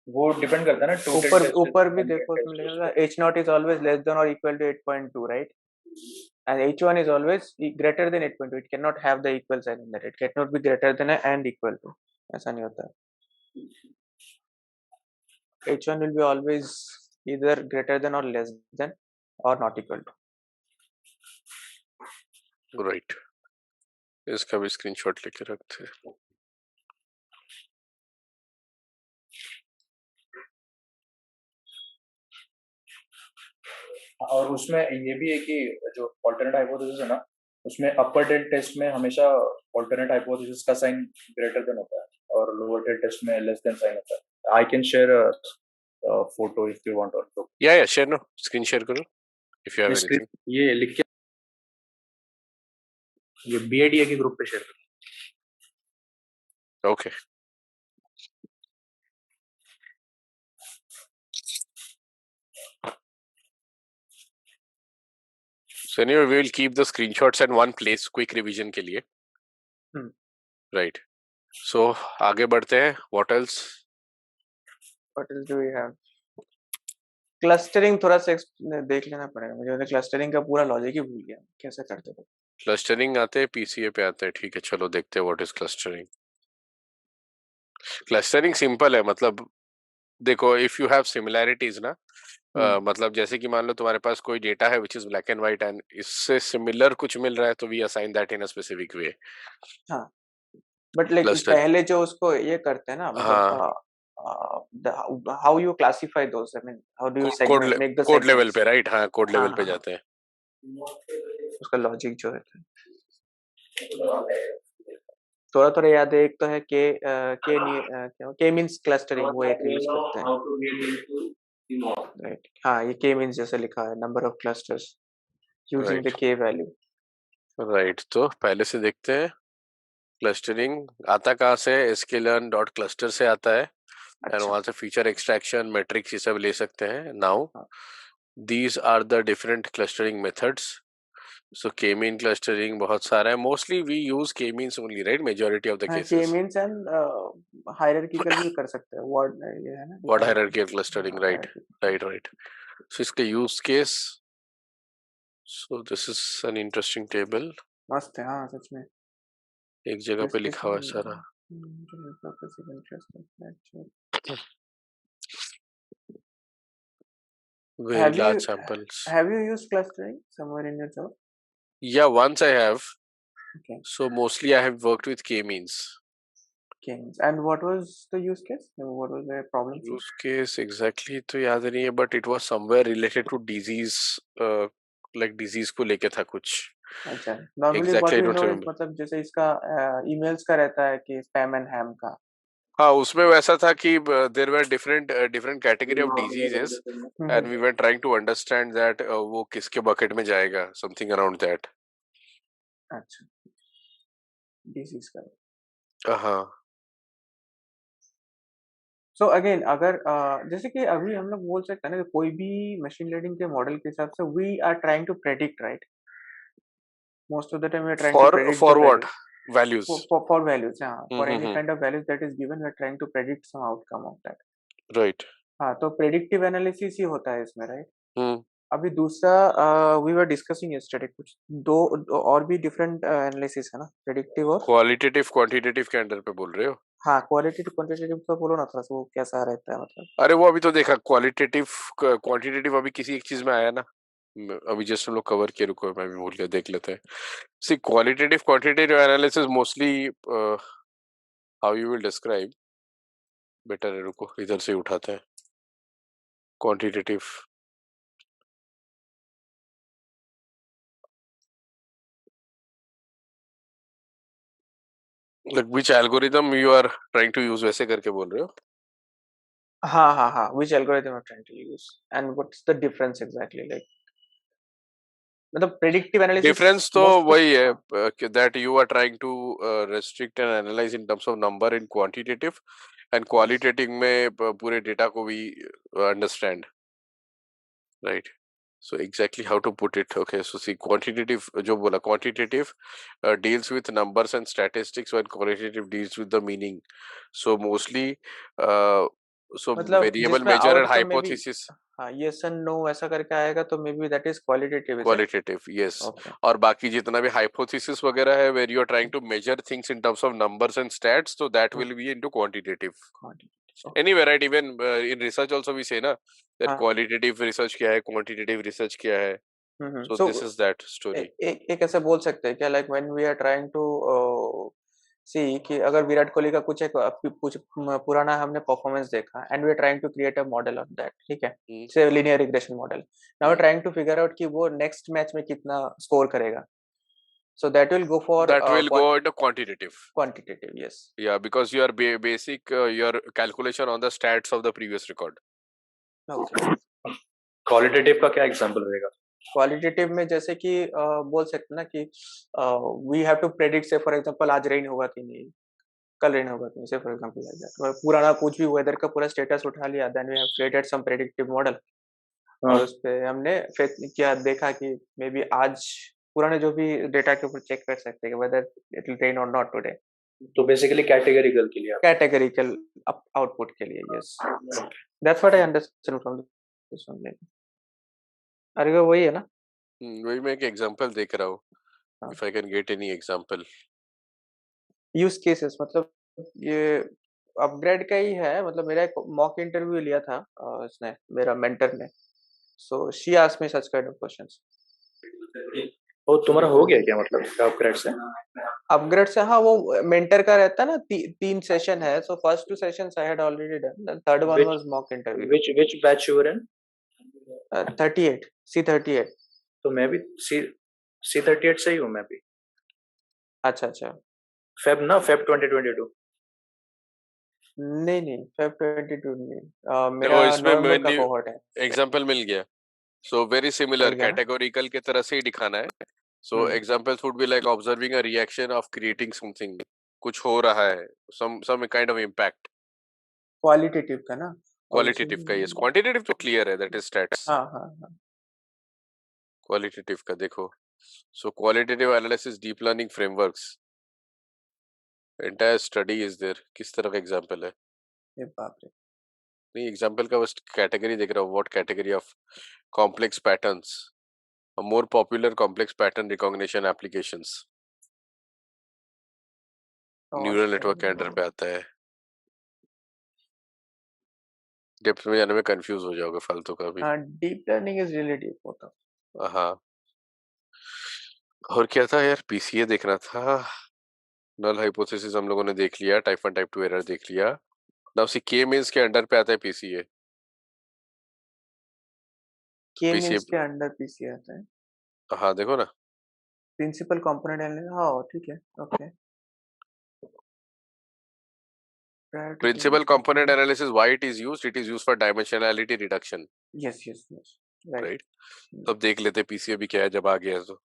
वो डिपेंड करता है ना. ऊपर भी देखो उसमें लिखा था h naught is always less than or equal to 8.2, right? And h1 is always greater than 8.2. It cannot have the equal sign in that. It cannot be greater than and equal to. ऐसा नहीं होता. h1 will be always either greater than or less than or not equal to. Right. इसका भी screenshot लेके रखते हैं. और उसमें ये भी है कि जो ऑल्टरनेट हाइपोथेसिस है ना, उसमें अपर टेल टेस्ट में हमेशा ऑल्टरनेट हाइपोथेसिस का साइन ग्रेटर देन होता है और लोअर टेल टेस्ट में लेस देन साइन होता है. I can share photo if you want. और या शेयर नो, स्क्रीन शेयर करो इफ यू हैव एनीथिंग. ये लिख के ये बीआईडीए के ग्रुप पे शेयर करो. Okay. So anyway, we will keep the screenshots at one place, quick revision के लिए. Right. So आगे बढ़ते हैं. What else? What else do we have? Clustering थोड़ा सा देख लेना पड़ेगा मुझे. क्लस्टरिंग का पूरा लॉजिक ही भूल गया कैसे करते थे. क्लस्टरिंग आते हैं पीसीए पे आते हैं. ठीक है, चलो देखते हैं what is clustering. Clustering simple है. मतलब देखो, इफ यू हैव सिमिलैरिटीज ना, मतलब जैसे कि मान लो तुम्हारे पास कोई डेटा है which is black and white and इससे सिमिलर कुछ मिल रहा है तो we assign that in a specific way. हाँ, बट लाइक पहले जो उसको ये करते हैं ना, मतलब how you classify those, I mean how do you segment, make the code level पे, राइट? हाँ, कोड लेवल पे जाते हैं. उसका लॉजिक जो है. थोड़ा थोड़ा याद है, एक तो है के मींस क्लस्टरिंग, वो एक यूज करते हैं, राइट? हाँ, ये के मींस जैसे लिखा है, number of clusters using the के वैल्यू, राइट। तो पहले से देखते हैं क्लस्टरिंग आता कहाँ से, sklearn.cluster से आता है, एंड वहां से फीचर एक्सट्रैक्शन, मैट्रिक्स, ये सब ले सकते हैं। Now these are the different clustering methods. So K mean clustering बहुत सारा है, mostly we use K means only, right, majority of the K cases. Means and hierarchical भी कर सकते हैं, वर्ड ये है ना, word hierarchical clustering, right right right. So इसके use case, so this is an interesting table, मस्त है। हाँ सच में, एक जगह पे लिखा हुआ है सारा। Very large samples. Have you used clustering somewhere in your job? Yeah, once I have. Okay. So mostly I have worked with k-means. K-means. And what was the use case? What was the problem? Use case exactly तो याद नहीं है, but it was somewhere related to disease, like disease को लेके था कुछ. अच्छा, normally exactly, what I we don't know is, remember. मतलब जैसे इसका emails का रहता है कि spam and ham का. हाँ, उसमें वैसा था कि there were different category of diseases, and we were trying to understand that वो किसके bucket में जाएगा, something around that. अच्छा, disease का. हाँ. So again, अगर जैसे कि अभी हम लोग बोल सकते हैं ना कि कोई भी machine learning के मॉडल के हिसाब से we are trying to predict, right? Most of the time we are trying to predict For the what? values. Values. For values, yeah. For any kind of values that is given, we are trying to predict some outcome of that. Right. हाँ, तो predictive analysis ही होता है इसमें, right? अभी दूसरा we were discussing yesterday, कुछ दो और भी different analysis है ना, predictive और क्वालिटेटिव क्वांटिटेटिव के अंडर पे बोल रहे हो? हाँ, क्वालिटेटिव क्वांटिटेटिव का बोलो ना थोड़ा सा, वो कैसा रहता है मतलब? अरे वो अभी तो देखा, क्वालिटेटिव क्वांटिटेटिव अभी किसी एक चीज में आया ना, अभी जस्ट हम लोग कवर किए, रुको मैं भी भूल गया, देख लेते हैं। See qualitative quantitative analysis mostly how you will describe, better है, रुको इधर से उठाते हैं। Quantitative, like which algorithm you are trying to use, वैसे करके बोल रहे हो? हाँ, which algorithm are trying to use and what's the difference exactly, like मतलब predictive analysis डिफरेंस तो most वही है that you are trying to restrict and analyze in terms of number in quantitative, and qualitative में पूरे data को भी understand, right? So exactly how to put it. Okay, so see, quantitative जो बोला, quantitative deals with numbers and statistics, while qualitative deals with the meaning. So mostly so मतलब variable जिसमें measure and outcome में भी hypothesis. हाँ, yes and no ऐसा करके आएगा तो maybe that is qualitative, is it? Qualitative, yes. Okay. और बाकी जितना भी hypothesis वगैरह है, where you are trying to measure things in terms of numbers and stats, so that will be into quantitative. Okay. Anyway, right, even in research also we say ना that हाँ. qualitative research क्या है, quantitative research क्या है. So So this is that story. एक ऐसा बोल सकते हैं क्या, like when we are trying to see कि अगर विराट कोहली का कुछ पुराना हमने परफॉर्मेंस देखा and we are trying to create a model of that, ठीक है, say linear regression model, now we are trying to figure out कि वो next match में कितना स्कोर करेगा, so that will go for that will go into quantitative, yes, yeah, because you are basic your calculation on the stats of the previous record. okay. Qualitative का क्या example रहेगा? Qualitative में जैसे कि बोल सकते ना कि वी हैव टू प्रेडिक्ट, से फॉर एग्जांपल आज रेन होगा कि नहीं, कल रेन होगा कि नहीं, से फॉर एग्जांपल लाइक दैट, पुराना कुछ भी वेदर का पूरा स्टेटस उठा लिया, then we have created some predictive model, और उस पे हमने क्या देखा कि मे बी आज पुराने जो भी डेटा के ऊपर चेक कर सकते हैं वेदर इट विल रेन और नॉट टुडे, तो बेसिकली कैटेगरिकल के लिए, कैटेगरिकल आउटपुट के लिए, yes, that's what I understand from this one. अरे वो वही है ना, वही मैं एक एग्जांपल देख रहा हूँ, if I can get any example. Use cases मतलब ये अपग्रेड का ही है, मतलब मेरा एक मॉक इंटरव्यू लिया था इसने, मेरा मेंटर ने, so she asked me such kind of questions. वो तुम्हारा हो गया क्या, मतलब अपग्रेड से? अपग्रेड से हाँ, वो मेंटर का रहता है ना, 3 सेशन है, so first 2 sessions I had already done, then third one was mock interview. Which batch you were in? 38 C38। तो मैं भी C38 से ही हूँ मैं भी। अच्छा, फेब 2022 नहीं फेब 22 नहीं, मेरा देखो इसमें नवंबर का मैंने कोहॉर्ट है। एग्जांपल मिल गया, सो वेरी सिमिलर, मिल गया ना? कैटेगोरिकल की तरह से ही दिखाना है। So examples would be like observing a reaction of creating something, कुछ हो रहा है, some kind of impact. Qualitative का ना? क्वालिटेटिव का, यस, क्वांटिटेटिव तो क्लियर है, दैट इज स्टैट्स। हाँ हाँ हाँ। क्वालिटेटिव का देखो, so qualitative analysis deep learning frameworks, entire study is there. किस तरह का एग्जांपल है? ये बाप रे। नहीं, एग्जांपल का बस कैटेगरी देख रहा हूँ, what category of complex patterns, more popular complex pattern recognition applications, neural network के अंडर पे आता है। डेप्थ में जाने में कंफ्यूज हो जाओगे फालतू का भी। हाँ, deep learning is really deep होता। हाँ, और क्या था यार? पीसीए देखना था, नल हाइपोथेसिस हम लोगों ने देख लिया, टाइप 1 टाइप 2 एरर देख लिया। नाउ सी के मींस के अंडर पे आता है पीसीए। के पीसीए, मींस के अंडर पीसी आता है। हाँ देखो ना, प्रिंसिपल कंपोनेंट एनालिसिस, हाँ ठीक है, okay. Prior to principal changes, okay. Component analysis, why it is used for dimensionality reduction, Yes, right. Right? तब देख लेते पीसीए भी क्या है जब आ गया है तो।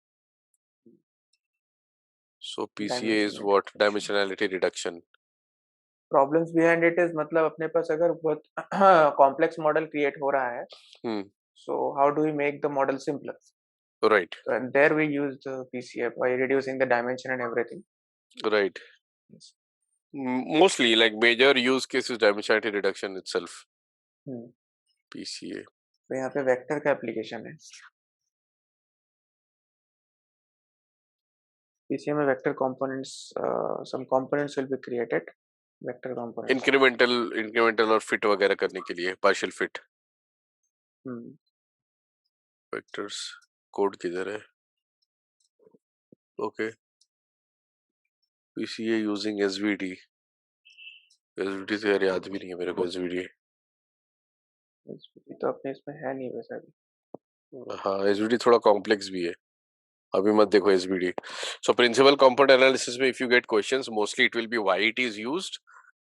So PCA is Dimensionality what? reduction. Dimensionality reduction. Problems behind it is मतलब अपने पास अगर बहुत complex model create हो रहा है, so how do we make the model simpler? Right, So, and there we use the PCF by reducing the dimension and everything. Right. Yes. Mostly like major use case is dimensionality reduction itself, PCA। तो यहाँ पे vector का application है। PCA में vector components, some components will be created, vector components। Incremental और fit वगैरह करने के लिए, पार्शियल फिट। वेक्टर्स कोड किधर है? Okay, PCA using SVD. SVD तो यार याद भी नहीं है मेरे को। एसवीडी तो अपने इसमें है नहीं वैसा भी। हाँ, एसवीडी थोड़ा कॉम्प्लेक्स भी है, अभी मत देखो SVD. So principal component analysis में if you get questions, mostly it will be why it is used,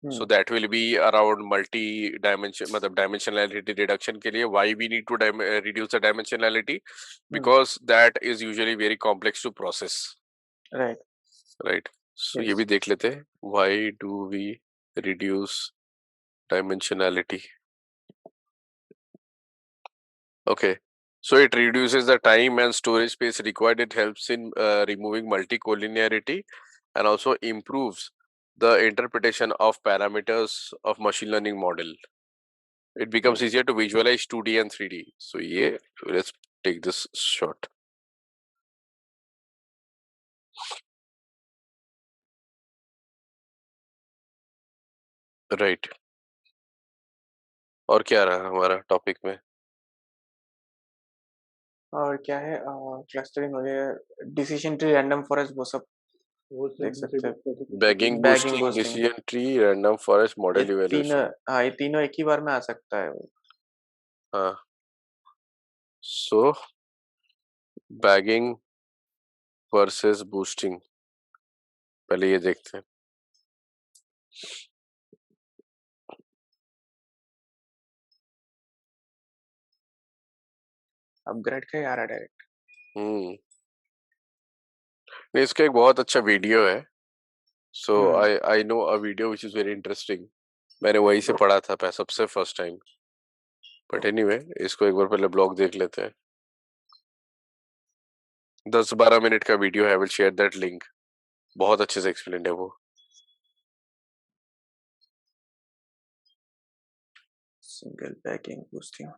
so that will be around multi dimension, मतलब dimensionality reduction के लिए why we need to reduce the dimensionality, because that is usually very complex to process, right? So ये भी देख लेते हैं, why do we reduce dimensionality? Okay, so it reduces the time and storage space required. It helps in removing multicollinearity and also improves the interpretation of parameters of machine learning model. It becomes easier to visualize 2D and 3D. So yeah, let's take this shot. Right. और क्या रहा हमारा topic में? और क्या है, clustering हो गया, डिसीजन ट्री, रैंडम फॉरेस्ट, वो सब देख सकते हैं। Bagging, boosting, decision tree, random forest, model evaluation. हाँ, ये तीनों एक ही बार में आ सकता है। हाँ, सो बैगिंग वर्सेस बूस्टिंग, पहले ये देखते हैं। अपग्रेड का आ रहा डायरेक्ट। इसका एक बहुत अच्छा वीडियो है, so I know a video which is very interesting. मैंने वहीं से पढ़ा था सबसे फर्स्ट टाइम, बट एनीवे इसको एक बार पहले ब्लॉग देख लेते हैं। 10-12 मिनट का वीडियो है, I will share that link, बहुत अच्छे से एक्सप्लेन है वो। सिंगल बैगिंग बूस्टिंग,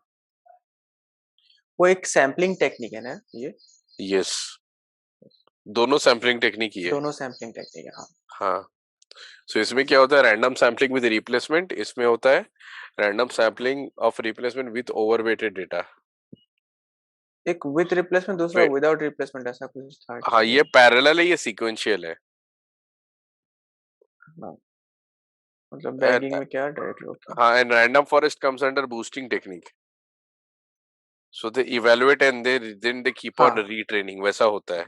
वो एक सैम्पलिंग टेक्निक है ना ये? यस, दोनों सैम्पलिंग टेक्निक ही है। दोनों सैम्पलिंग टेक्निक है, हाँ। सो इसमें क्या होता है? Random sampling with replacement. इसमें होता है random sampling of replacement with overweighted data. एक विद रिप्लेसमेंट, दूसरा विदाउट रिप्लेसमेंट, ऐसा कुछ था। हाँ, ये पैरेलल है, ये सीक्वेंशियल है। मतलब बैगिंग में क्या डायरेक्ट? हाँ, and random forest comes under boosting technique. So they evaluate and then they keep on retraining, वैसा होता है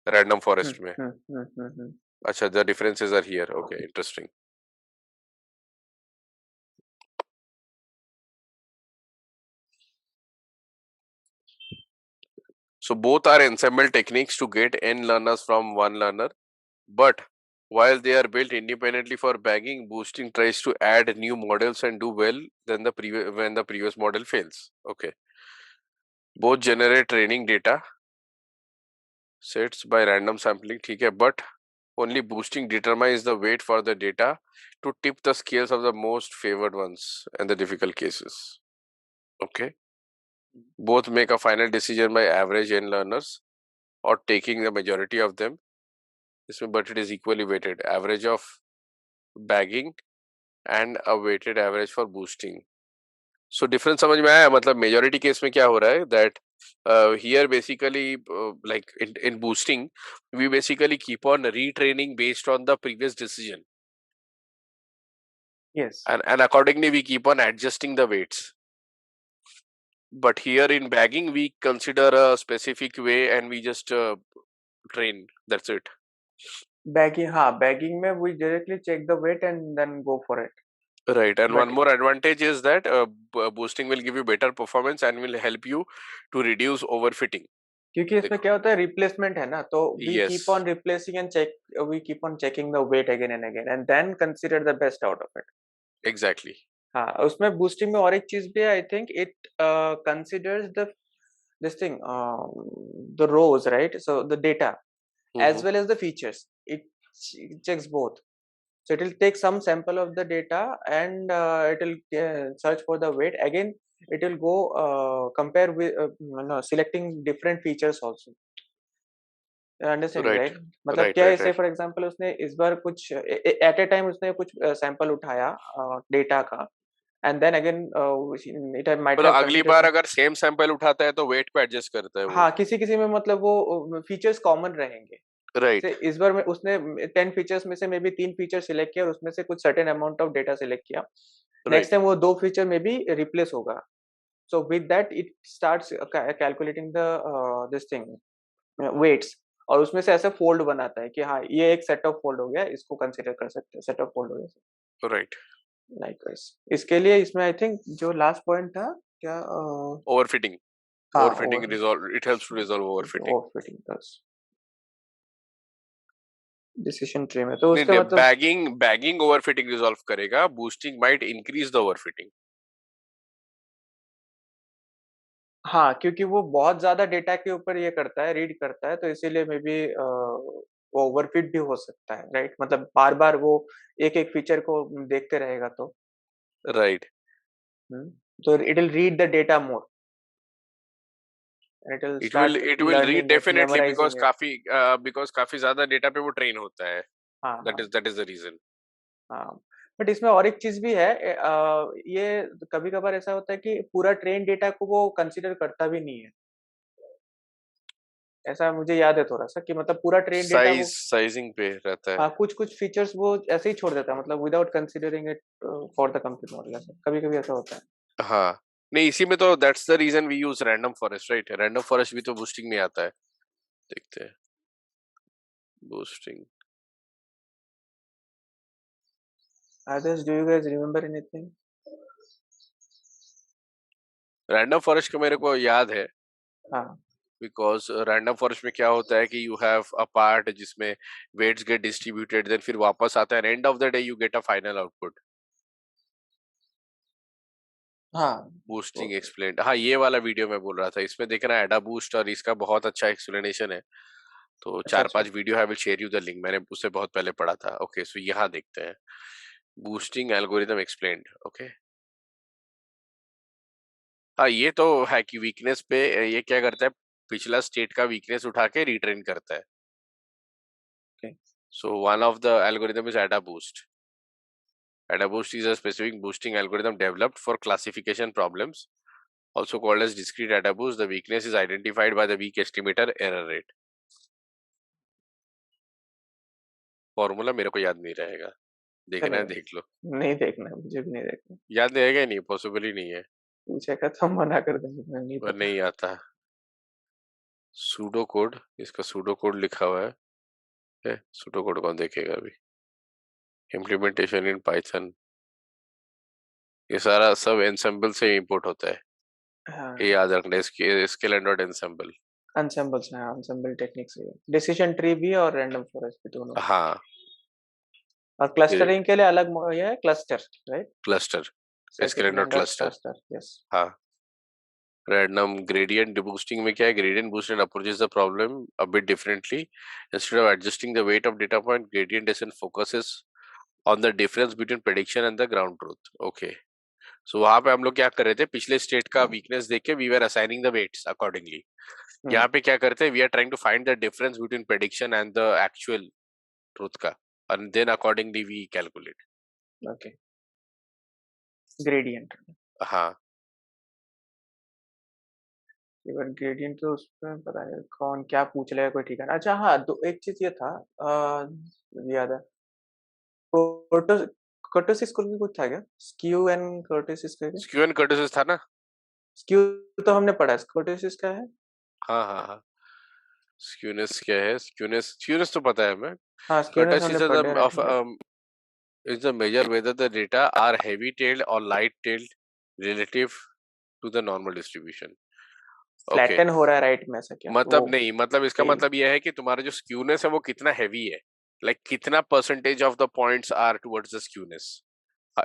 रैंडम फॉरेस्ट में। Acha, the differences are here. Okay, interesting. So both are ensemble techniques to get n learners from one learner, but while they are built independently for bagging, boosting tries to add new models and do well than the when the previous model fails. Okay. Both generate training data sets by random sampling, ठीक है, but only boosting determines the weight for the data to tip the scales of the most favored ones and the difficult cases. Okay. Both make a final decision by average n learners or taking the majority of them. But it is equally weighted. Average of bagging and a weighted average for boosting. So difference समझ में आया? मतलब majority case में क्या हो रहा है that here basically like in boosting we basically keep on retraining based on the previous decision. Yes. And accordingly we keep on adjusting the weights. But here in bagging we consider a specific way and we just train. That's it. Bagging में we directly check the weight and then go for it. Right, and one more advantage is that boosting will give you better performance and will help you to reduce overfitting. क्योंकि इसमें क्या होता है replacement है ना, तो we Yes. keep on replacing and we keep on checking the weight again and again and then consider the best out of it. Exactly. हाँ, उसमें boosting में और एक चीज भी है, I think it considers this thing the rows, right? So the data as well as the features. It checks both. So it will take some sample of the data and it will search for the weight. Again, it will go compare with selecting different features also. Understanding, right? मतलब क्या है, say for example उसने इस बार कुछ at a time उसने कुछ sample उठाया data का and then again it might have अगली बार अगर सेम सैंपल उठाता है तो वेट पे एडजस्ट करता है वो. हाँ, किसी में मतलब वो फीचर्स कॉमन रहेंगे. राइट. इस बार में उसने 10 फीचर्स में से मे बी 3 फीचर सिलेक्ट किया और उसमें से कुछ certain amount of data select किया. नेक्स्ट टाइम वो 2 फीचर में भी रिप्लेस होगा. So with that it starts calculating the this thing weights और उसमें से ऐसे फोल्ड बनाता है कि हाँ ये एक सेट ऑफ फोल्ड हो गया, इसको कंसीडर कर सकते हैं, सेट ऑफ फोल्ड हो गया. राइट. लाइकवाइज इसके लिए इसमें आई थिंक जो लास्ट पॉइंट था क्या overfitting. Overfitting resolve, it helps to resolve overfitting. Overfitting बस डिसीजन ट्री में. तो उसका मतलब बैगिंग ओवरफिटिंग रिजॉल्व करेगा, boosting might increase the overfitting. हाँ, क्योंकि वो बहुत ज्यादा डेटा के ऊपर ये करता है, रीड करता है, तो इसीलिए मे बी वो ओवरफिट भी हो सकता है, राइट? मतलब बार बार वो एक एक फीचर को देखते रहेगा तो राइट. तो it will read the data more. It will read definitely because काफी ज्यादा डेटा पे वो ट्रेन होता है. that is the reason. हाँ, बट इसमें और एक चीज भी है, ये कभी कभार ऐसा होता है कि पूरा ट्रेन डेटा को वो कंसीडर करता भी नहीं है. ऐसा मुझे याद है थोड़ा सा कि मतलब पूरा ट्रेन डेटा वो साइजिंग पे रहता है. हाँ, कुछ फीचर्स वो ऐसे ही छोड़ देता है, मतलब without considering it for the computer model. ऐसा कभी-कभी ऐसा होता है. हाँ, नहीं इसी में तो that's the reason we use random forest, right? Random forest भी तो बूस्टिंग में आता है. देखते हैं boosting. Others, do you guys remember anything? Random forest का मेरे को याद है. हाँ. बिकॉज रैंडम फॉरेस्ट में क्या होता है कि यू हैव अ पार्ट जिसमें वेट्स गेट डिस्ट्रीब्यूटेड, देन फिर वापस आता है, and of the day you get a final output. हाँ, बूस्टिंग एक्सप्लेन्ड. हाँ, ये वाला वीडियो मैं बोल रहा था, इसमें देखना एडा बूस्ट और इसका बहुत अच्छा एक्सप्लेनेशन है. तो 4-5 video I will share you the link, मैंने उससे बहुत पहले पढ़ा था. ओके, सो यहाँ देखते हैं बूस्टिंग एल्गोरिथम एक्सप्लेन्ड. ओके, हाँ ये तो है कि वीकनेस पे ये क्या करता है, पिछला स्टेट का वीकनेस उठा के रिट्रेन करता है. So one of the algorithm is एडा बूस्ट. एडा boost is a specific boosting algorithm developed for classification problems, also called as discrete data boost. The weakness is identified by the weak estimator error rate. Formula मेरे को याद नहीं रहेगा, देखना है देख लो. नहीं देखना, मुझे भी नहीं देखना. याद रहेगा नहीं, पॉसिबल ही नहीं है. पूछेगा तो मना कर देंगे, नहीं पर नहीं आता. सूडो कोड, इसका सूडो कोड लिखा हुआ है सूडो कोड कौन देखेगा अभी? इम्प्लीमेंटेशन इन पाइथन, ये सारा सब एनसेम्बल से इंपोर्ट होता है, ये याद रखना, scale and dot ensemble. Ensemble से, हाँ एनसेम्बल टेक्निक से, डिसीजन ट्री भी और रैंडम फॉरेस्ट भी दोनों। हाँ, और क्लस्टरिंग के लिए अलग ये है cluster, right? Cluster, scale and dot cluster. Yes. हाँ, रैंडम ग्रेडियंट बूस्टिंग में क्या है? Gradient boosting approaches the problem a bit differently. Instead of adjusting the weight of data point, gradient decision focuses on the difference between prediction and the ground truth. Okay, so वहां पे हम लोग क्या कर रहे थे, पिछले स्टेट का वीकनेस देख के we were assigning the weights accordingly. यहाँ पे क्या करते हैं, we are trying to find the difference between prediction and the actual truth का, and then accordingly we calculate. Okay. Gradient. हाँ, इवन ग्रेडियंट तो उसमें पता नहीं कौन क्या पूछ लेगा, कोई ठिकाना। अच्छा हाँ, दो एक चीज ये था, याद है, कर्टोसिस स्कूल में कुछ था क्या? स्क्यू एंड कर्टोसिस का? स्क्यू एंड कर्टोसिस था ना? स्क्यू तो हमने पढ़ा, कर्टोसिस क्या है? हाँ हाँ हाँ, स्क्यूनेस क्या है? स्क्यूनेस तो पता है हमें। हाँ, स्क्यूनेस हमने कर्टोसिस पढ़े रहते is the measure whether the data are heavy tailed or light tailed relative to the normal distribution. Flatten हो रहा है राइट में, ऐसा क्या? मतलब नहीं, मतलब इसका मतलब यह है कि तुम्हारा जो स्क्यूनेस है वो कितना हैवी है, लाइक कितना percentage of the points are towards the skewness.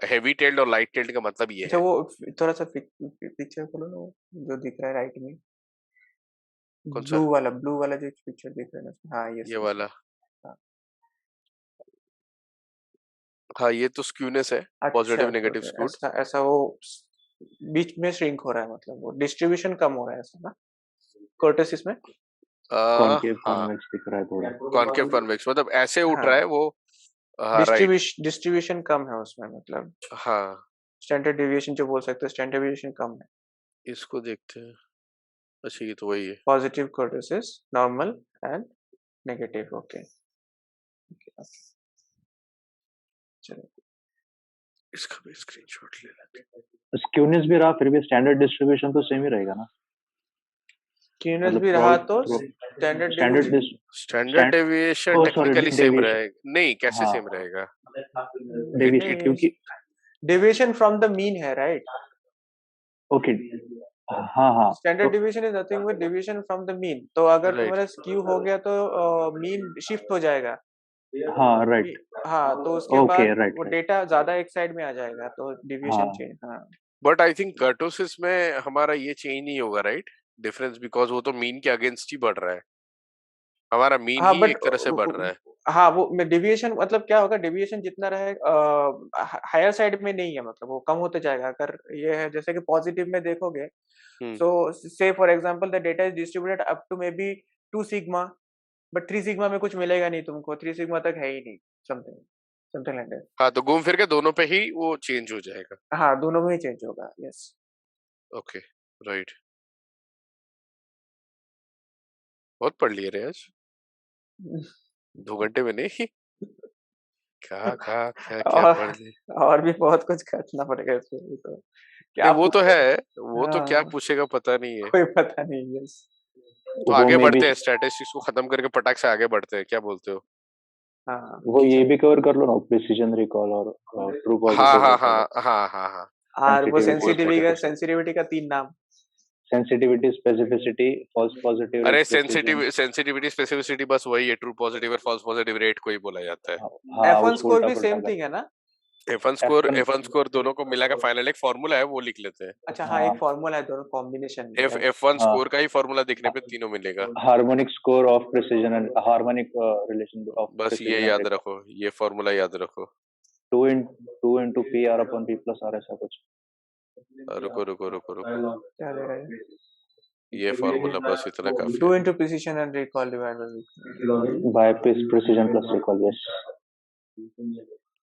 Heavy tailed और लाइट टेल्ड का मतलब ये अच्छा, है। वो थोड़ा सा पिक्चर खोलो ना, जो दिख रहा है राइट में, कौन सा? ब्लू वाला जो पिक्चर दिख रहा है ना, हाँ ये वाला? हाँ, ये तो स्क्यूनेस है, पॉजिटिव नेगेटिव स्क्यूड। ऐसा वो बीच में श्रिंक हो रहा है, मतलब वो डिस्ट्रीब्यूशन कम हो रहा है ऐसा ना कर्टोसिस में? कॉनकेव कॉन्वेक्स दिख रहा है थोड़ा, कॉनकेव कॉन्वेक्स मतलब ऐसे उठ रहा है वो। डिस्ट्रीब्यूशन कम है उसमें, मतलब हाँ, स्टैंडर्ड डेविएशन जो बोल सकते हैं, स्टैंडर्ड डेविएशन कम है। इसको देखते हैं। अच्छा, ये तो वही है, positive kurtosis, normal and negative. Okay, चलो इसका भी स्क्रीनशॉट ले लेते हैं। स्क्यूनेस भी रहा फिर भी स्टैंडर्ड डिस्ट्रीब्यूशन तो सेम ही रहेगा ना? स्क्यूनेस भी रहा तो स्टैंडर्ड डेविएशन टेक्निकली सेम रहेगा नहीं? कैसे सेम रहेगा डेविएशन? क्योंकि डेविएशन फ्रॉम द मीन है, राइट? ओके, हाँ, standard deviation is nothing but deviation from the mean. तो अगर तुम्हारा स्क्यू हो गया तो मीन शिफ्ट हो जाएगा। हाँ, राइट। हाँ, तो उसके बाद वो डेटा ज्यादा एक साइड में आ जाएगा, तो डेविएशन चेंज। हाँ, बट आई थिंक कर्टोसिस में हमारा ये चेंज नहीं होगा, राइट? डिफरेंस, बिकॉज वो तो मीन के अगेंस्ट ही बढ़ रहा है, हमारा मीन ही एक तरह से बढ़ रहा है। हाँ, वो डेविएशन मतलब क्या होगा, डेविएशन जितना रहे हायर साइड में नहीं है, मतलब वो कम होते जाएगा। अगर ये है जैसे कि पॉजिटिव में देखोगे, so say for example the data is distributed up to maybe 2 sigma, but 3 sigma में कुछ मिलेगा नहीं तुमको, 3 सिग्मा तक है ही नहीं, समथिंग लाइक दैट। हाँ, तो घूम फिर के दोनों पे ही वो चेंज हो जाएगा। हाँ, दोनों में ही चेंज होगा। Yes, okay, right. बहुत पढ़ लिए रे आज, 2 घंटे में नहीं? क्या पढ़ लिए? और भी बहुत कुछ करना पड़ेगा इसमें तो। क्या वो तो है, वो तो क्या पूछेगा पता नहीं है, कोई पता नहीं है। तो आगे बढ़ते हैं, स्टैटिस्टिक्स को खत्म करके पटाख से आगे बढ़ते हैं, क्या बोलते हो? हाँ, वो ये भी कवर कर लो ना, प्रिसिजन रिकॉल और ट्रू पॉजिटिव। हाँ, और वो सेंसिटिविटी का 3 नाम, सेंसिटिविटी, स्पेसिफिसिटी, फॉल्स पॉजिटिव। अरे सेंसिटिविटी स्पेसिफिसिटी बस वही है, ट्रू पॉजिटिव और फॉल्स पॉजिटिव रेट को ही बोला जाता है। F1 स्कोर भी सेम थिंग है ना? F1 स्कोर दोनों को मिला का फाइनल एक फार्मूला है, वो लिख लेते हैं। अच्छा हाँ, एक फार्मूला है दोनों कॉम्बिनेशन। F1 स्कोर का ही फार्मूला दिखने पे तीनों मिलेगा। Harmonic score of precision and harmonic relation of, बस ये याद रखो, ये फार्मूला याद रखो। 2 into P R upon P plus R ऐसा कुछ। रुको क्या दे रहा है ये फार्मूला, बस इतना काफी है। 2 into precision and recall divided by precision plus recall। Yes,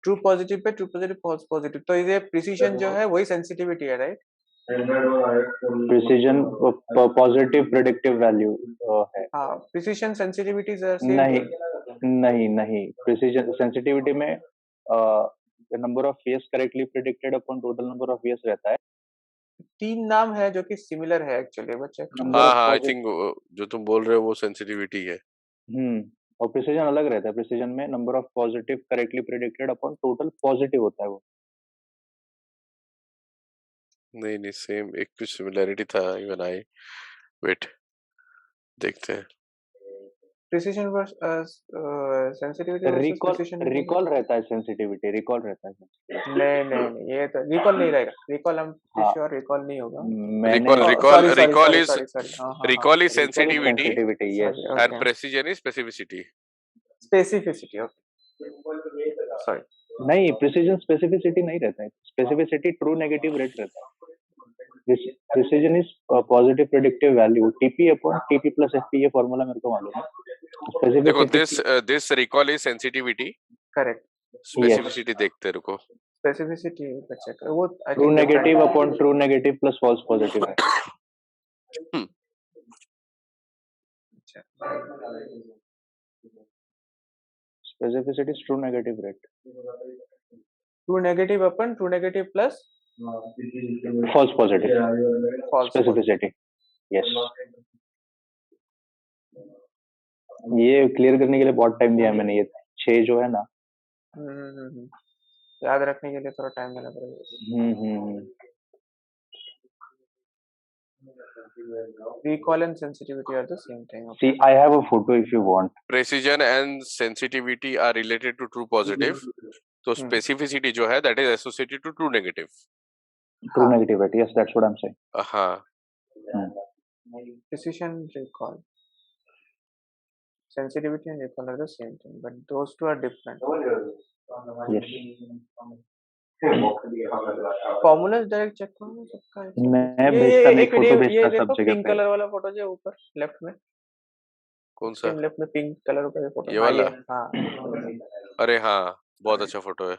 true positive pay true positive false positive, तो ये प्रिसिजन जो है वही सेंसिटिविटी है, right? Precision positive predictive value है। हाँ, प्रिसिजन सेंसिटिविटी सेम नहीं, प्रिसिजन सेंसिटिविटी में number of years correctly predicted upon total number of years रहता है। 3 नाम है जो कि सिमिलर है एक्चुअली, बच्चे। हाँ, आई थिंक जो तुम बोल रहे हो वो सेंसिटिविटी है। और प्रिसीजन अलग रहता है. प्रिसीजन में number of positive correctly predicted upon total positive होता है वो. नहीं सेम एक कुछ सिमिलरिटी था. इवन आई वेट देखते हैं. Precision versus sensitivity versus precision. Recall रहता है सेंसिटिविटी. नहीं ये तो रिकॉल नहीं रहेगा. रिकॉल हम श्योर रिकॉल नहीं होगा. Recall is sensitivity yes. And precision is specificity. Sorry नहीं, प्रिसीजन स्पेसिफिसिटी नहीं रहता है. स्पेसिफिसिटी ट्रू नेगेटिव रेट रहता है. Precision is positive predictive value TP upon TP plus FP. ये फार्मूला मेरे को मालूम है. देखो this recall is sensitivity. Correct. Specificity देखते रुको. स्पेसिफिसिटी चेक वो true negative upon true negative plus false positive है. Specificity is true negative rate. True negative upon true negative plus false positive. False specificity. Yes. ये clear करने के लिए बहुत time दिया मैंने. ये 6 जो है ना, याद रखने के लिए थोड़ा टाइम देना पड़ेगा. Recall and sensitivity are the same thing. See, I have a photo if you want. Precision and sensitivity are related to true positive. So specificity जो है that is associated to true negative. True negative, right? Yes, that's what I'm saying. हाँ. Precision, recall, sensitivity and recall are the same thing, but those two are different. Yes. Formulas direct check करो सबका. मैं भेजता नहीं, photo भेजता सब जगह पे. पिंक कलर वाला फोटो जो ऊपर लेफ्ट में. कौन सा? लेफ्ट में पिंक कलर का फोटो. ये वाला. हाँ. अरे हाँ बहुत अच्छा फोटो है.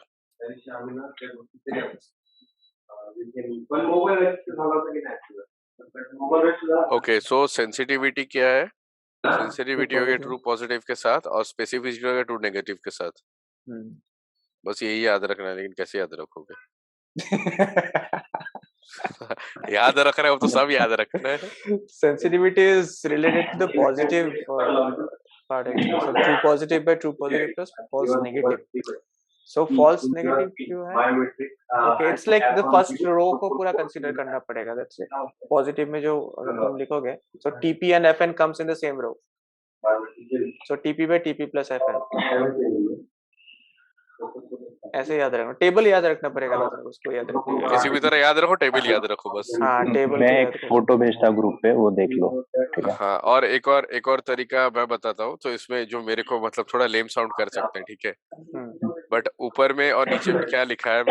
ओके सो सेंसिटिविटी क्या है? सेंसिटिविटी हो गया ट्रू पॉजिटिव के साथ और स्पेसिफिसिटी हो गया ट्रू नेगेटिव के साथ. बस यही याद रखना है. लेकिन कैसे याद रखोगे? याद रख रहे हो तो सब याद रखना है. Sensitivity is related to the positive part actually. So true positive by true positive plus false negative. So false negative क्यों है? Okay, it's like the first row को पूरा consider करना पड़ेगा. That's it. Positive में जो अगर तुम लिखोगे, so TP and FN comes in the same row. So TP by TP plus FN. ऐसे याद रखना. टेबल याद रखना पड़ेगा. उसको याद रखो. किसी भी तरह याद रखो. टेबल याद रखो बस. हाँ टेबल. मैं एक फोटो भेजता ग्रुप पे, वो देख लो. हाँ और एक और तरीका मैं बताता हूँ. तो इसमें जो मेरे को मतलब थोड़ा लेम साउंड कर सकते हैं, ठीक है, बट ऊपर में और नीचे में क्या लिखा है,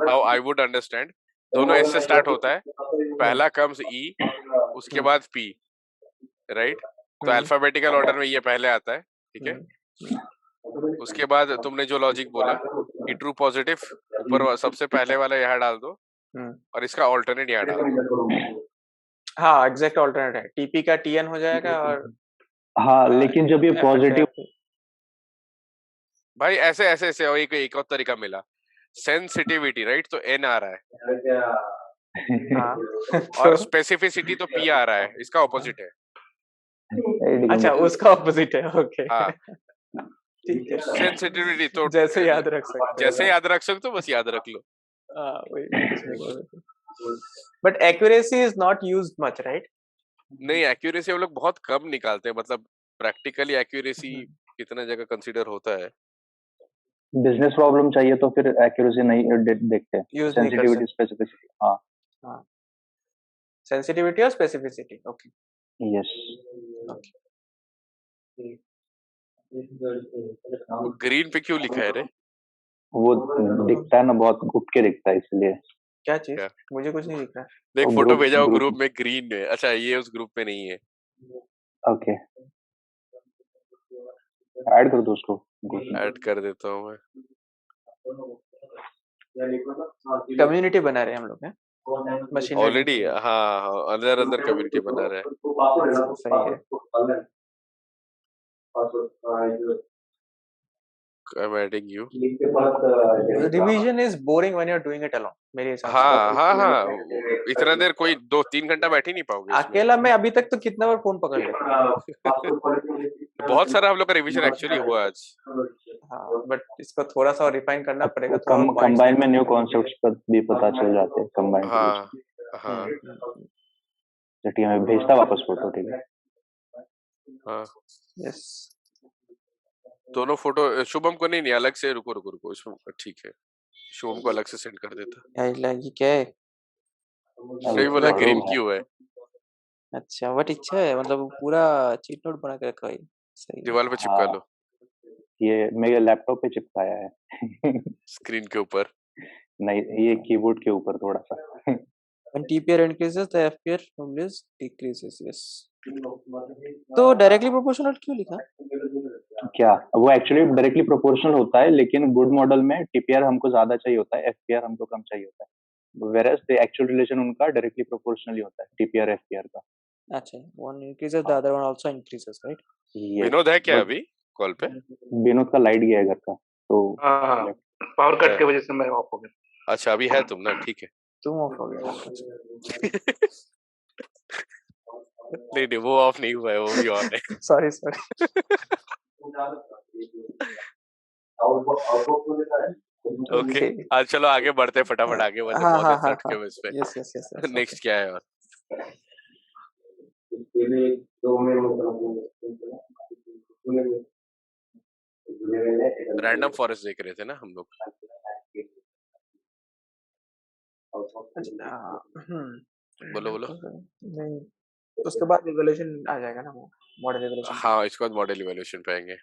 हाउ आई वुड अंडरस्टैंड. दोनों एस से स्टार्ट होता है. पहला कम्स ई, उसके बाद पी, राइट. तो अल्फाबेटिकल ऑर्डर में ये पहले आता है, ठीक है. उसके बाद तुमने जो लॉजिक बोला कि ट्रू पॉजिटिव ऊपर सबसे पहले वाला यहाँ डाल दो और इसका ऑल्टरनेट यहाँ डाल दो. हाँ एग्जैक्ट ऑल्टरनेट है. टीपी का टीएन हो जाएगा और हाँ लेकिन जब ये पॉजिटिव भाई ऐसे और एक और तरीका मिला. सेंसिटिविटी राइट, तो एन आ रहा है. और स्पेसिफिसिटी तो पी आ रहा है. इसका ऑपोजिट है. अच्छा उसका ऑपोजिट है. ओके हाँ ठीक है. सेंसिटिविटी तो जैसे याद रख सकते हो बस याद रख लो. But accuracy is not used much right. नहीं एक्यूरेसी हम लोग बहुत कम निकालते हैं. मतलब प्रैक्टिकली एक्यूरेसी कितना जगह कंसीडर होता है. बिजनेस प्रॉब्लम चाहिए तो फिर एक्यूरेसी नहीं देखते हैं. Sensitivity specificity. हाँ सेंसिटिविटी और स्पेसिफिसिटी. Okay yes. ग्रीन पे क्यों लिखा है रे? वो दिखता है ना, बहुत घुट के दिखता है इसलिए. क्या चीज? मुझे कुछ नहीं दिख रहा. देख फोटो भेजा हो ग्रुप में, ग्रीन है. अच्छा ये उस ग्रुप में नहीं है. ओके ऐड कर दो उसको. ऐड कर देता हूँ मैं. कम्युनिटी बना रहे हैं हम लोग हैं मशीन ऑलरेडी. हाँ अंदर कम्युनिटी बना रहे हैं. सही है. I'm adding you. Revision is boring when you're doing it alone. मेरे हिसाब से. हाँ इतना देर कोई 2-3 घंटा बैठ ही नहीं पाओगे इसमें. अकेला मैं अभी तक तो कितना बार फोन पकड़ लेता. बहुत सारा हम लोग का रिवीजन एक्चुअली हुआ आज. हाँ, बट इसको थोड़ा सा रिफाइन करना पड़ेगा. कंबाइन में न्यू कॉन्सेप्ट्स पर भी पता चल जाते हैं. कंबाइन. हाँ ठीक है, मैं भेजता वापस फोटो. ठीक है. हाँ यस. दोनों फोटो शुभम को नहीं अलग से. रुको इसमें. ठीक है, शुभम को अलग से सेंड कर देता. ये क्या है? सही बोला. ग्रीन क्यों है? अच्छा, बट इच्छा है, मतलब पूरा चीट नोट बना के रखा है. सही. दीवार पे चिपका लो. ये मेरे लैपटॉप पे चिपकाया है. स्क्रीन के ऊपर नहीं, ये कीबोर्ड के ऊपर थोड़ा सा. When TPR increases, the FPR values decreases. Yes. तो डायरेक्टली प्रोपोर्शनल क्यों लिखा? क्या वो एक्चुअली डायरेक्टली प्रोपोर्शनल होता है, लेकिन गुड मॉडल में टीपीआर हमको ज्यादा चाहिए होता है, एफपीआर हमको कम चाहिए होता है. वेयरएज द एक्चुअल रिलेशन उनका डायरेक्टली प्रोपोर्शनल ही होता है, टीपीआर एफपीआर का. अच्छा, one increases, the other one also increases, right? Vinod है क्या अभी कॉल पे? विनोद का लाइट गया है घर का, तो पावर कट की वजह से मैं ऑफ हो गया. अच्छा, अभी है तुम ना. ठीक है, तुम ऑफ हो गया. नहीं वो ऑफ नहीं हुआ है, वो भी ऑन है. सॉरी. ओके, आज चलो आगे बढ़ते हैं फटाफट आगे. वैसे बहुत हट के इस पे. यस. नेक्स्ट क्या है? और रैंडम फॉरेस्ट देख रहे थे ना हम लोग. बोलो. नहीं, उसके बाद इवैल्यूएशन आ जाएगा ना, मॉडल इवैल्यूएशन. हाँ, इसके बाद मॉडल इवैल्यूएशन पे आएंगे.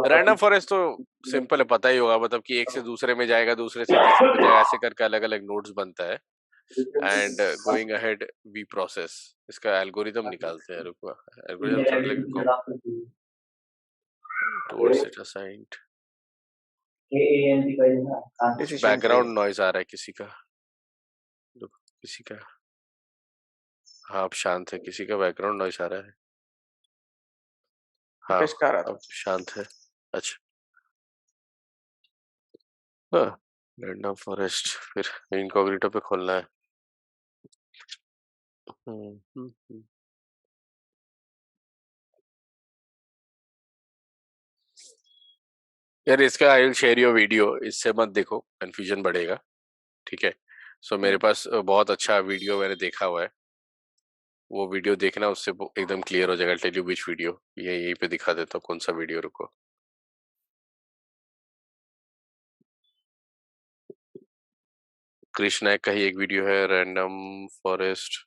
रैंडम फॉरेस्ट तो सिंपल है, पता ही होगा. मतलब कि एक से दूसरे में जाएगा, दूसरे से तीसरे में जाएगा, ऐसे करके अलग अलग नोड्स बनता है. And going ahead we process. इसका एल्गोरिदम निकालते हैं. रुको, algorithm towards it assigned. Background noise आ रहा है किसी का. किसी का. हाँ, अब शांत है. किसी का बैकग्राउंड नॉइज आ रहा है. हाँ, अब शांत है. अच्छा, रैंडम फॉरेस्ट फिर इनकॉग्निटो पे खोलना है. यार इसका I will share your video. इससे मत देखो, कंफ्यूजन बढ़ेगा. ठीक है. सो मेरे पास बहुत अच्छा वीडियो मैंने देखा हुआ है. वो वीडियो देखना, उससे एकदम क्लियर हो जाएगा. Tell you which video. ये यहीं पे दिखा देता हूँ कौन सा वीडियो. रुको. कृष्णा का ही एक वीडियो है, रैंडम फॉरेस्ट.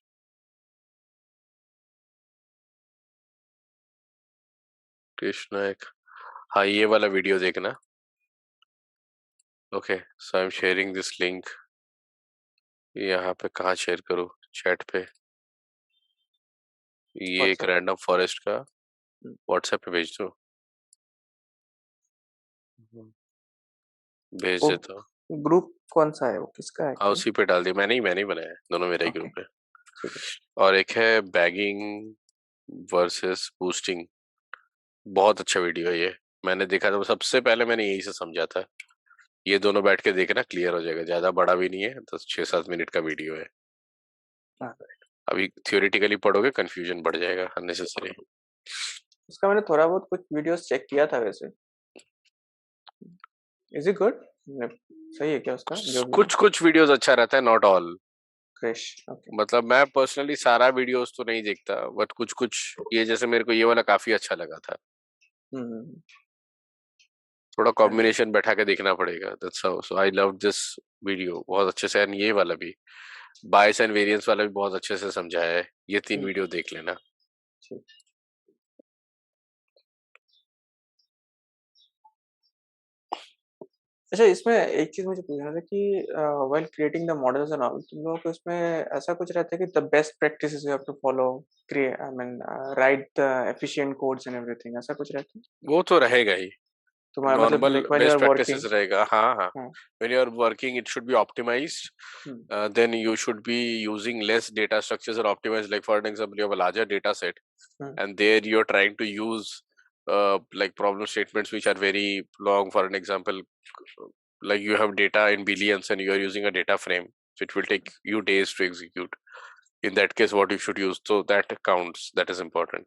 कृष्णा एक. हाँ, ये वाला वीडियो देखना. Okay, so I am sharing this link. यहाँ पे कहाँ शेयर करूँ? चैट पे. ये एक रैंडम फॉरेस्ट का व्हाट्सएप पे भेज दो. भेज देता हूँ. ग्रुप कौन सा है वो, किसका है? उसी पे डाल दिया. मैंने ही बनाया है. दोनों मेरा ही ग्रुप है. और एक है बैगिंग वर्सेस बूस्टिंग. बहुत अच्छा वीडियो है ये. मैंने देखा था, सबसे पहले मैंने यही से समझा था. ये दोनों बैठ के देखना, क्लियर हो जाएगा. ज्यादा बड़ा भी नहीं है, 6-7 मिनट का वीडियो है. अभी थियोरेटिकली पढ़ोगे कंफ्यूजन बढ़ जाएगा अननेसेसरी. उसका मैंने थोड़ा बहुत कुछ वीडियोस चेक किया था. वैसे इज इट गुड? सही है क्या उसका? कुछ वीडियोस अच्छा रहता है, नॉट ऑल. Okay. मतलब मैं पर्सनली सारा वीडियोस तो नहीं देखता, बट कुछ ये जैसे मेरे को ये वाला काफी अच्छा लगा था. थोड़ा कॉम्बिनेशन बैठा के देखना पड़ेगा. That's how. So I love this video बहुत अच्छे से. एंड ये वाला भी, बायस एंड वेरिएंस वाला भी बहुत अच्छे से समझाया है. ये 3 वीडियो देख लेना. अच्छा, इसमें एक चीज मुझे पूछना था कि while creating the models and all, तुम लोगों को इसमें ऐसा कुछ रहता है कि the best practices you have to follow, create, I mean write the efficient codes and everything, ऐसा कुछ रहता है? वो तो रहेगा ही. तुम्हारा मतलब normal when you best are working, practices रहेगा. हाँ. When you are working, it should be optimized. Then you should be using less data structures or optimized. Like for example, you have a larger data set, and there you are trying to use like problem statements which are very long. For an example, like you have data in billions and you are using a data frame, so it will take you days to execute. In that case, what you should use, so that counts, that is important.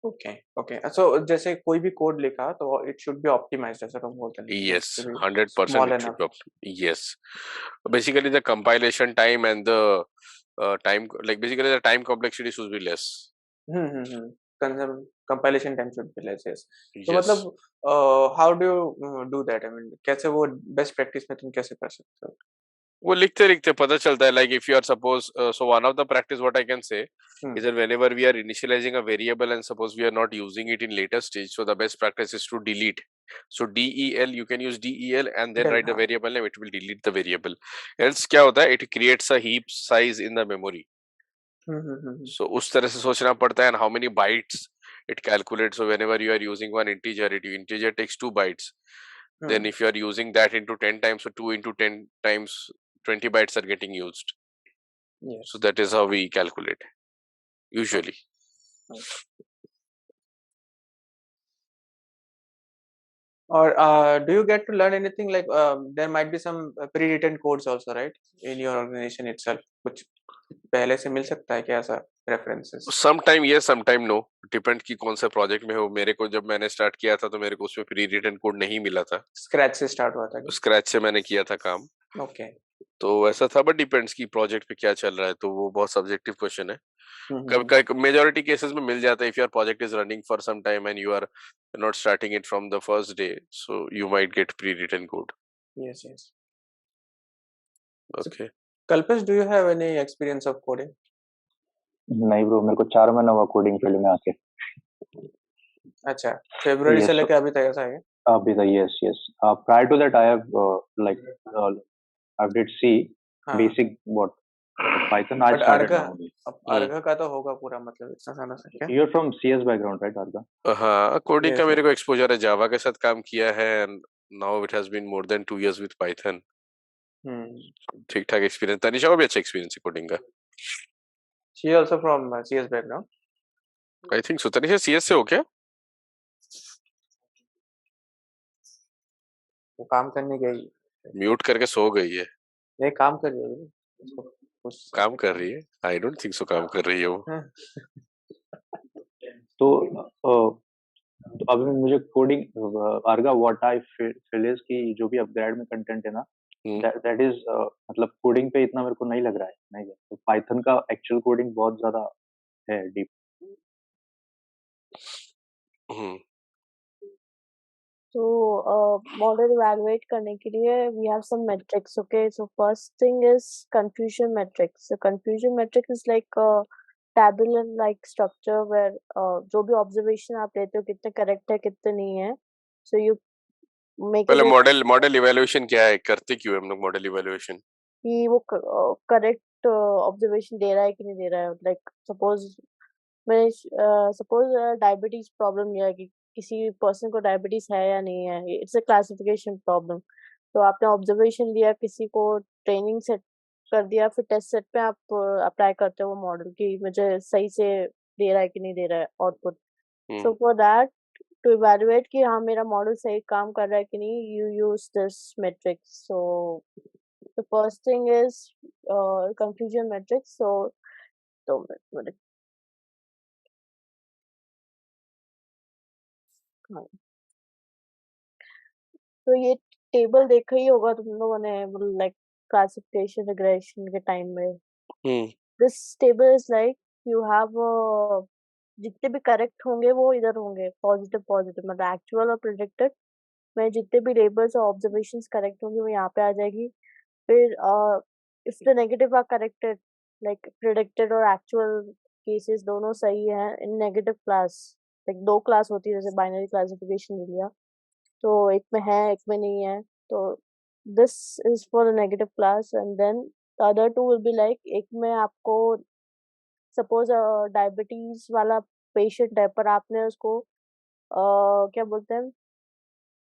Okay. So जैसे कोई भी code लिखा तो it should be optimized as a whole. Yes, 100% it should be yes. Basically the compilation time and the time, like basically the time complexity should be less. Compilation time should be less, yes. तो Yes. मतलब how do you do that? I mean, कैसे वो best practice में तुम कैसे कर सकते हो? वो लिखते लिखते पता चलता है. Like if you are suppose so one of the practice what I can say is that whenever we are initializing a variable and suppose we are not using it in later stage, so the best practice is to delete. So del, you can use del and then write the variable name, it will delete the variable. Else क्या होता है, it creates a heap size in the memory. So उस तरह से सोचना पड़ता है, and how many bytes it calculates. So whenever you are using one integer, integer takes 2 bytes. Then if you are using that into 10 times, so 2 into 10 times 20 bytes are getting used. Yes. So that is how we calculate usually. Or do you get to learn anything like there might be some pre-written codes also, right, in your organization itself? कुछ पहले से मिल सकता है क्या ऐसा references? Sometime yes, sometime no. Depend कि कौन सा project में हो. मेरे को जब मैंने start किया था तो मेरे को उसमें pre-written code नहीं मिला था. Scratch से start हुआ था. Scratch से मैंने किया था काम. Okay. तो ऐसा था, बट डिपेंड्स कि प्रोजेक्ट पे क्या चल रहा है, तो वो बहुत सब्जेक्टिव क्वेश्चन है. कभी मेजॉरिटी केसेस में मिल जाता है. If your project is running for some time and you are not starting it from the first day, so you might get pre written code. Yes. Okay. Kalpesh, do you have any experience of coding? नहीं bro, मेरे को 4 महीना हुआ coding field में आके. अच्छा, फरवरी से लेके अभी तक ऐसा है? अभी तक yes. Prior to that I have I did C basic what Python I started now. अर्घा का तो होगा पूरा, मतलब इतना सारा से क्या? You're from CS background right अर्घा? हाँ, कोडिंग का मेरे को एक्सपोजर है. जावा के साथ काम किया है and now it has been more than 2 years with Python. ठीक ठाक एक्सपीरियंस. तनिषा को भी अच्छा एक्सपीरियंस है कोडिंग का. She also from CS background. I think so. Tanisha CS से हो क्या? वो काम करने गई. म्यूट करके सो गई है. नहीं, काम कर रही है. काम कर रही है. आई डोंट थिंक सो काम कर रही है वो. तो अभी मुझे कोडिंग अर्घा व्हाट आई फील इज कि जो भी अपग्रेड में कंटेंट है ना, दैट इज मतलब कोडिंग पे इतना मेरे को नहीं लग रहा है. नहीं, तो पाइथन का एक्चुअल कोडिंग बहुत ज्यादा है डीप. So model evaluate करने के लिए we have some metrics. Okay, so first thing is confusion metrics. So confusion metrics is like a tabular like structure where जो भी observation आप लेते हो कितने correct है कितने नहीं है. So you make पहले मॉडल इवैल्यूएशन क्या है, करते क्यों हम लोग मॉडल इवैल्यूएशन? कि वो correct observation दे रहा है कि नहीं दे रहा है. Like suppose डायबिटीज प्रॉब्लम लिया कि किसी पर्सन को डायबिटीज है या नहीं है. It's a classification problem. तो आपने ऑब्जर्वेशन लिया, किसी को ट्रेनिंग सेट कर दिया, फिर टेस्ट सेट पे आप अप्लाई करते हो वो मॉडल की मुझे सही से दे रहा है कि नहीं दे रहा है output. So for that to evaluate कि हाँ मेरा मॉडल सही काम कर रहा है कि नहीं, you use this matrix. So the first thing is confusion matrix. तो तो ये टेबल देखा ही होगा तुम लोगों ने, लाइक क्लासिफिकेशन रिग्रेशन के टाइम में. This table is like you have जितने भी करेक्ट होंगे वो इधर होंगे, पॉजिटिव मतलब एक्चुअल और प्रेडिक्टेड में जितने भी लेबल्स और ऑब्जर्वेशंस करेक्ट होंगे वो यहाँ पे आ जाएगी. फिर if the negative are corrected, like predicted और एक्चुअल केसेस दोनों सही है in negative class. Like 2 class होती है जैसे बाइनरी क्लासिफिकेशन ले लिया, तो एक में है एक में नहीं है. तो this is for the negative class and then the other 2 will be like एक में आपको सपोज डायबिटीज वाला पेशेंट है पर आपने उसको क्या बोलते हैं,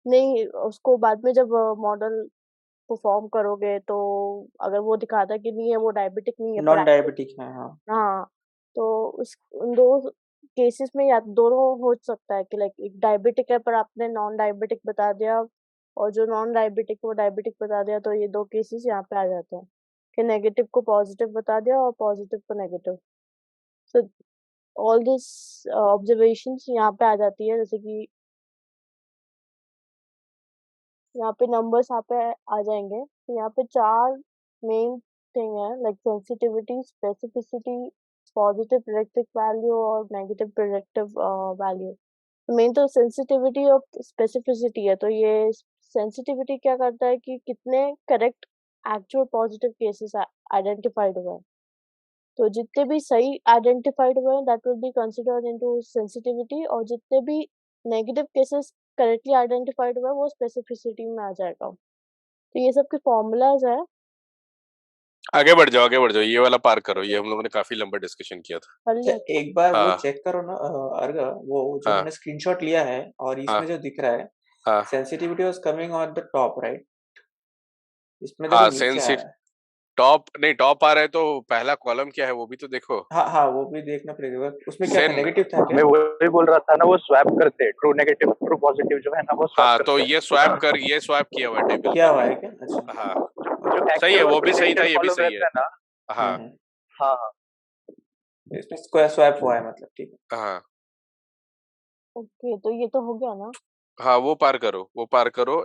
नहीं उसको बाद में जब मॉडल परफॉर्म करोगे तो अगर वो दिखाता है कि नहीं है वो डायबिटिक नहीं है, नॉन डायबिटिक है. हाँ, तो उन दो केसेस में या दोनों हो सकता है कि लाइक एक डायबिटिक है पर आपने नॉन डायबिटिक बता दिया और जो नॉन डायबिटिक वो डायबिटिक बता दिया, तो ये 2 केसेस यहाँ पे आ जाते हैं कि नेगेटिव को पॉजिटिव बता दिया और पॉजिटिव को negative. So all this observations यहाँ पे आ जाती है, जैसे कि यहाँ पे नंबर्स यहाँ पे आ जाएंगे। तो यहाँ पे 4 मेन थिंग है, like sensitivity, specificity, positive predictive value और नेगेटिव प्रेडिक्टिव वैल्यू। मेन तो सेंसिटिविटी और स्पेसिफिसिटी है। तो ये सेंसिटिविटी क्या करता है कि कितने correct actual positive cases identified हुए हैं। तो जितने भी सही आइडेंटिफाइड हुए हैं that will be considered into sensitivity, और जितने भी नेगेटिव केसेस करेक्टली आइडेंटिफाइड हुआ है वो स्पेसिफिसिटी में आ जाएगा। तो ये सब के फॉर्मूलाज है। आगे बढ़ जाओ, ये वाला पार करो, ये हम लोगों ने काफी लंबा डिस्कशन किया था। अच्छा, एक बार वो हाँ चेक करो ना अर्घा, वो जो हाँ मैंने स्क्रीनशॉट लिया है और हाँ इसमें जो दिख रहा है हाँ sensitivity was coming on the top, right? इसमें देखो हाँ नीचे आ रहा है। टॉप आ रहा है, तो पहला कॉलम क्या है वो भी तो देखो। हाँ हाँ, वो भी देखना पड़ेगा। उसमें क्या था, सेन नेगेटिव था क्या? मैं वही बोल रहा था ना, वो स्वैप करते ट्रू नेगेटिव ट्रू पॉजिटिव जो है ना, वो स्वैप हाँ, तो करते ये स्वैप किया हुआ है टेबल क्या में। हुआ है क्या? अच्छा, हाँ जो सही है, एक्चुअल और वो भी सही था, प्रेडिक्टेड ये भी कॉलम सही है। रहता है ना। हाँ हाँ हाँ। इसमें स्क्वायर स्वैप हुआ है मतलब, ठीक है। हाँ ओके, तो ये तो हो गया ना। हाँ, वो पार करो,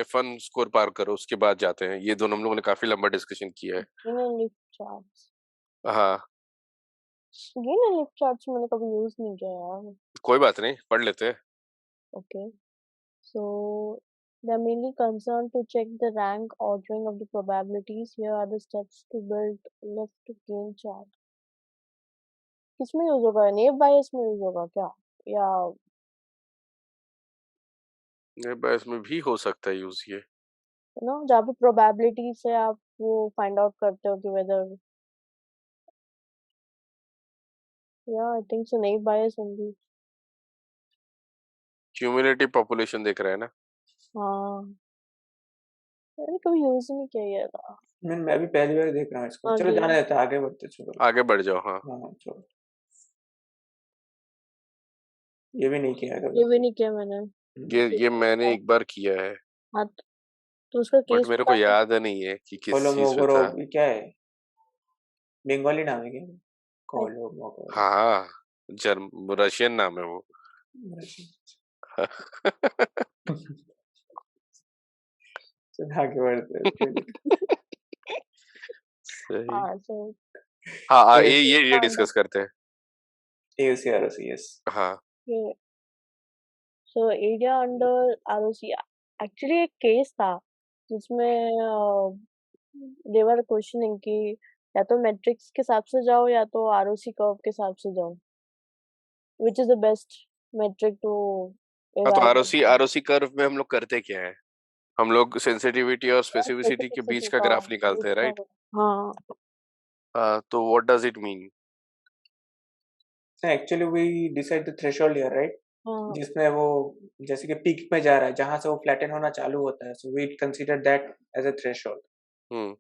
F1 स्कोर पार करो, उसके बाद जाते हैं। ये दोनों हम लोगों ने काफी लंबा डिस्कशन किया है। इन एंड लिफ्ट चार्ट्स, हाँ इन एंड लिफ्ट चार्ट्स मैंने कभी यूज नहीं किया यार। कोई बात नहीं, पढ़ लेते हैं। Okay, so they're mainly concerned to check the rank ordering of the probabilities. Here are the steps to build left gain chart. किसमें यूज होगा? नेव बायस में यूज होगा क्या? या ये बस में भी हो सकता है यूज ये। ना जहाँ पे प्रोबेबिलिटी से आप वो फाइंड आउट करते हो कि वेदर, या आई थिंक सो नेव बायस होंगी। क्यूमुलेटिव पॉपुलेशन देख रहा है ना। हाँ, मैंने कभी यूज नहीं किया ये था। मैं भी पहली बार देख रहा हूँ इसको। चलो आगे जाने देते हैं, आगे बढ़ते, चलो आगे बढ़ जाओ। हाँ हाँ चलो। ये भी नहीं किया ये कभी। भी नहीं किया मैंने। ये मैंने एक बार किया है, हाँ, तो उसका बट केस मेरे को बता दो। याद नहीं है कि किस चीज में था। कोलोमोगोरोव, ये क्या है? बंगाली नाम है क्या? कोलोमोगोरोव। हाँ रशियन नाम है वो। चलो आगे बढ़ते हैं फिर। सही। हाँ, so हाँ तो ये डिस्कस करते हैं। AUC ROC, yes. हाँ ये so area under ROC actually एक केस था जिसमें देवर क्वेश्चनिंग कि या तो मैट्रिक्स के हिसाब से जाओ या तो आरओसी कर्व के हिसाब से जाओ, which is the best metric to हाँ, तो इवैल्यूएट आरओसी कर्व में हम लोग करते क्या है? हम लोग सेंसिटिविटी और स्पेसिफिसिटी के बीच स्पेसिफिसिटी का का ग्राफ निकालते हैं, राइट? हाँ तो what does it mean? Actually we decide the threshold here, right? हाँ जिसमें वो जैसे कि पीक में जा रहा है, जहां से वो फ्लैटन होना चालू होता है, so we consider that as a threshold. हम्म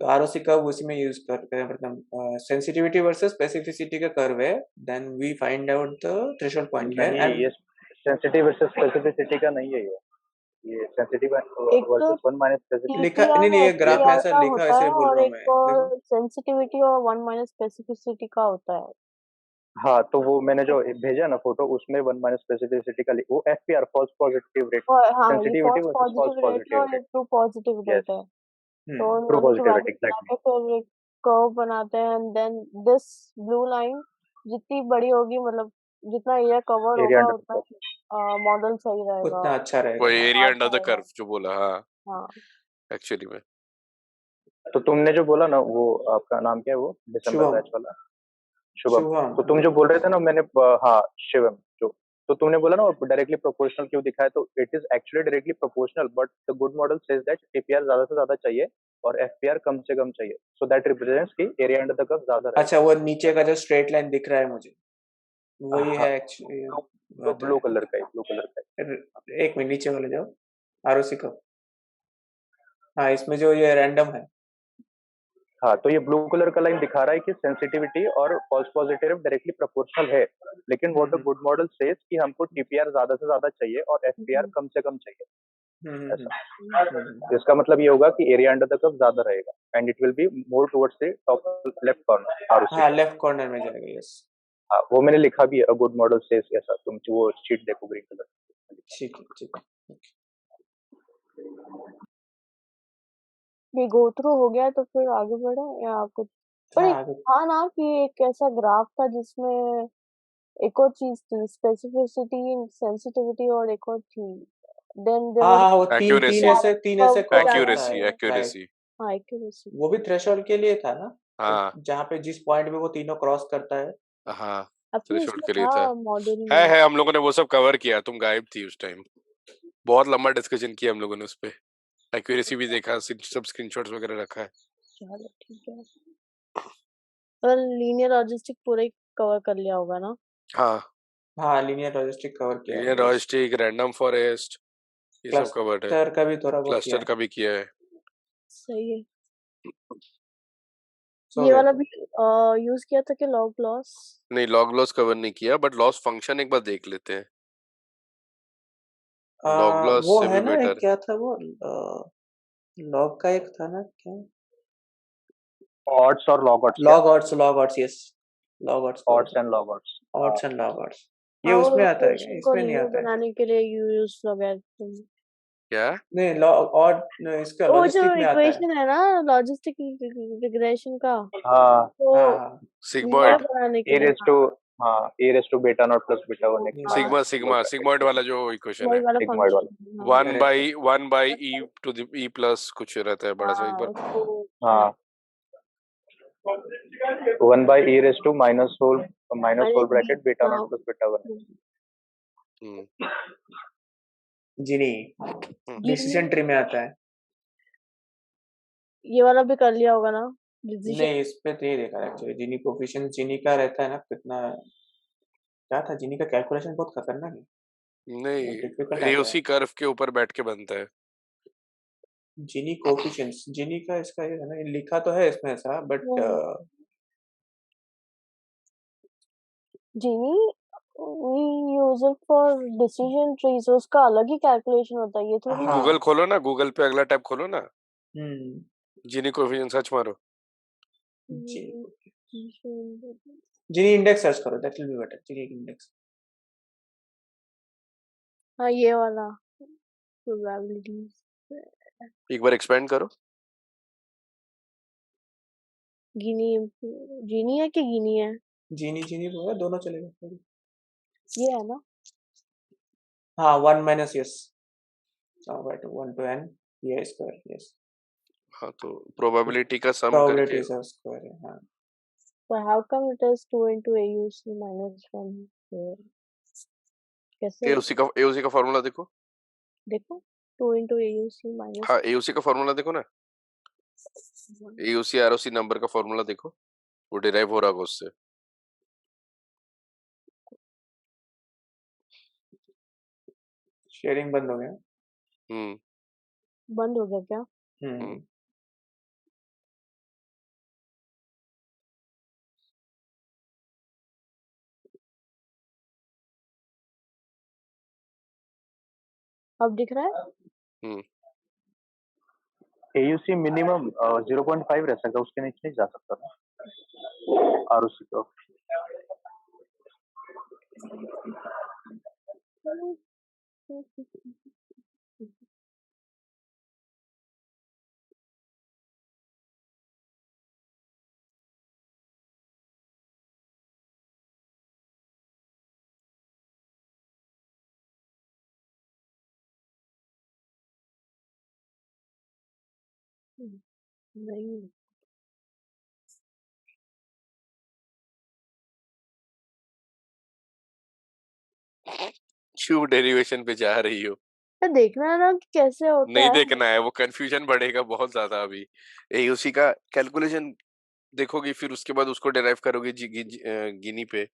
तो आरओसी कर्व उसी में यूज करते हैं, मतलब सेंसिटिविटी वर्सेस स्पेसिफिसिटी का कर्व है, then we find out the threshold point here नहीं, एंड ये सेंसिटिव वर्सेस स्पेसिफिसिटी का नहीं है ये सेंसिटिव एक तो वर्सेस 1 माइनस स्पेसिफिक। लिखा TPR नहीं नहीं, ये ग्राफ में SPR ऐसा का लिखा है, होता है इसलिए बोल और रहा हूँ मैं, एक देखो। सेंसिटिविटी और 1 माइनस स्पेसिफिसिटी का होता है। हाँ, तो वो मैंने जो भेजा ना फोटो, उसमें 1 माइनस स्पेसिफिसिटी का वो FPR फॉल्स पॉजिटिव रेट, और हाँ, ये sensitivity false versus false positive rate है पॉजिटिव और ये rate. True positive yes, rate है। तो उन ट्रू दोनों की पॉजिटिव वैल्यू रेट मिला एग्जैक्टली। के फिर एक कर्व बनाते हैं and then this blue line जितनी बड़ी होगी, मतलब जितना एरिया कवर एरिया होगा अंडर द उतना कर्व। मॉडल सही रहेगा, उतना अच्छा वो रहेगा, हाँ। एरिया अंडर अच्छा द रहेगा। कर्व जो बोला, हाँ हाँ, एक्चुअली में। तो तुमने जो बोला ना, वो आपका नाम क्या है, वो दिसंबर शुभम, बैच वाला शुभम। शुभम, तो तुम जो बोल रहे थे ना, मैंने हाँ शिवम जो, तो तुमने बोला ना डायरेक्टली प्रोपोर्शनल क्यों दिखा है, तो it is actually directly proportional, but the good model says that APR ज्यादा से ज्यादा चाहिए और एफपीआर कम से कम चाहिए, सो दैट रिप्रेजेंट्स कि एरिया अंडर द कर्व ज्यादा अच्छा रहेगा। वो नीचे का जो स्ट्रेट लाइन दिख रहा है मुझे, वही हाँ, है एक्चुअली, तो बात ब्लू है। कलर का है, ब्लू कलर का है। एक मिनट नीचे वाले जाओ, आरओसी का। हाँ, इसमें जो ये रैंडम है, हाँ, तो ये ब्लू कलर का लाइन दिखा रहा है कि सेंसिटिविटी और फॉल्स पॉजिटिव डायरेक्टली प्रोपोर्शनल है, लेकिन what the good model says कि हमको टीपीआर ज्यादा से ज्यादा चाहिए और एफपीआर कम से कम चाहिए। ऐसा इसका मतलब ये होगा कि एरिया अंडर द कर्व ज्यादा रहेगा and it will be more towards the top left corner ROC. हाँ, लेफ्ट कॉर्नर में जाएगा। यस, हाँ, वो मैंने लिखा भी है, अ गुड मॉडल सेज ऐसा। तुम वो शीट देखो ग्रीन कलर। ठीक है, ठीक है। ये गो थ्रू हो गया तो फिर आगे बढ़े या कुछ? पर हाँ, एक आगे था ना कि एक ऐसा ग्राफ था जिसमें एक और चीज थी, स्पेसिफिसिटी, सेंसिटिविटी और एक और थी। देन देयर हाँ वाज हाँ, वो तीन एक्यूरेसी ऐसे कर्व होता एक्यूरेसी है, राइट। एक्यूरेसी हाँ, एक्यूरेसी। वो भी थ्रेशोल्ड के लिए था ना, हाँ जहाँ पे जिस पॉइंट पे वो तीनों क्रॉस करता है। हाँ अपने थ्रेशोल्ड इसमें के लिए था था। मॉड्यूल में। है हम लोगों ने वो सब कवर किया, तुम गायब थी उस टाइम। बहुत लंबा डिस्कशन किया हम लोगों ने उस पे, एक्यूरेसी भी देखा, सब स्क्रीनशॉट्स वगैरह रखा है। चलो ठीक है। और लीनियर लॉजिस्टिक पूरा ही कवर कर लिया होगा ना? हाँ, हाँ, लीनियर लॉजिस्टिक कवर किया लीनियर है। यस, लॉजिस्टिक, रैंडम फॉरेस्ट, ये सब कवर्ड है। क्लस्टर का भी थोड़ा बहुत किया क्लस्टर है। का भी किया है। सही है। सो ये गए वाला थे। भी यूज किया था कि लॉग लॉस? नहीं, लॉग लॉस कवर नहीं किया, बट लॉस फंक्शन एक बार देख लेते हैं। लॉग लॉस वो से है भी ना, एक बेटर। क्या था वो, लॉग का एक था ना, क्या? ऑड्स और लॉग ऑड्स, क्या? Log odds, yes, log odds का ऑड्स होता एंड लॉग ऑड्स। है, ऑड्स एंड लॉग ऑड्स। ये हाँ, वो उसमें आता है क्या? इक्वेशन को इसमें नहीं लीनियर आता है। बनाने के लिए यूज लोगैरिथम। क्या? नहीं, लॉग ऑड इसका वो जो लॉजिस्टिक में आता है। इक्वेशन है ना लॉजिस्टिक रिग्रेशन का, हाँ, तो हाँ हाँ, लीनियर सिग्मॉइड, बनाने के ए लिए। रेस टू, हाँ, ए रेस टू बेटा not plus beta one x yes, हाँ, सिग्मा सिग्मा सिग्मॉइड वाला जो इक्वेशन वही है। वाला सिग्मॉइड वाला। फंक्शन। हाँ one correct. By e to the e plus कुछ रहता है बड़ा सा एक हाँ, बार। उसको हाँ, 1/e⁻ माइनस होल मैंने bracket beta naught plus beta one. Hmm Gini hmm. Decision tree में आता है। ये वाला भी कर लिया होगा ना डिसीजन? नहीं, इस पे तो ये देखा एक्चुअली, जिनी कोफिशिएंट जिनी का रहता है ना कितना, क्या था जिनी का कैलकुलेशन, बहुत खतरनाक है, बहुत डिफिकल्ट नहीं, आता है। एओसी कर्व के ऊपर बैठ के बनता है। जिनी कोफिशिएंट्स, जिनी का इसका ये है ना, ये लिखा तो है इसमें ऐसा, but Gini we use it for decision trees, उसका अलग ही कैलकुलेशन होता है, ये थोड़ी। हाँ। गूगल खोलो ना, गूगल पे अगला टैब खोलो ना, हम्म। जीनी कोएफिशिएंट सर्च मारो। जिनी इंडेक्स सर्च करो, that will be better. Gini index. हाँ, ये वाला प्रोबेबिलिटीज। एक बार एक्सपेंड करो। गिनी, जीनी है कि गिनी है? जिनी जिनी होगा, दोनों चलेगा। ये है ना? हाँ, 1 minus, yes, but 1 to n ये स्क्वायर, यस, हाँ, तो प्रोबेबिलिटी का सम करके। प्रोबेबिलिटी ऑफ स्क्वायर है। हाँ, But how come it is 2 into AUC minus 1 here? कैसे? एओसी का फार्मूला देखो। देखो, 2 into AUC minus हाँ, एओसी का फार्मूला देखो ना, 1। एओसी आरओसी नंबर का फार्मूला देखो, वो डिराइव हो रहा होगा उससे। शेयरिंग बंद हो गया। हम्म बंद हो गया क्या? हम्म। अब दिख रहा है? हम्म। एयूसी मिनिमम 0.5 रह सकता है, उसके नीचे नहीं जा सकता ना आरओसी को। नहीं, क्यों डेरिवेशन पे जा रही हो? तो देखना है ना कि कैसे होता नहीं है। देखना है, वो कंफ्यूजन बढ़ेगा बहुत ज्यादा अभी। एओसी का कैलकुलेशन देखोगी, फिर उसके बाद उसको डिराइव करोगे गिनी पे।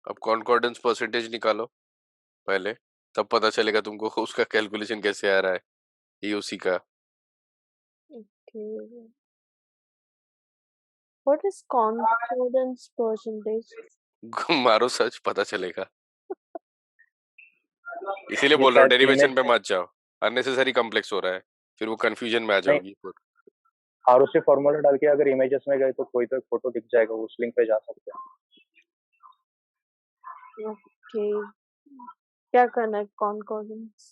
अब कॉन्कॉर्डेंस परसेंटेज निकालो। पहले, तब पता चलेगा तुमको उसका कैलकुलेशन कैसे आ रहा है AUC का। Okay. What is concordance percentage? मारो सर्च, पता चलेगा। इसीलिए ये बोल रहा हूँ शायद डेरिवेशन इमेज पे मत जाओ, अननेसेसरी कॉम्प्लेक्स हो रहा है, फिर वो कंफ्यूजन में आ नहीं, जाओगी। और उससे फॉर्मूला डाल के अगर इमेजेस में गए तो कोई तो एक फोटो दिख जाएगा, उस लिंक पे जा सकते हैं। Okay. क्या करना है? concordance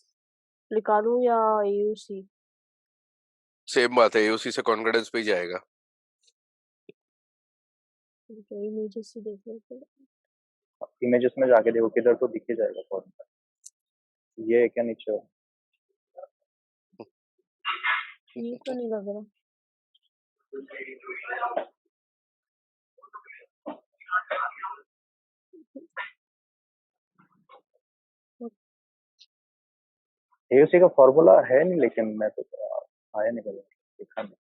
लिखा लूं या AUC? सेम बात है, AUC से कॉन्फिडेंस पे ही जाएगा। इमेजेस से देख लेते हैं। इमेजेस में जाके देखो किधर तो दिख ही जाएगा फॉर्मूला। ये है क्या नीचे? ये तो नहीं लग रहा। AUC का फॉर्मूला है नहीं, लेकिन मैं तो आया नहीं कभी, देखा नहीं।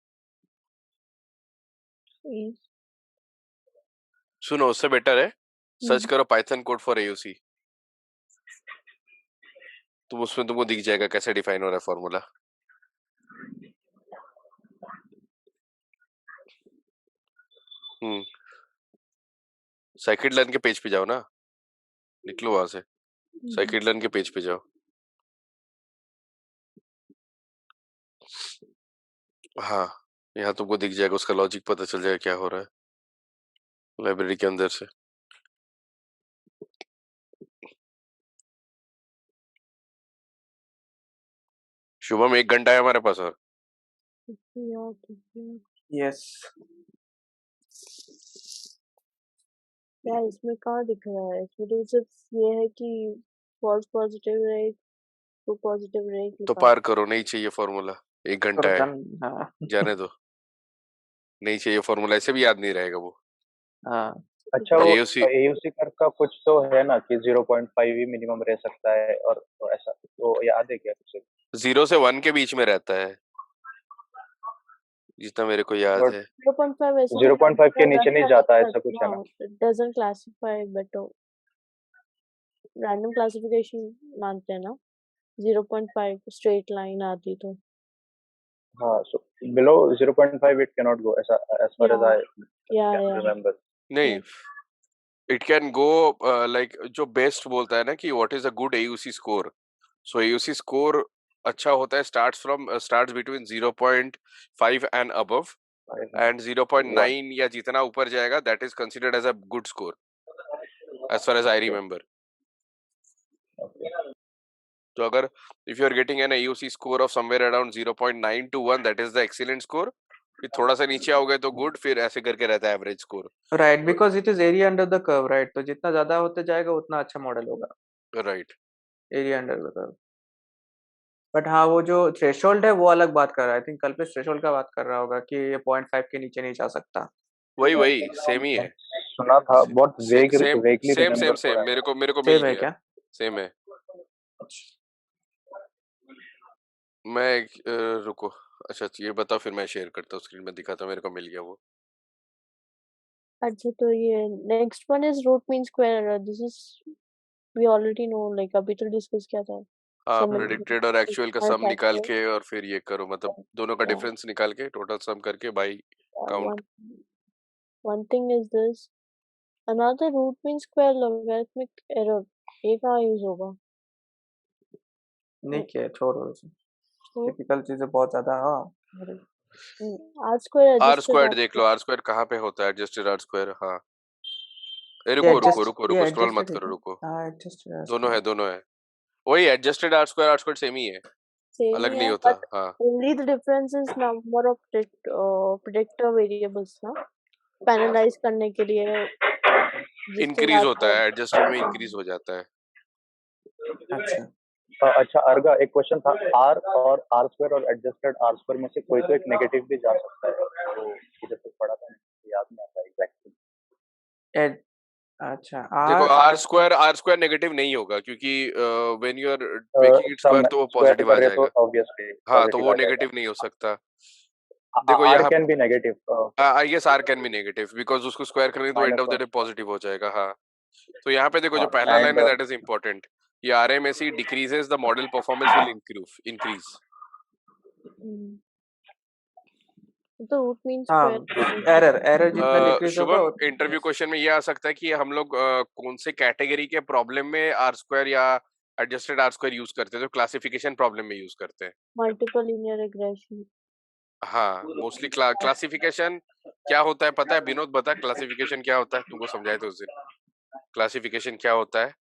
सुनो, उससे बेटर है सर्च करो पाइथन कोड फॉर AUC, तो उसमें तुमको दिख जाएगा कैसे डिफाइन हो रहा है फॉर्मूला। साइकिड लर्न के पेज पे जाओ ना, निकलो वहां से, साइकिड लर्न के पेज पे जाओ। हाँ, यहाँ तुमको दिख जाएगा, उसका लॉजिक पता चल जाएगा क्या हो रहा है लाइब्रेरी के अंदर से। शुभम, 1 घंटा है हमारे पास और। यस। यार इसमें कहाँ दिख रहा है? इसमें तो सिर्फ ये है कि false positive rate, true positive rate तो पार करो, नहीं चाहिए फॉर्मूला, 1 घंटा है, जाने दो, नहीं चाहिए फॉर्मूला, ऐसे भी याद नहीं रहेगा वो। हाँ। अच्छा, वो AUC कर्व का कुछ तो है ना कि 0.5 ही मिनिमम रह सकता है, और तो ऐसा तो याद है क्या कुछ? 0 से 1 के बीच में रहता है, जितना मेरे को याद है। 0.5 ऐसे 0.5 के नीचे नहीं जाता, ऐसा कुछ है ना? It doesn't classify better. Random classification मानते हैं ना, 0.5 स्ट्रेट लाइन आती तो। हाँ, so below 0.5 it cannot go, ऐसा as far as I can remember. नहीं, it can go like जो बेस्ट बोलता है ना कि what is a good AUC score, so AUC score अच्छा होता है starts between 0.5 and above, and 0.9 या जितना ऊपर जाएगा that is considered as a good score as far as I remember. तो अगर if you are getting an AUC score of somewhere around 0.9 to 1, that is the excellent score. फिर थोड़ा सा नीचे आओगे तो गुड, फिर ऐसे करके रहता है average score. Right, because it is area under the curve, right? तो जितना ज्यादा होते जाएगा उतना अच्छा मॉडल होगा। Right, area under the curve. But हाँ, वो जो थ्रेशोल्ड है वो अलग बात कर रहा है। आई थिंक कल्पेश थ्रेशोल्ड का बात कर रहा होगा कि ये 0.5 के नीचे नहीं जा सकता। वही सेम ही है, सुना था, बहुत वेगली सेम रिमेंबर। मेरे को मिल सेम है गया। क्या? सेम है। मैं रुको, अच्छा ये बताओ, फिर मैं शेयर करता हूँ स्क्रीन में, दिखाता हूँ, मेरे को मिल गया वो। अच्छा, तो ये next one is root mean square. This is we already know, like अभी तो डिस्कस किया था। हाँ, प्रेडिक्टेड और एक्चुअल का सम निकाल के और फिर ये करो, मतलब दोनों का डिफरेंस निकाल के टोटल सम करके by count. One thing is this, another root mean square logarithmic error, ये कहाँ यूज होगा? नहीं किया, छोड़ो इसे, टिपिकल चीजें बहुत ज्यादा। हाँ, आर स्क्वायर देख लो, आर स्क्वायर कहाँ पे होता है, एडजस्टेड आर स्क्वायर। हाँ, रुको स्क्रॉल मत करो, रुको। दोनों है वही एडजस्टेड आर स्क्वायर सेम ही है, अलग नहीं होता। हाँ, only the difference is number of predictor variables ना, पैनलाइज करने के लिए इंक्रीज होता है, एडजस्टेड में इंक्रीज हो जाता है। अच्छा अर्गा, एक क्वेश्चन था, आर और आर स्क्वायर और एडजस्टेड आर स्क्वायर में से कोई तो एक नेगेटिव भी जा सकता है, तो इधर से पढ़ा था, याद नहीं आता एग्जैक्टली। अच्छा, देखो आर स्क्वायर नेगेटिव नहीं होगा, क्योंकि when you are making it square तो वो पॉजिटिव आ जाएगा। हाँ, तो वो नेगेटिव नहीं हो सकता। देखो यहाँ can be negative, I guess R can be negative, because उसको स्क्वायर करेंगे तो end of the day positive हो जाएगा। हाँ, तो यहाँ पे देखो जो पहला लाइन है दैट इज इम्पोर्टेंट, ये RMSE decreases, the model performance will increase. तो रूट मीन स्क्वायर एरर जितना डिक्रीज होगा। शुभम, इंटरव्यू क्वेश्चन में ये आ सकता है कि हम लोग कौन से कैटेगरी के प्रॉब्लम में आर स्क्वायर या एडजस्टेड आर स्क्वायर यूज करते हैं, तो क्लासिफिकेशन प्रॉब्लम में यूज करते हैं। Multiple linear regression. हाँ, मोस्टली क्लासिफिकेशन क्या होता है पता है? विनोद बता, क्लासिफिकेशन क्या होता है? तुमको समझाए तो उस दिन क्लासिफिकेशन क्या होता है?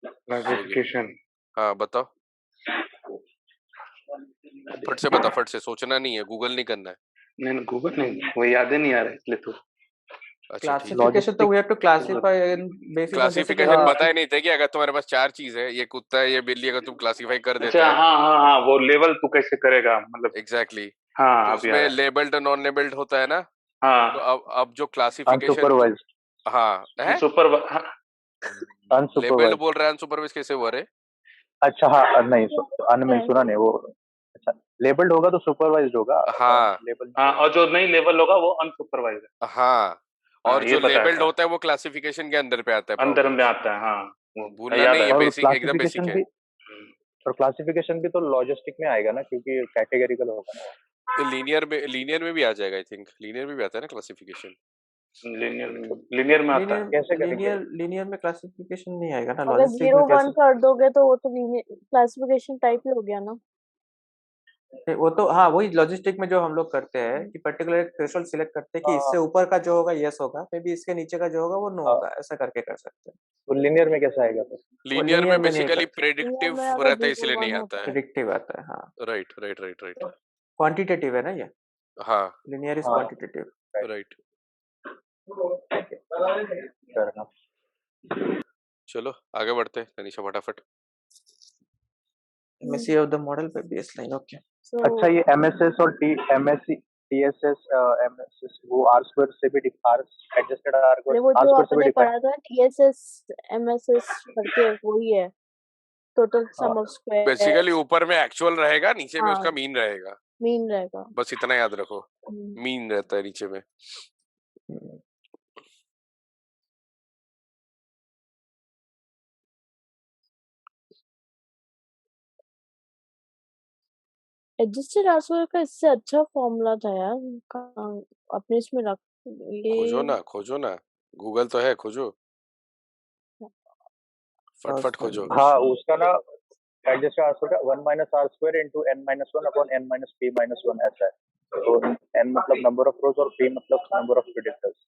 क्लासिफिकेशन, हाँ बताओ, फट से बता, फट से, सोचना नहीं है, गूगल नहीं करना है। नहीं गूगल नहीं, वो याद ही नहीं आ रहा इसलिए तो। अच्छा ठीक है। क्लासिफिकेशन तो we have to classify in basis on, classification पता ही नहीं था कि अगर तुम्हारे पास 4 चीज है, ये कुत्ता है, ये बिल्ली, अगर तुम क्लासिफाई कर देते अच्छा हैं। हाँ हाँ हाँ, वो लेवल तू कैसे करेगा मतलब। एग्जैक्टली। हाँ तो अब याद उसमें आया। लेबल्ड नॉन लेबल्ड होता है ना। हाँ तो अब जो क्लासिफिकेशन, अनसुपरवाइज्ड, हाँ है, सुपर हाँ, लेबल्ड अनसुपरवाइज्ड। बोल रहा है, अनसुपरवाइज कैसे हुआ रे? अच्छा हाँ, नहीं अन में सुना नहीं वो। अच्छा, लेबल्ड होगा तो सुपरवाइज्ड होगा। हाँ लेबल हाँ, और जो नहीं लेवल होगा वो अनसुपरवाइज है। हाँ, हाँ और ये जो बताया लेबल्ड था, होता है वो क्लासिफिकेशन के अंदर पे आता है अंदर प्रॉब्लम। में आता है। हाँ वो भूलना याद नहीं है, आया। और बेसिक, एकदम बेसिक है। क्लासिफिकेशन भी तो लॉजिस्टिक में आएगा ना, क्योंकि कैटेगरिकल होगा ना। तो लीनियर में भी आ जाएगा, आई थिंक लीनियर में भी आता है ना क्लासिफिकेशन। लीनियर में आता है। कैसे करेंगे? लीनियर में क्लासिफिकेशन नहीं आएगा ना, अगर लॉजिस्टिक 0 में 1 कर दोगे तो वो तो लीनियर क्लासिफिकेशन टाइप ही हो गया ना। वो तो हाँ, वही लॉजिस्टिक में जो हम लोग करते हैं कि पर्टिकुलर एक थ्रेशोल्ड सिलेक्ट करते हैं कि इससे ऊपर का जो होगा यस होगा, मे बी इसके नीचे का जो होगा वो नो होगा, ऐसा करके कर सकते हैं। तो लिनियर में कैसे आएगा फिर? वो लीनियर लीनियर में में नहीं बेसिकली करते, प्रेडिक्टिव में अगर रहता है, 0 इसलिए नहीं 1 आता है। प्रिडिक्टिव आता है। हाँ, right right right right. Quantitative है ना ये, हाँ लिनियर इज हाँ। क्वांटिटेटिव। राइट। Fair enough. चलो आगे बढ़ते हैं तनिषा, फटाफट। MSE ऑफ द मॉडल पे बेसलाइन, ओके। अच्छा, ये MSS और TMSC TSS MSS वो R स्क्वायर से भी R एडजस्टेड R वो R जो स्क्वायर से भी आपने डिफाइन। पढ़ा था TSS MSS करके वही है, total sum of basically squares. ऊपर में एक्चुअल रहेगा, नीचे में हाँ उसका मीन रहेगा, मीन रहेगा। बस इतना याद रखो, मीन रहता है नीचे में। एडजस्टेड आर स्क्वायर का इससे अच्छा फॉर्मूला था यार, अपने इसमें रख खोजो ना, ये खोजो ना, गूगल तो है, खोजो, फटफट खोजो। हाँ, उसका ना एडजस्टेड R स्क्वायर का 1 minus R square into n minus 1 upon n minus p minus 1 ऐसा है। तो n मतलब नंबर ऑफ रोज और p मतलब नंबर ऑफ प्रेडिक्टर्स।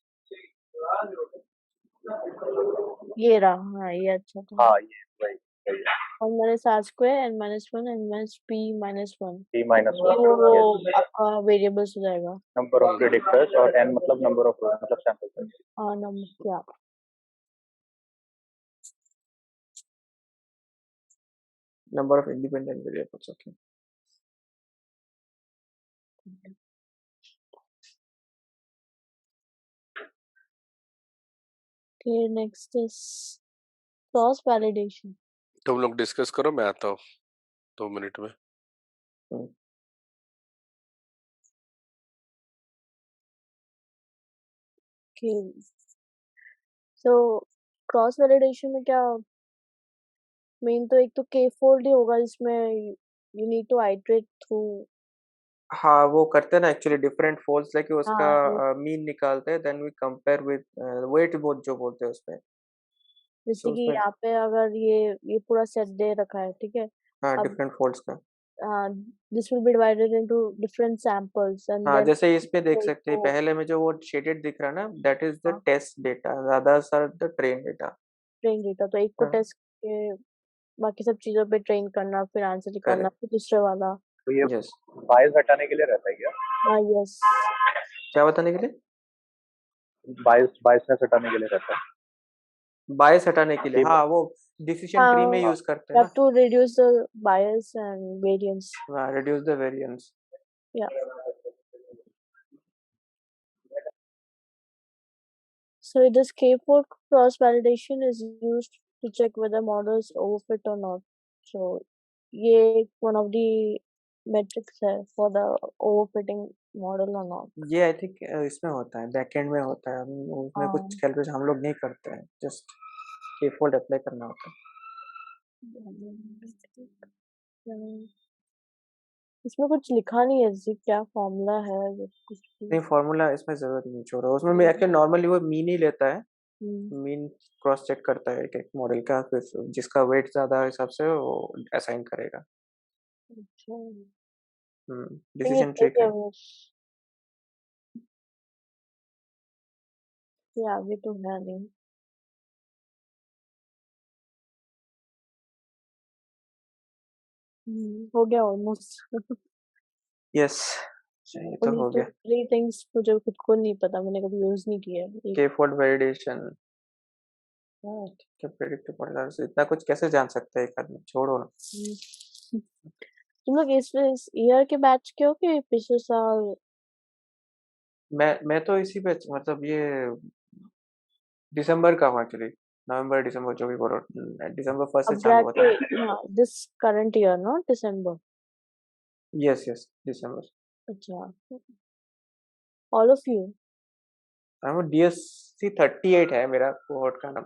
ये रहा, हाँ ये अच्छा था। हाँ ये वही वही है। n minus R square n minus 1 n minus p minus 1, p minus 1 वो आपका वेरिएबल्स हो जाएगा। नंबर ऑफ प्रेडिक्टर्स और n मतलब नंबर ऑफ रोज मतलब सैंपल साइज। हाँ नंबर क्या, number of independent variables, okay. फिर नेक्स्ट इज क्रॉस वैलिडेशन। तुम लोग डिस्कस करो, मैं आता हूँ 2 मिनट में। सो क्रॉस वैलिडेशन में क्या मेन तो एक तो के फोल्ड ही होगा, जिसमें you need to iterate through. हाँ, वो करते हैं ना एक्चुअली, डिफरेंट फोल्ड्स लेके उसका हाँ मीन निकालते हैं, then we compare with weight both जो बोलते हैं उसमें। जैसे तो कि उसमें यहाँ पे अगर ये पूरा सेट दे रखा है, ठीक है। हाँ, अब डिफरेंट फोल्ड्स का। This will be divided into different samples and हाँ, देन जैसे इस पे देख एक सकते हैं, को पहले में जो वो शेडेड दिख रहा है ना, दैट इज द हाँ test data, others are the train data. Train data, तो एक को टेस्ट के बाकी सब चीजों पे ट्रेन करना, फिर आंसर निकालना, करेक्ट, फिर दूसरे वाला। तो ये यस। बायस हटाने के लिए रहता है क्या? हाँ यस, क्या बताने के लिए? बायसनेस हटाने के लिए रहता है। बायस हटाने के लिए, ये हाँ, वो डिसीजन ट्री में हाँ यूज करते you हैं have ना। to reduce the bias and variance. हाँ, reduce the variance. Yeah. So the scapegoat cross validation is used to check whether models overfit or not. So ये one of the metrics है for the overfitting model or not? ये I think इसमें होता है, backend में होता है, उसमें कुछ कैलकुलेशन हम लोग नहीं करते हैं, जस्ट k-fold अप्लाई करना होता है। इसमें कुछ लिखा नहीं है जी, क्या फॉर्मूला है कुछ भी? नहीं, फॉर्मूला इसमें जरूरत नहीं छोड़ रहा, उसमें मैं एक्चुअली नॉर्मली वो मीन ही लेता है, मीन क्रॉस चेक करता है एक मॉडल का, फिर जिसका वेट ज्यादा हिसाब से वो असाइन करेगा। डिसीजन ट्री का ये आगे तो है नहीं। हो गया ऑलमोस्ट। यस, ये तो हो गया। थ्री थिंग्स मुझे खुद को नहीं पता, मैंने कभी यूज नहीं किया है। k-fold वैलिडेशन, प्रेडिक्टेबल एरर्स, इतना कुछ कैसे जान सकते हैं एक आदमी, छोड़ो ना। तुम लोग इस ईयर के बैच के हो कि पिछले साल? मैं तो इसी बैच, मतलब ये दिसंबर का हूँ एक्चुअली, नवंबर दिसंबर जो भी बोलो, दिसंबर 1 से चालू होता है। हाँ, this current year no, December. Yes yes, December. अच्छा, ऑल ऑफ यू? DSC 38 है मेरा कोहॉर्ट का नाम,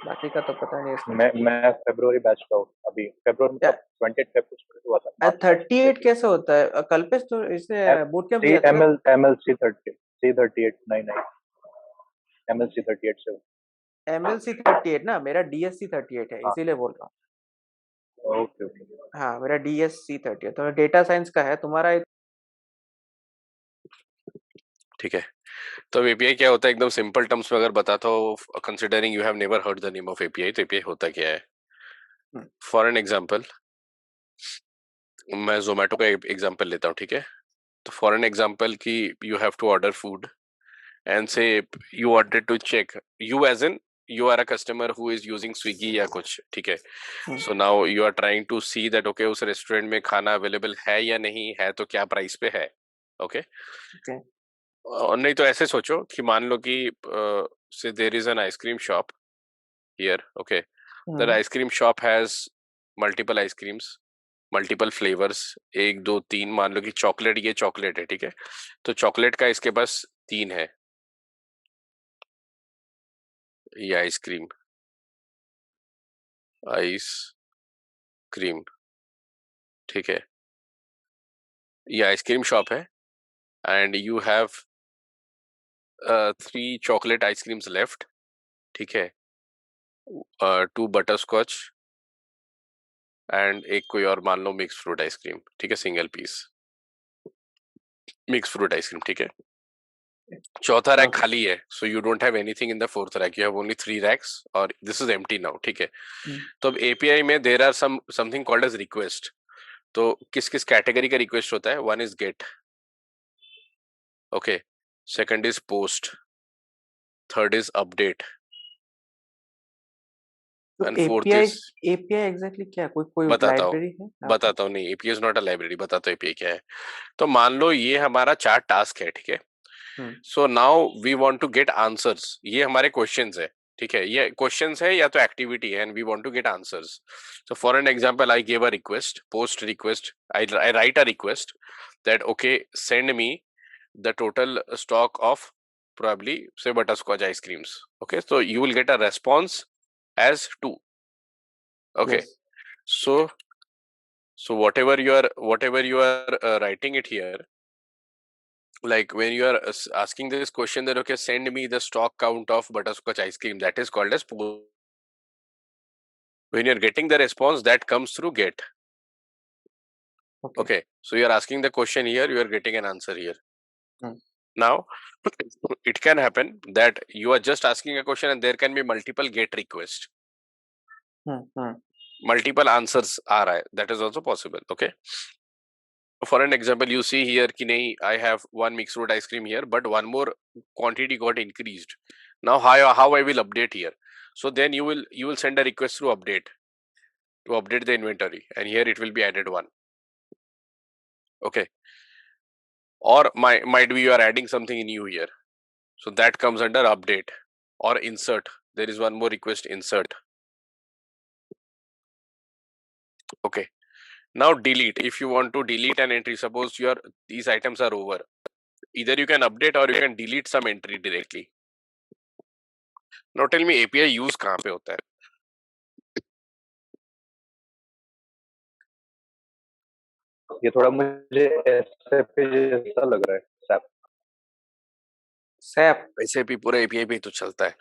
बाकी का तो पता नहीं इसका। मैं फरवरी बैच का हूँ अभी, फरवरी मतलब 28 फेब को शुरू हुआ था। 38 कैसे होता है? कल्पेश तो इसने बूट कैंप दिया था ना? MLC 38 99 MLC 38 से। MLC 38 ना, मेरा DSC 38 है, इसीलिए बोल रहा हूँ। ओके ओके, हाँ मेरा DSC 38, तो डेटा साइंस का है, तुम्हारा? ठीक है, तो एपीआई क्या होता है एकदम सिंपल टर्म्स में अगर बताता हो, considering you have never heard the name of API, तो एपीआई होता क्या है? फॉर एन एग्जांपल, मैं जोमेटो का एग्जांपल लेता हूँ, ठीक है? तो फॉर एन एग्जांपल कि you have to order food and say you wanted to check, you as in you are a customer who is using Swiggy या कुछ, ठीक है? So now you are trying to see that okay उस restaurant में खाना available है या नहीं है, तो क्या प्राइस पे है, ओके? और नहीं तो ऐसे सोचो कि मान लो कि say there is an ice cream shop here, okay? That ice cream shop has multiple ice creams, multiple flavours, 1 2 3, मान लो कि चॉकलेट, ये चॉकलेट है, ठीक है? तो चॉकलेट का इसके पास 3 है, ये आइसक्रीम, आइस क्रीम, ठीक है? ये आइसक्रीम शॉप है and you have 3 chocolate ice creams left, ठीक है? 2 बटर स्कॉच एंड एक कोई और मान लो मिक्स फ्रूट आइसक्रीम, ठीक है? Single piece mix fruit ice cream, ठीक है? चौथा रैक खाली है, so you don't have anything in the fourth rack, you have only 3 racks और दिस इज एम्प्टी नाउ, ठीक है? तो अब एपीआई में there are something called as request. तो किस किस कैटेगरी का रिक्वेस्ट होता है? One is get, okay, second is post, third is update, and fourth is API exactly क्या, कोई लाइब्रेरी है? बताता हूँ, नहीं API is not a library, बताता हूँ एपीआई क्या है। तो मान लो ये हमारा 4 टास्क है, ठीक है? So now we want to get answers, ये हमारे क्वेश्चंस है, ठीक है? ये क्वेश्चंस है या तो एक्टिविटी है, and we want to get answers. So for an example, I give a request, post request, I write a request that okay send me the total stock of probably say butterscotch ice creams, okay? So you will get a response as 2, okay? Yes. So whatever you are writing it here, like when you are asking this question that okay send me the stock count of butterscotch ice cream, that is called as post. When you are getting the response, that comes through get, okay? So you are asking the question here, you are getting an answer here. Now it can happen that you are just asking a question and there can be multiple get requests, multiple answers are that is also possible, okay? For an example, you see here ki nahi, I have one mixed fruit ice cream here, but one more quantity got increased. Now how I will update here? So then you will send a request through update to update the inventory, and here it will be added 1, okay? Or might be you are adding something new here, so that comes under update. Or insert, there is one more request, insert, okay? Now delete. If you want to delete an entry, suppose these items are over. Either you can update or you can delete some entry directly. Now tell me API use कहाँ पे होता है? ये थोड़ा मुझे SAP जैसा लग रहा है. SAP. SAP पूरा API पे तो चलता है.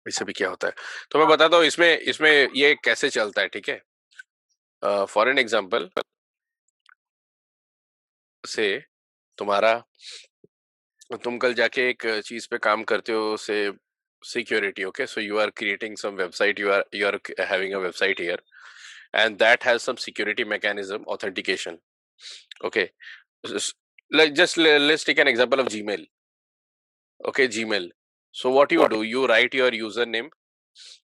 इससे भी क्या होता है तो मैं बताता हूँ इसमें ये कैसे चलता है. ठीक है, फॉर एन एग्जांपल से तुम कल जाके एक चीज पे काम करते हो say security. Okay, so you are creating some website, you are having a website here and that has some security mechanism authentication. Okay, let's take an example of Gmail. Okay, Gmail. So what you do, you write your username,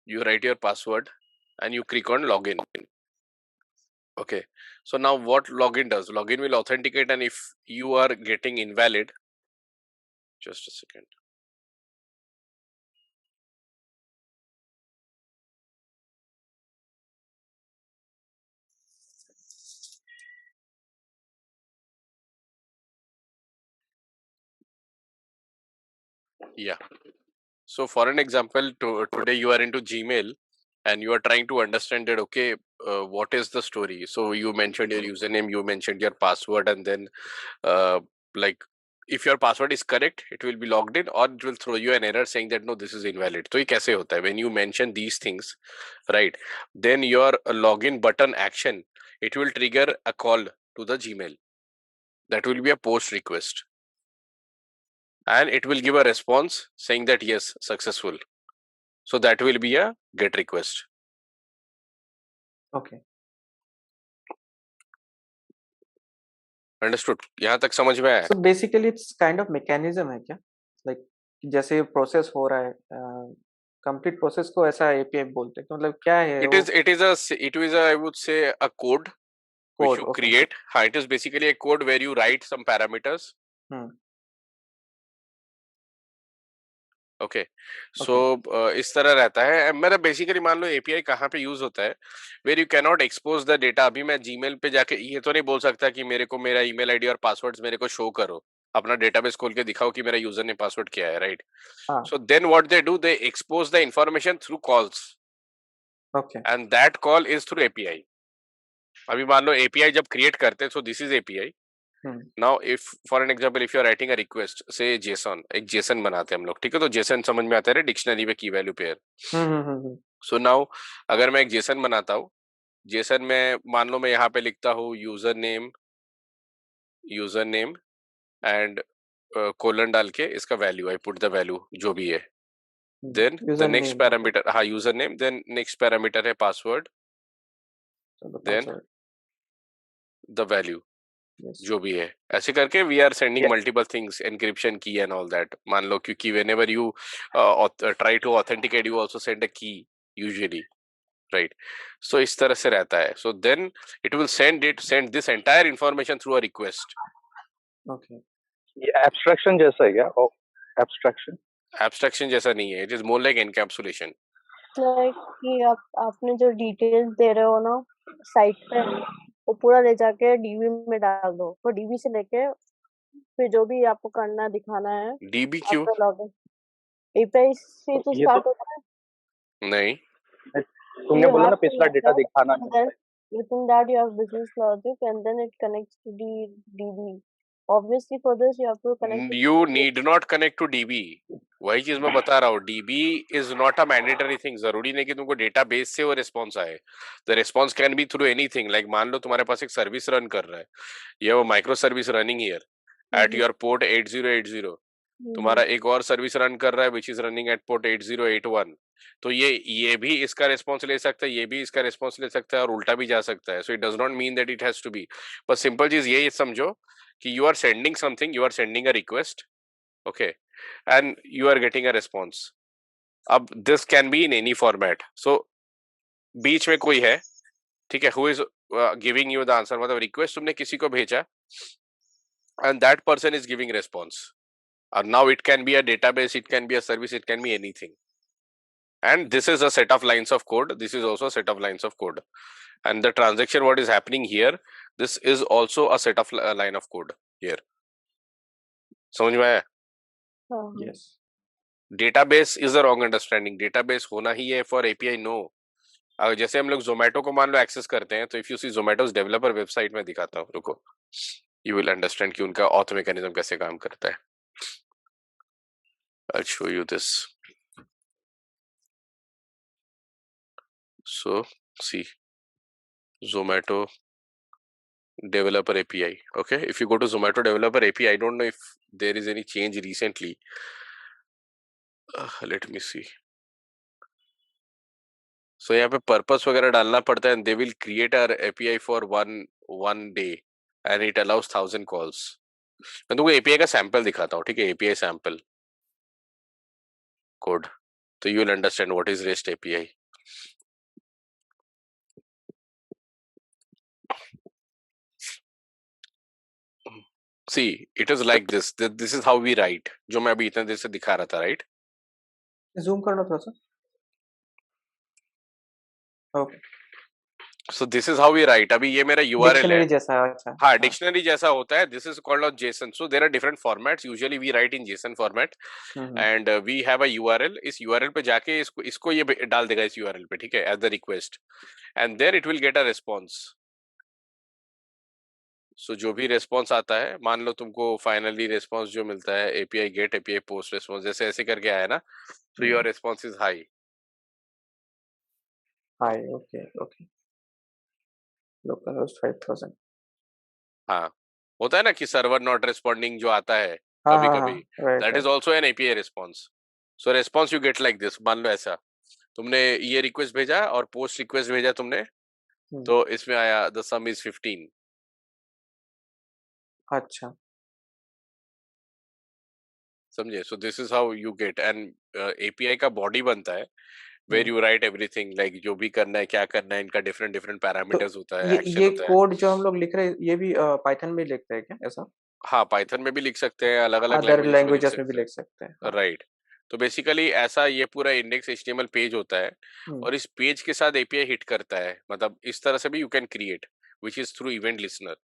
you write your password, and you click on login. Okay, so now what login does? Login will authenticate, and if you are getting invalid, just a second. Yeah. So for an example, today you are into Gmail and you are trying to understand that, okay, what is the story? So you mentioned your username, you mentioned your password, and then like if your password is correct, it will be logged in, or it will throw you an error saying that no, this is invalid. So ये कैसे होता है? When you mention these things, right, then your login button action, it will trigger a call to the Gmail. That will be a post request. And it will give a response saying that yes, successful. So that will be a GET request. Okay. Understood? यहाँ तक समझ में आया? So basically it's kind of mechanism है क्या? Like जैसे process हो रहा है, complete process को ऐसा API बोलते हैं. तो मतलब क्या है? It is a I would say a code which you okay. create. हाँ, it is basically a code where you write some parameters. Okay, so इस तरह रहता है. मेरा बेसिकली मान लो एपीआई कहाँ पे यूज होता है, where you cannot expose the data. अभी मैं जीमेल पे जाके ये तो नहीं बोल सकता कि मेरे को मेरा ईमेल आईडी और पासवर्ड्स मेरे को शो करो, अपना डेटाबेस खोल के दिखाओ कि मेरा यूजर ने पासवर्ड क्या है, right? So then what they do, they expose the information through calls. Okay, and that call is through API. अभी मान लो एपीआई जब क्रिएट करते हैं, so this is API. Now if for an example if you are writing a request say JSON, एक JSON बनाते हैं हम लोग, ठीक है? तो जेसन समझ में आता है डिक्शनरी में की वैल्यू पेयर. सो नाउ अगर मैं एक जेसन बनाता हूँ, जेसन में मान लो मैं यहाँ पे लिखता हूँ यूजर नेम एंड कोलन डाल के इसका value, I put the value जो भी है. देन द नेक्स्ट पैरामीटर, हाँ username, then next parameter है पासवर्ड, देन द वैल्यू जो भी है. ऐसे करके we are sending multiple things, encryption key and all that. मान लो क्योंकि whenever you try to authenticate you also send a key usually, right? So इस तरह से रहता है. So then it will send this entire information through a request. Okay, ये abstraction जैसा है क्या? एब्स्ट्रैक्शन जैसा नहीं है, it is more like encapsulation. Like कि आपने जो डिटेल्स दे रहे हो ना साइट पे, वो पूरा ले जाके डीबी में डाल दो. तो डीबी से लेके फिर जो भी आपको करना दिखाना है, डीबी क्यों? लॉगिन एपीआई से तो स्टार्ट होता है. नहीं, तुमने बोला ना पिछला डेटा दिखाना है. Within that you have business logic and then it connects to the DB. Obviously for this you have to connect. You need not connect to DB. वही चीज मैं बता रहा हूँ. DB is not a mandatory thing. जरूरी नहीं कि तुमको डेटाबेस से वो रिस्पॉन्स आए. The response can be through anything. Like मान लो तुम्हारे पास एक सर्विस रन कर रहा है, ये वो micro service running here at your port 8080. तुम्हारा एक और सर्विस रन कर रहा है which is running at port 8081. तो ये भी इसका रिस्पॉन्स ले सकता है, ये भी इसका रिस्पॉन्स ले सकता है, और उल्टा भी जा सकता है. So it does not mean that it has to be. बस सिंपल चीज ये समझो कि you are sending something, you are sending a request, okay, and you are getting a response. अब this can be in any format. So बीच में कोई है, ठीक है, who is giving you the answer. मतलब रिक्वेस्ट तुमने किसी को भेजा and that person is giving response. Now it can be a database, it can be a service, it can be anything. And this is a set of lines of code. This is also a set of lines of code. And the transaction what is happening here, this is also a set of line of code here. समझ में आया? Yes. Database is a wrong understanding. Database होना ही है for API, no. अगर जैसे हम लोग जोमेटो को मान लो एक्सेस करते हैं, तो if you see Zomato's developer website में दिखाता हूँ, रुको, यू विल अंडरस्टैंड कि उनका ऑथ मैकेनिज्म कैसे काम करता है. I'll show you this. So see, Zomato developer API. Okay, if you go to Zomato developer API, I don't know if there is any change recently. Let me see. So यहाँ पे purpose वगैरह डालना पड़ता है, and they will create our API for one day and it allows 1000 calls. मैं तुमको API का sample दिखाता हूँ, ठीक है? API सैंपल कोड, तो you will understand what is REST API. See, it is like this. This is how we write. जो मैं अभी इतने देर से दिखा रहा था, right? Zoom करना थोड़ा सा. Okay. So this is how we write. अभी ये मेरा URL है. Dictionary जैसा. अच्छा. हाँ, dictionary जैसा होता है. This is called a JSON. So there are different formats. Usually we write in JSON format, and we have a URL. इस URL पे जाके इसको ये डाल देगा इस URL पे, ठीक है? As the request, and then it will get a response. So जो भी response आता है, मान लो तुमको finally response जो मिलता है API get, API post response, जैसे ऐसे करके आया ना, so your response is high. High. Okay. Okay. Localhost 5000. हाँ, होता है ना कि सर्वर नॉट रिस्पॉन्डिंग जो आता है हाँ, कभी हाँ, कभी, right, that is also an API response. So response you get like this. मान लो ऐसा तुमने ये रिक्वेस्ट भेजा और पोस्ट रिक्वेस्ट भेजा तुमने, तो इसमें आया द सम इज 15. अच्छा. समझे? So this is how you get. And API का बॉडी बनता है where you write everything, like जो भी करना है, क्या करना है, इनका डिफरेंट डिफरेंट पैरामीटर्स होता है, एक्शन ये होता है. कोड जो हम लोग लिख रहे हैं ये भी पाइथन में लिखते हैं क्या ऐसा? हाँ, पाइथन में भी लिख सकते हैं, अलग अलग अदर लैंग्वेजेस में भी लिख सकते हैं. राइट. तो बेसिकली ऐसा ये पूरा इंडेक्स HTML पेज होता है, और इस पेज के साथ एपीआई हिट करता है. मतलब इस तरह से भी you can create, which is through event listener.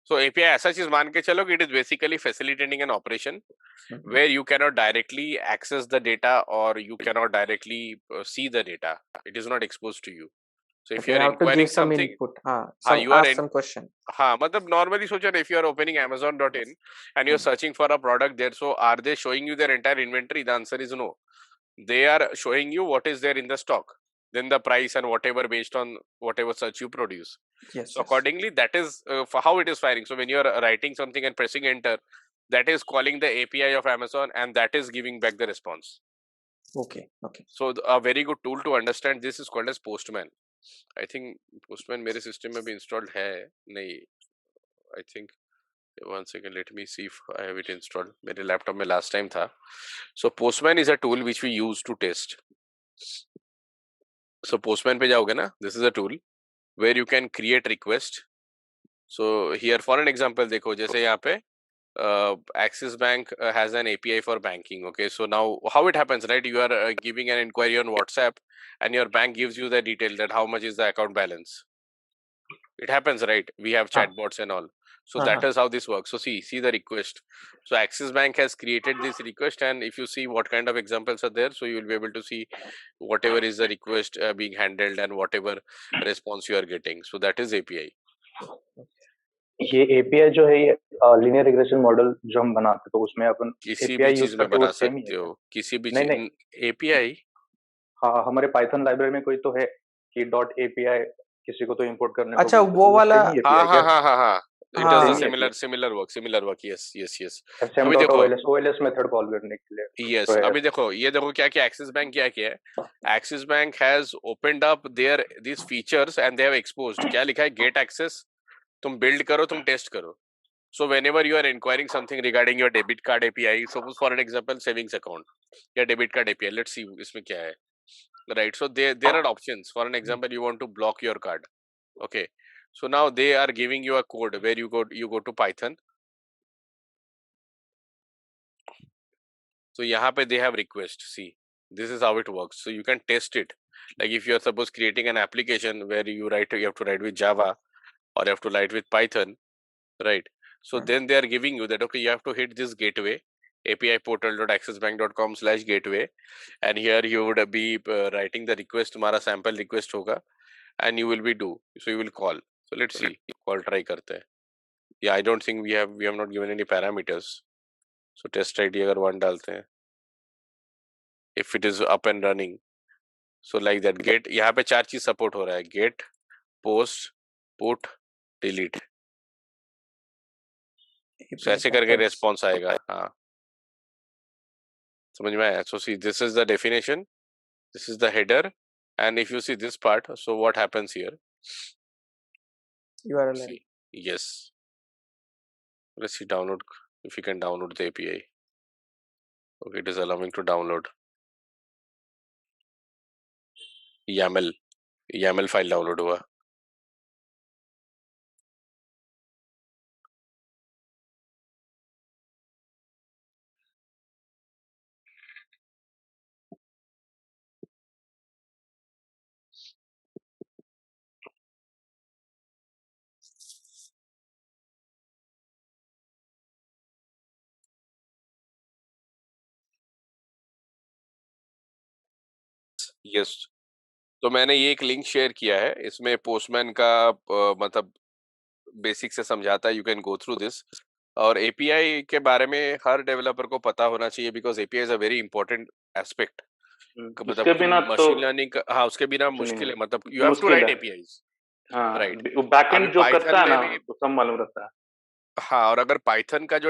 So API ऐसा चीज मान के चलो कि it is basically facilitating an operation where you cannot directly access the data और you cannot directly see the data. It is not expose to you. So if you are inquiring something, you are some question. हाँ, मतलब normally सोचो ना, if you are opening Amazon.in and you are searching for a product there, so are they showing you their entire inventory? The answer is no. They are showing you what is there in the stock, then the price and whatever based on whatever search you produce. Yes. So accordingly, that is for how it is firing. So when you are writing something and pressing enter, that is calling the API of Amazon and that is giving back the response. Okay. So a very good tool to understand this is called as Postman. I think Postman मेरे system में भी installed है नहीं. I think 1 second, let me see if I have it installed. मेरे laptop में last time था. So Postman is a tool which we use to test. So Postman पे जाओगे ना, this is a tool where you can create request. So here for an example देखो, जैसे यहाँ पे Axis Bank has an API for banking. Okay, so now how it happens, right? You are giving an inquiry on WhatsApp and your bank gives you the detail that how much is the account balance. It happens, right? We have chatbots and all. So that is how this works. So see the request. So Axis Bank has created this request, and if you see what kind of examples are there, so you will be able to see whatever is the request being handled and whatever response you are getting. So that is API. ये API जो है ये linear regression model जो हम बनाते तो उसमें अपन किसी API भी चीज में बना सकते हो, किसी भी चीज. नहीं API हाँ, हमारे पाइथन लाइब्रेरी में कोई तो है कि .api किसी को तो इंपोर्ट करने को. अच्छा, वो वाला. हाँ. It does a similar work. Yes. अभी देखो OLS मेथड कॉल करने के लिए. Yes. अभी देखो ये देखो क्या Axis Bank क्या किया है. Axis Bank has opened up these features and they have exposed. क्या लिखा है? Get access. तुम build करो, तुम test करो. So whenever you are inquiring something regarding your debit card API, suppose for an example savings account या debit card API, let's see इसमें क्या है. Right. So there are options. For an example, you want to block your card. Okay. So now they are giving you a code where you go to Python. So यहाँ पे they have request. See, this is how it works. So you can test it. Like if you are suppose creating an application where you have to write with Java or you have to write with Python, right? So then they are giving you that, okay, you have to hit this gateway, API portal.accessbank.com/gateway, and here you would be writing the request, तुम्हारा sample request होगा, and you will be so you will call. So let's see, call try करते हैं. Yeah, I don't think we have not given any parameters. So test ID अगर 1 डालते हैं, if it is up and running, so like that get, यहाँ पे 4 चीज support हो रहा है, get, post, put, delete. So ऐसे करके response आएगा. हाँ, समझ में आया? So see, this is the definition, this is the header, and if you see this part, so what happens here? URL. See, yes. Let's see, download, if you can download the API. Okay, it is allowing to download. YAML file download हुआ. Yes. तो मैंने ये एक link share किया है, इसमें postman का मतलब बेसिक से समझाता है. You can go through this. और एपीआई के बारे में हर डेवलपर को पता होना चाहिए, because API is a very important aspect. उसके बिना तो मशीन लर्निंग, हाँ, उसके बिना मुश्किल है. मतलब you have to write APIs, right? Backend जो करता है ना वो सब मालूम रहता है. हाँ, और अगर पाइथन का जो